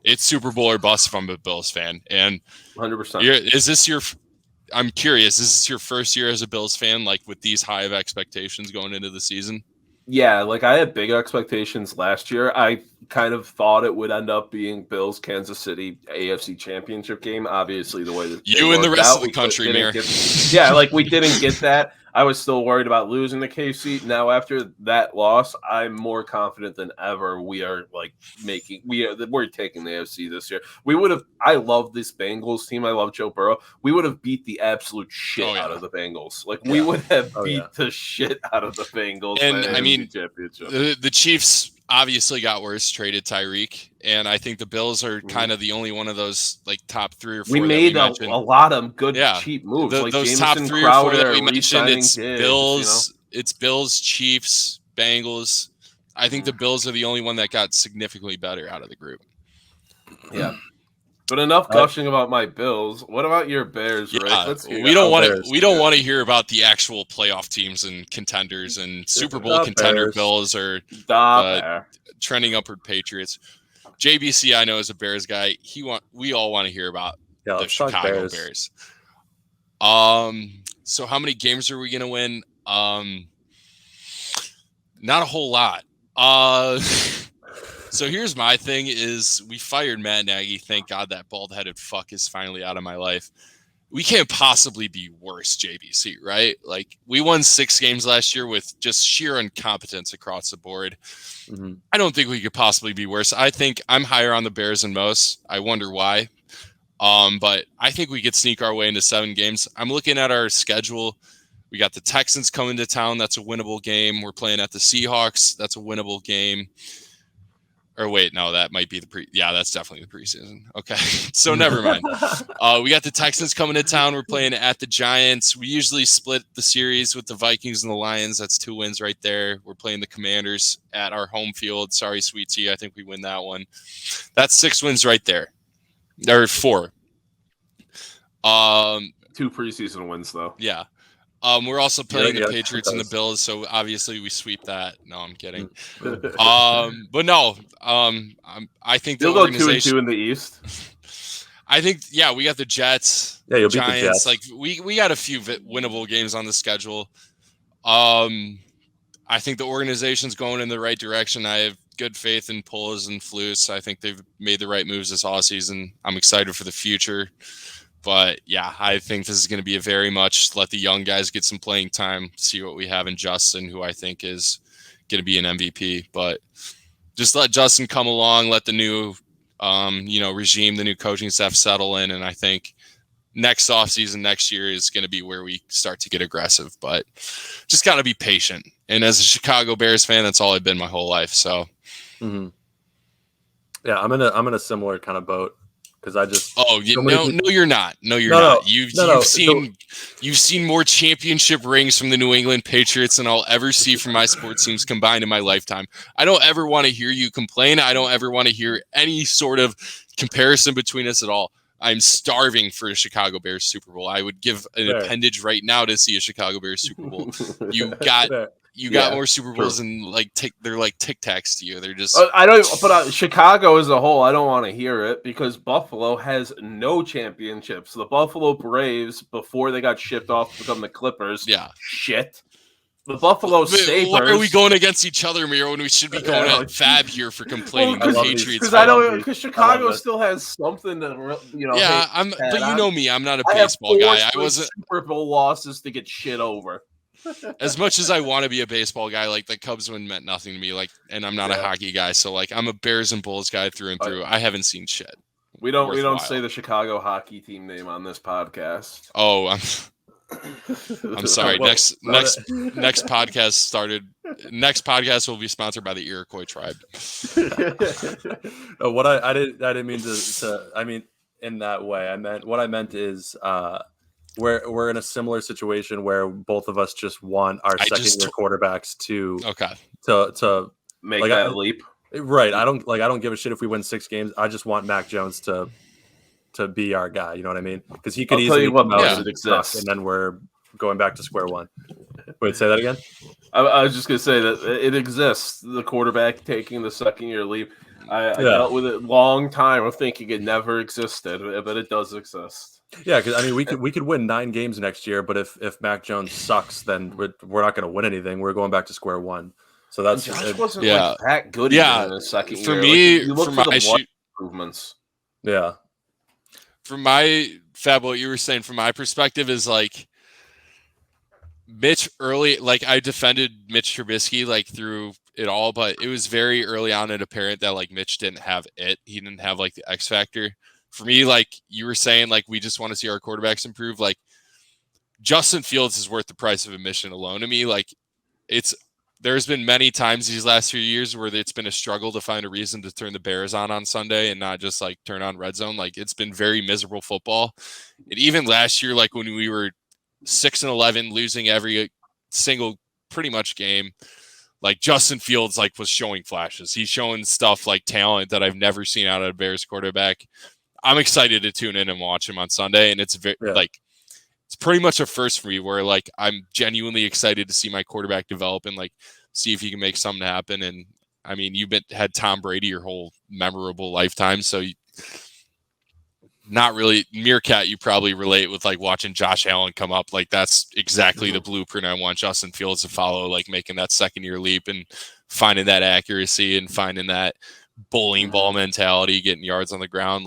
[SPEAKER 2] it's Super Bowl or bust if I'm a Bills fan. And
[SPEAKER 5] 100%.
[SPEAKER 2] I'm curious, is this your first year as a Bills fan, like with these high of expectations going into the season?
[SPEAKER 5] Yeah, like I had big expectations last year. I kind of thought it would end up being Bills Kansas City AFC Championship game. Obviously, the way that
[SPEAKER 2] you and the rest of the country, Mere.
[SPEAKER 5] Like we didn't get that. I was still worried about losing the KC. Now, after that loss, I'm more confident than ever. We are like we're taking the AFC this year. We would have. I love this Bengals team. I love Joe Burrow. We would have beat the absolute shit out of the Bengals. Like we would have beat the shit out of the Bengals.
[SPEAKER 2] And I mean, the Chiefs obviously got worse, traded Tyreek, and I think the Bills are kind of the only one of those like top 3 or 4.
[SPEAKER 5] We made a lot of good cheap moves.
[SPEAKER 2] Like
[SPEAKER 5] those
[SPEAKER 2] top 3 or 4 that we mentioned, it's
[SPEAKER 5] Bills,
[SPEAKER 2] it's Bills, Chiefs, Bengals. I think the Bills are the only one that got significantly better out of the group.
[SPEAKER 5] Yeah. But enough gushing about my Bills. What about your Bears, Rick?
[SPEAKER 2] We don't want to hear about the actual playoff teams and contenders and Super Bowl contender Bears. Bills or trending upward Patriots. JBC, I know, is a Bears guy. We all want to hear about the Chicago Bears. So how many games are we going to win? Not a whole lot. So here's my thing is we fired Matt Nagy. Thank God that bald-headed fuck is finally out of my life. We can't possibly be worse, JBC, right? Like, we won 6 games last year with just sheer incompetence across the board. Mm-hmm. I don't think we could possibly be worse. I think I'm higher on the Bears than most. I wonder why. But I think we could sneak our way into 7 games. I'm looking at our schedule. We got the Texans coming to town. That's a winnable game. We're playing at the Seahawks. That's a winnable game. Or wait, no, that might be that's definitely the preseason. Okay, so never mind. We got the Texans coming to town. We're playing at the Giants. We usually split the series with the Vikings and the Lions. That's 2 wins right there. We're playing the Commanders at our home field. Sorry, Sweet Tea. I think we win that one. That's 6 wins right there. There are 4.
[SPEAKER 5] 2 preseason wins, though.
[SPEAKER 2] Yeah. We're also playing the Patriots and the Bills, so obviously we sweep that. No, I'm kidding. But no, I think the organization.
[SPEAKER 5] You'll go 2-2 in the East.
[SPEAKER 2] I think, we got the Jets.
[SPEAKER 3] Yeah, you'll
[SPEAKER 2] Giants.
[SPEAKER 3] beat the Jets.
[SPEAKER 2] Like we got a few winnable games on the schedule. I think the organization's going in the right direction. I have good faith in Poles and Flus. I think they've made the right moves this offseason. I'm excited for the future. But, I think this is going to be a very much let the young guys get some playing time, see what we have in Justin, who I think is going to be an MVP. But just let Justin come along, let the new, regime, the new coaching staff settle in. And I think next offseason, next year is going to be where we start to get aggressive. But just got to be patient. And as a Chicago Bears fan, that's all I've been my whole life. So,
[SPEAKER 3] yeah, I'm in a similar kind of boat. because I just
[SPEAKER 2] no, you're not. No, you're
[SPEAKER 3] No,
[SPEAKER 2] not. You've seen more championship rings from the New England Patriots than I'll ever see from my sports teams combined in my lifetime. I don't ever want to hear you complain. I don't ever want to hear any sort of comparison between us at all. I'm starving for a Chicago Bears Super Bowl. I would give an appendage right now to see a Chicago Bears Super Bowl. You got more Super Bowls and they're like Tic Tacs to you. They're just
[SPEAKER 5] Chicago as a whole, I don't want to hear it because Buffalo has no championships. The Buffalo Braves, before they got shipped off to become the Clippers, shit. The Buffalo Sabres.
[SPEAKER 2] Why are we going against each other, Miro, when we should be going at Fab here for complaining?
[SPEAKER 5] Because Chicago still has something to,
[SPEAKER 2] Yeah, but you know me, I'm not a baseball guy. I wasn't
[SPEAKER 5] Super Bowl losses to get shit over.
[SPEAKER 2] As much as I want to be a baseball guy, like the Cubs win meant nothing to me. And I'm not a hockey guy, so I'm a Bears and Bulls guy through and through. I haven't seen shit.
[SPEAKER 5] We don't say the Chicago hockey team name on this podcast.
[SPEAKER 2] Oh, I'm sorry. Next podcast will be sponsored by the Iroquois tribe.
[SPEAKER 3] What I didn't mean to I mean in that way. What I meant is we're in a similar situation where both of us just want our second-year quarterbacks to
[SPEAKER 5] make that leap.
[SPEAKER 3] Right. I don't give a shit if we win 6 games. I just want Mac Jones to be our guy. You know what I mean? Because he could easily come out and exist, and then we're going back to square one. Wait, say that again?
[SPEAKER 5] I was just gonna say that it exists. The quarterback taking the second-year leap. I dealt with it a long time of thinking it never existed, but it does exist.
[SPEAKER 3] Yeah, because we could win 9 games next year, but if Mac Jones sucks, then we're not going to win anything. We're going back to square one. So that's
[SPEAKER 5] Josh wasn't that good in the second year.
[SPEAKER 2] For me,
[SPEAKER 5] you look for the improvements.
[SPEAKER 3] Yeah.
[SPEAKER 2] From my Fab, what you were saying from my perspective is Mitch early. I defended Mitch Trubisky through it all, but it was very early on and apparent that Mitch didn't have it. He didn't have the X factor. For me, you were saying, we just want to see our quarterbacks improve. Justin Fields is worth the price of admission alone to me. There's been many times these last few years where it's been a struggle to find a reason to turn the Bears on Sunday and not just turn on Red Zone. It's been very miserable football. And even last year, when we were 6-11, losing every single pretty much game, Justin Fields was showing flashes. He's showing stuff talent that I've never seen out of a Bears quarterback. I'm excited to tune in and watch him on Sunday, and it's it's pretty much a first for me where I'm genuinely excited to see my quarterback develop and see if he can make something happen. And I mean, you've had Tom Brady your whole memorable lifetime, so not really MereKat. You probably relate with watching Josh Allen come up. That's exactly the blueprint I want Justin Fields to follow, making that second-year leap and finding that accuracy and finding that bowling ball mentality, getting yards on the ground.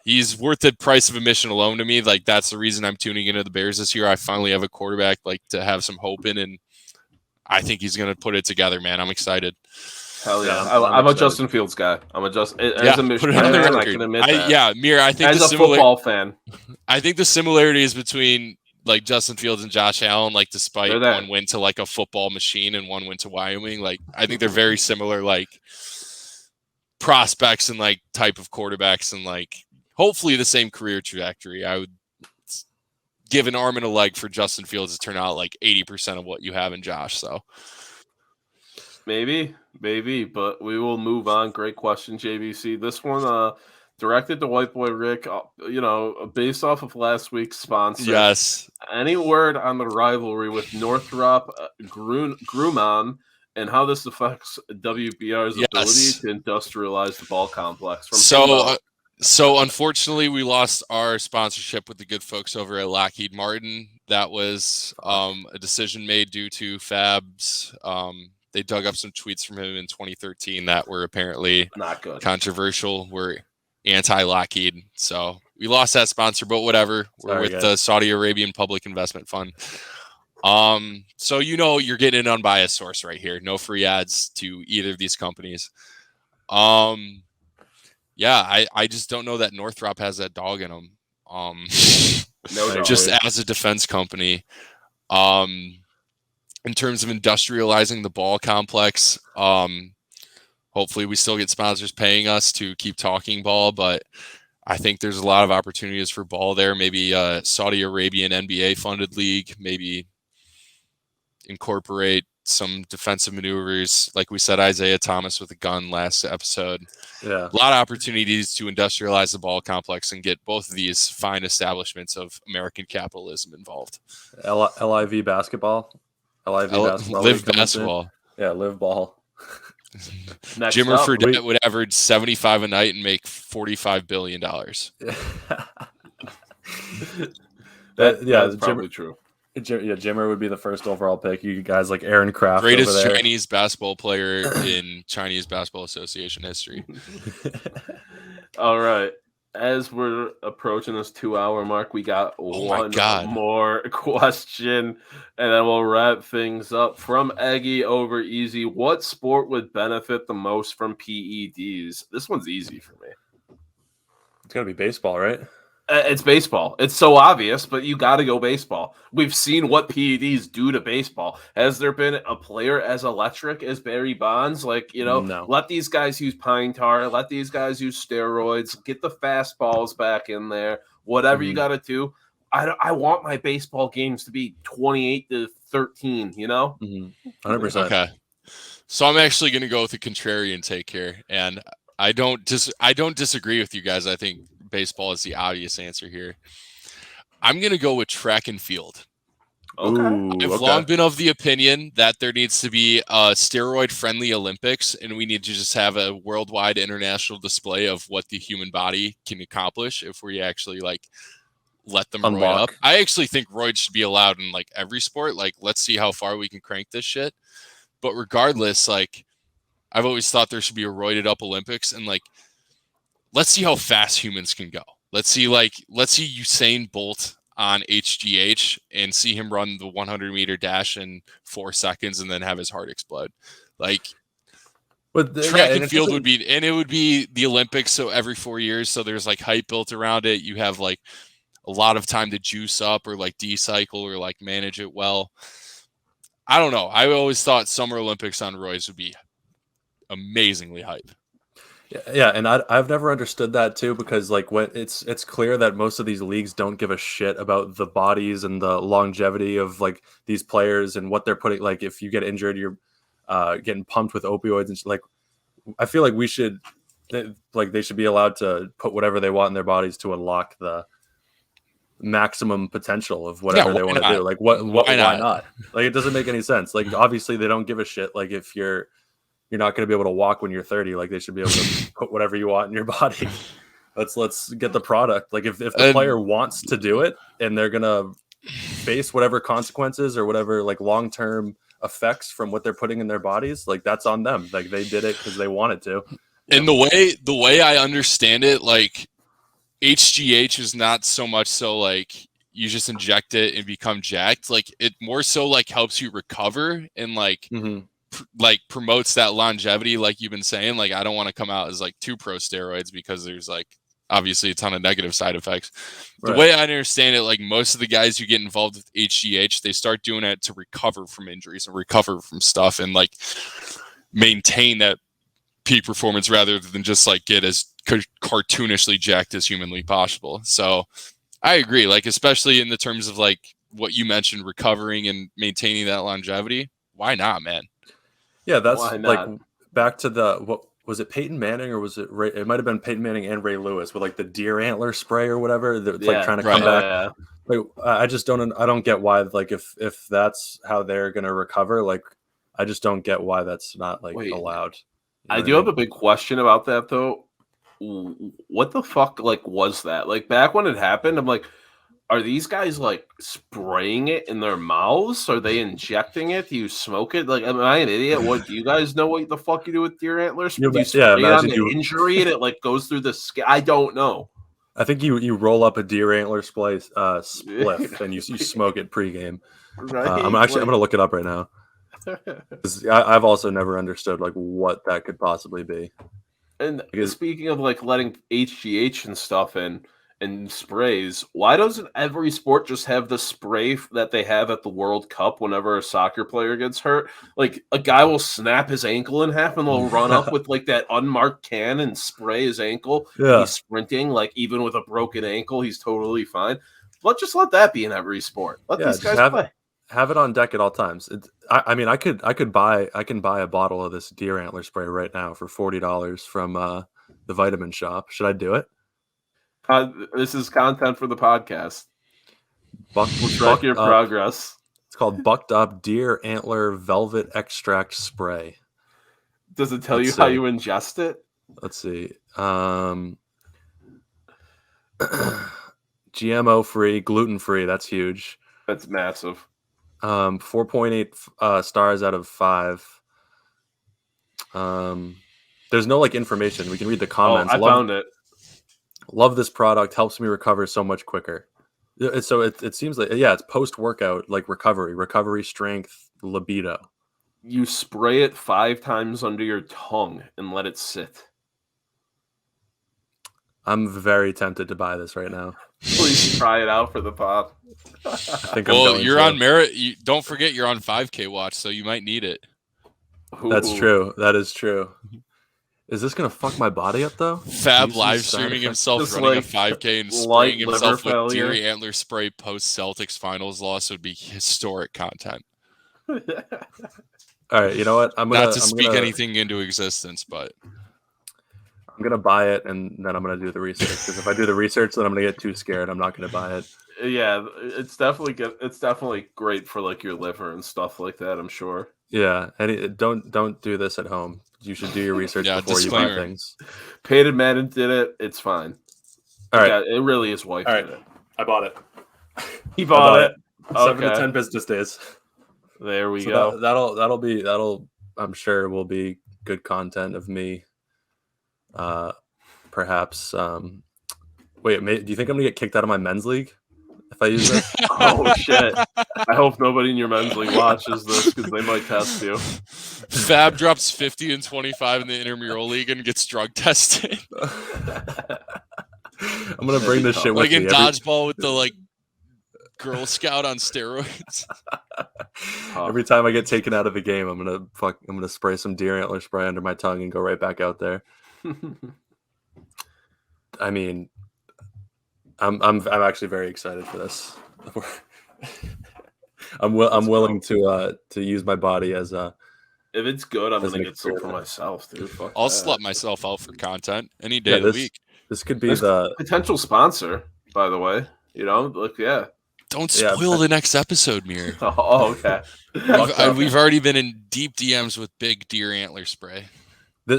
[SPEAKER 2] He's worth the price of admission alone to me. That's the reason I'm tuning into the Bears this year. I finally have a quarterback to have some hope in, and I think he's going to put it together, man. I'm excited.
[SPEAKER 5] Hell yeah. I'm a Justin Fields guy. As a Michigan fan, I can admit that.
[SPEAKER 2] Mir, I think
[SPEAKER 5] as a football fan,
[SPEAKER 2] I think the similarities between Justin Fields and Josh Allen, despite one went to a football machine and one went to Wyoming, I think they're very similar, prospects and type of quarterbacks and hopefully the same career trajectory. I would give an arm and a leg for Justin Fields to turn out 80% of what you have in Josh. So
[SPEAKER 5] maybe, but we will move on. Great question, JBC. This one directed to White Boy Rick, based off of last week's sponsor.
[SPEAKER 2] Yes.
[SPEAKER 5] Any word on the rivalry with Northrop Grumman and how this affects WBR's ability to industrialize the ball complex?
[SPEAKER 2] So unfortunately, we lost our sponsorship with the good folks over at Lockheed Martin. That was a decision made due to Fab's. They dug up some tweets from him in 2013 that were apparently
[SPEAKER 5] not good,
[SPEAKER 2] controversial. We're anti-Lockheed, so we lost that sponsor. But whatever, we're with the Saudi Arabian Public Investment Fund. So you're getting an unbiased source right here. No free ads to either of these companies. I just don't know that Northrop has that dog in them. Just as a defense company. In terms of industrializing the ball complex, Hopefully we still get sponsors paying us to keep talking ball, but I think there's a lot of opportunities for ball there. Maybe Saudi Arabian NBA funded league, maybe incorporate some defensive maneuvers. Like we said, Isaiah Thomas with a gun last episode.
[SPEAKER 3] Yeah.
[SPEAKER 2] A lot of opportunities to industrialize the ball complex and get both of these fine establishments of American capitalism involved.
[SPEAKER 3] LIV basketball. LIV basketball.
[SPEAKER 2] Live basketball.
[SPEAKER 3] Yeah, live ball.
[SPEAKER 2] Jimmer Fredette would average 75 a night and make $45 billion.
[SPEAKER 5] That's probably true.
[SPEAKER 3] Jimmer would be the first overall pick. You guys like Aaron Kraft,
[SPEAKER 2] greatest Chinese basketball player in Chinese Basketball Association history.
[SPEAKER 5] All right. As we're approaching this 2-hour mark, we got one more question, and then we'll wrap things up. From Eggy over Easy, what sport would benefit the most from PEDs? This one's easy for me.
[SPEAKER 3] It's got to be baseball, right?
[SPEAKER 5] It's baseball. It's so obvious, but you got to go baseball. We've seen what PEDs do to baseball. Has there been a player as electric as Barry Bonds?
[SPEAKER 3] No.
[SPEAKER 5] Let these guys use pine tar. Let these guys use steroids. Get the fastballs back in there. Whatever you got to do. I want my baseball games to be 28-13,
[SPEAKER 3] 100%.
[SPEAKER 2] Okay. So I'm actually going to go with a contrarian take here, and I don't disagree with you guys. I think baseball is the obvious answer here. I'm going to go with track and field.
[SPEAKER 5] Okay.
[SPEAKER 2] I've long been of the opinion that there needs to be a steroid-friendly Olympics, and we need to just have a worldwide international display of what the human body can accomplish if we actually let them roid up. I actually think roids should be allowed in every sport. Let's see how far we can crank this shit. But regardless, I've always thought there should be a roided up Olympics, and let's see how fast humans can go. Let's see Usain Bolt on HGH and see him run the 100-meter dash in 4 seconds and then have his heart explode. Track and field would be, and it would be the Olympics. So every 4 years, so there's hype built around it. You have a lot of time to juice up or decycle or manage it well. I don't know. I always thought Summer Olympics on roids would be amazingly hype.
[SPEAKER 3] Yeah, and I've never understood that too, because when it's clear that most of these leagues don't give a shit about the bodies and the longevity of these players and what they're putting. If you get injured, you're getting pumped with opioids and I feel like we should they should be allowed to put whatever they want in their bodies to unlock the maximum potential of whatever they want to do. Why not? It doesn't make any sense. Obviously they don't give a shit. If you're not going to be able to walk when you're 30. They should be able to put whatever you want in your body. Let's get the product. If the player wants to do it and they're going to face whatever consequences or whatever long-term effects from what they're putting in their bodies, that's on them. They did it because they wanted to.
[SPEAKER 2] And the way I understand it, HGH is not so much so you just inject it and become jacked. It more so helps you recover and promotes that longevity, like you've been saying. I don't want to come out as too pro steroids because there's obviously a ton of negative side effects. The way I understand it, most of the guys who get involved with HGH, they start doing it to recover from injuries and recover from stuff and maintain that peak performance rather than just get as cartoonishly jacked as humanly possible. So I agree, especially in the terms of what you mentioned, recovering and maintaining that longevity. Why not, man?
[SPEAKER 3] Yeah, that's back to what was it, Peyton Manning, or was it Ray? It might have been Peyton Manning and Ray Lewis with the deer antler spray or whatever. They're trying to come back. I just don't get why. If that's how they're gonna recover, I just don't get why that's not allowed.
[SPEAKER 5] I do have a big question about that though. What the fuck was that? Back when it happened, I'm are these guys spraying it in their mouths? Are they injecting it? Do you smoke it? Am I an idiot? What do you guys know what the fuck you do with deer antlers? Do you spray it on the injury and it goes through the skin? I don't know.
[SPEAKER 3] I think you roll up a deer antler spliff and you smoke it pregame.
[SPEAKER 5] Right.
[SPEAKER 3] I'm gonna look it up right now. I've also never understood what that could possibly be.
[SPEAKER 5] And speaking of letting HGH and stuff in, and sprays. Why doesn't every sport just have the spray that they have at the World Cup whenever a soccer player gets hurt? Like a guy will snap his ankle in half and they'll run up with like that unmarked can and spray his ankle.
[SPEAKER 3] Yeah.
[SPEAKER 5] And he's sprinting, like even with a broken ankle, he's totally fine. Let that be in every sport. Let these guys play.
[SPEAKER 3] Have it on deck at all times. I mean, I can buy a bottle of this deer antler spray right now for $40 from the vitamin shop. Should I do it?
[SPEAKER 5] This is content for the podcast. We'll track your progress.
[SPEAKER 3] It's called Bucked Up Deer Antler Velvet Extract Spray.
[SPEAKER 5] Does it tell you how you ingest it?
[SPEAKER 3] Let's see. GMO free, gluten free. That's huge.
[SPEAKER 5] That's massive.
[SPEAKER 3] 4.8 stars out of 5. There's no like information. We can read the comments.
[SPEAKER 5] I found it.
[SPEAKER 3] Love this product. Helps me recover so much quicker. So it seems like, it's post-workout, like recovery, strength, libido.
[SPEAKER 5] You spray it 5 times under your tongue and let it sit.
[SPEAKER 3] I'm very tempted to buy this right now.
[SPEAKER 5] Please try it out for the pod.
[SPEAKER 3] I think
[SPEAKER 2] you're on Merit. Don't forget you're on 5K watch, so you might need it.
[SPEAKER 3] That's true. That is true. Is this going to fuck my body up, though?
[SPEAKER 2] Fab live streaming himself
[SPEAKER 5] Just
[SPEAKER 2] running
[SPEAKER 5] like
[SPEAKER 2] a 5K and spraying himself with
[SPEAKER 5] failure.
[SPEAKER 2] deer antler spray post Celtics finals loss would be historic content.
[SPEAKER 3] All right, you know what?
[SPEAKER 2] Not to speak anything into existence, but
[SPEAKER 3] I'm going to buy it, and then I'm going to do the research. Because if I do the research, then I'm going to get too scared. I'm not going to buy it.
[SPEAKER 5] Yeah, it's definitely good. It's definitely great for like your liver and stuff like that, I'm sure.
[SPEAKER 3] Yeah, and don't do this at home. You should do your research before you buy things.
[SPEAKER 5] Peyton Manning did it. It's fine.
[SPEAKER 3] All right.
[SPEAKER 5] Yeah, it really is wife did it.
[SPEAKER 3] I bought it.
[SPEAKER 5] He bought it.
[SPEAKER 3] 7 to 10 business days.
[SPEAKER 5] There we go.
[SPEAKER 3] That'll I'm sure will be good content of me. Perhaps. Wait, do you think I'm gonna get kicked out of my men's league if I use this?
[SPEAKER 5] Oh shit! I hope nobody in your men's league watches this because they might test you.
[SPEAKER 2] Fab drops 50 and 25 in the intramural league and gets drug tested.
[SPEAKER 3] I'm gonna bring this shit with
[SPEAKER 2] like
[SPEAKER 3] me.
[SPEAKER 2] in dodgeball with the like Girl Scout on steroids.
[SPEAKER 3] Every time I get taken out of a game, I'm gonna spray some deer antler spray under my tongue and go right back out there. I mean, I'm actually very excited for this. I'm willing to use my body as a.
[SPEAKER 5] If it's good, I'm gonna get some for myself, dude.
[SPEAKER 2] I'll slut myself out for content any day of the week.
[SPEAKER 3] This could be the
[SPEAKER 5] potential sponsor, by the way. You know, look,
[SPEAKER 2] Don't spoil the next episode, Mere.
[SPEAKER 5] Oh, okay.
[SPEAKER 2] We've already been in deep DMs with big deer antler spray.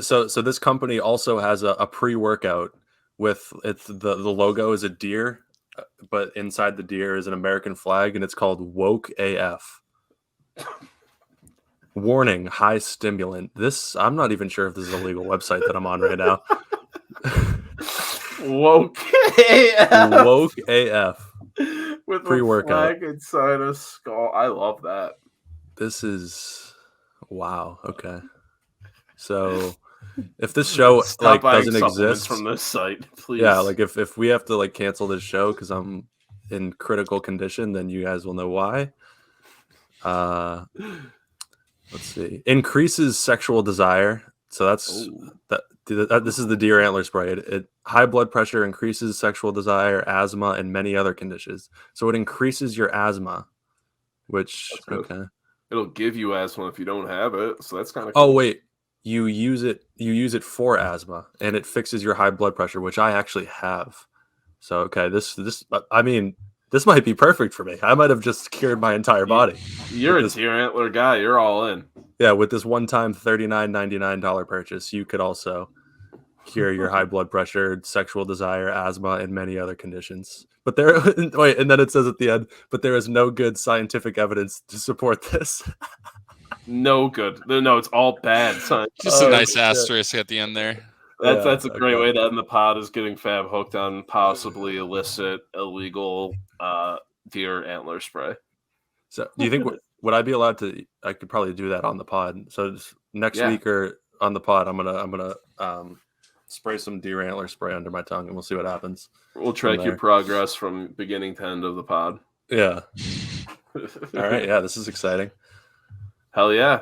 [SPEAKER 3] So this company also has a pre-workout with the logo is a deer, but inside the deer is an American flag, and it's called Woke AF. Warning: high stimulant. I'm not even sure if this is a legal website that I'm on right now.
[SPEAKER 5] Woke AF.
[SPEAKER 3] Woke AF.
[SPEAKER 5] With
[SPEAKER 3] pre-workout
[SPEAKER 5] a flag inside a skull. I love that.
[SPEAKER 3] This is wow. Okay. So if this show doesn't exist
[SPEAKER 5] from this site, please.
[SPEAKER 3] Yeah, like if we have to cancel this show because I'm in critical condition, then you guys will know why. Let's see. Increases sexual desire. So that's this is the deer antler spray. It high blood pressure increases sexual desire, asthma, and many other conditions. So it increases your asthma, which
[SPEAKER 5] it'll give you asthma if you don't have it. So that's kind of
[SPEAKER 3] cool. Oh wait, you use it for asthma, and it fixes your high blood pressure, which I actually have. So this might be perfect for me. I might have just cured my entire body.
[SPEAKER 5] You're a deer antler guy. You're all in.
[SPEAKER 3] Yeah, with this one-time $39.99 purchase, you could also cure your high blood pressure, sexual desire, asthma, and many other conditions. But and then it says at the end, but there is no good scientific evidence to support this.
[SPEAKER 5] No good. No, it's all bad science.
[SPEAKER 2] Just a nice asterisk at the end there.
[SPEAKER 5] That's a great way to end the pod, is getting Fab hooked on possibly illicit, illegal deer antler spray.
[SPEAKER 3] So do you think would I be allowed to? I could probably do that on the pod. So next week or on the pod, I'm gonna spray some deer antler spray under my tongue, and we'll see what happens.
[SPEAKER 5] We'll track your progress from beginning to end of the pod.
[SPEAKER 3] Yeah. All right. Yeah, this is exciting.
[SPEAKER 5] Hell yeah.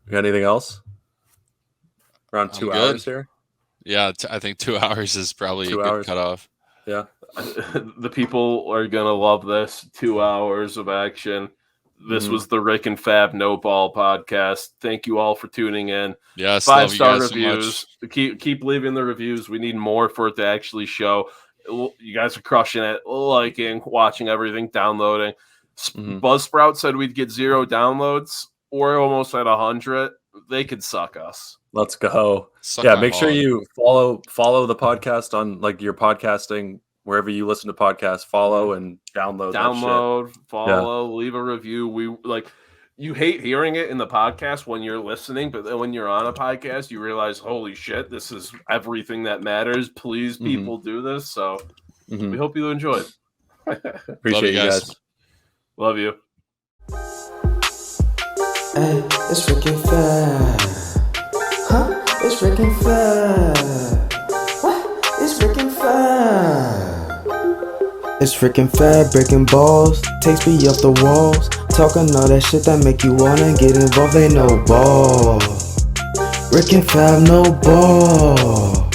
[SPEAKER 3] You got anything else? Around 2 hours here?
[SPEAKER 2] Yeah, I think 2 hours is probably a good cutoff.
[SPEAKER 3] Yeah.
[SPEAKER 5] The people are going to love this. 2 hours of action. This was the Rick and Fab No Ball podcast. Thank you all for tuning in.
[SPEAKER 2] Yes,
[SPEAKER 5] 5-star reviews. So keep leaving the reviews. We need more for it to actually show. You guys are crushing it. Liking, watching everything, downloading. Buzzsprout said we'd get 0 downloads. We're almost at 100. They could suck us.
[SPEAKER 3] Let's go. Make sure you follow the podcast on like your podcasting wherever you listen to podcasts. Follow and download, follow, leave a review. We like you hate hearing it in the podcast when you're listening, but then when you're on a podcast, you realize, holy shit, this is everything that matters. Please, people, do this. So we hope you enjoyed. Appreciate you guys.
[SPEAKER 5] Love you.
[SPEAKER 1] Hey, it's Rick and Fab. Huh? It's Rick and Fab. What? It's Rick and Fab. It's Rick and Fab breaking balls. Takes me up the walls. Talking all that shit that make you wanna get involved. They no ball. Rick and Fab no ball.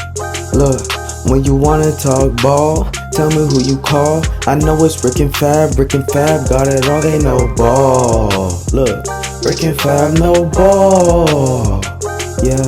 [SPEAKER 1] Look, when you wanna talk ball, tell me who you call. I know it's Rick and Fab got it all. They no ball. Look, Rick and Fab no ball. Yeah.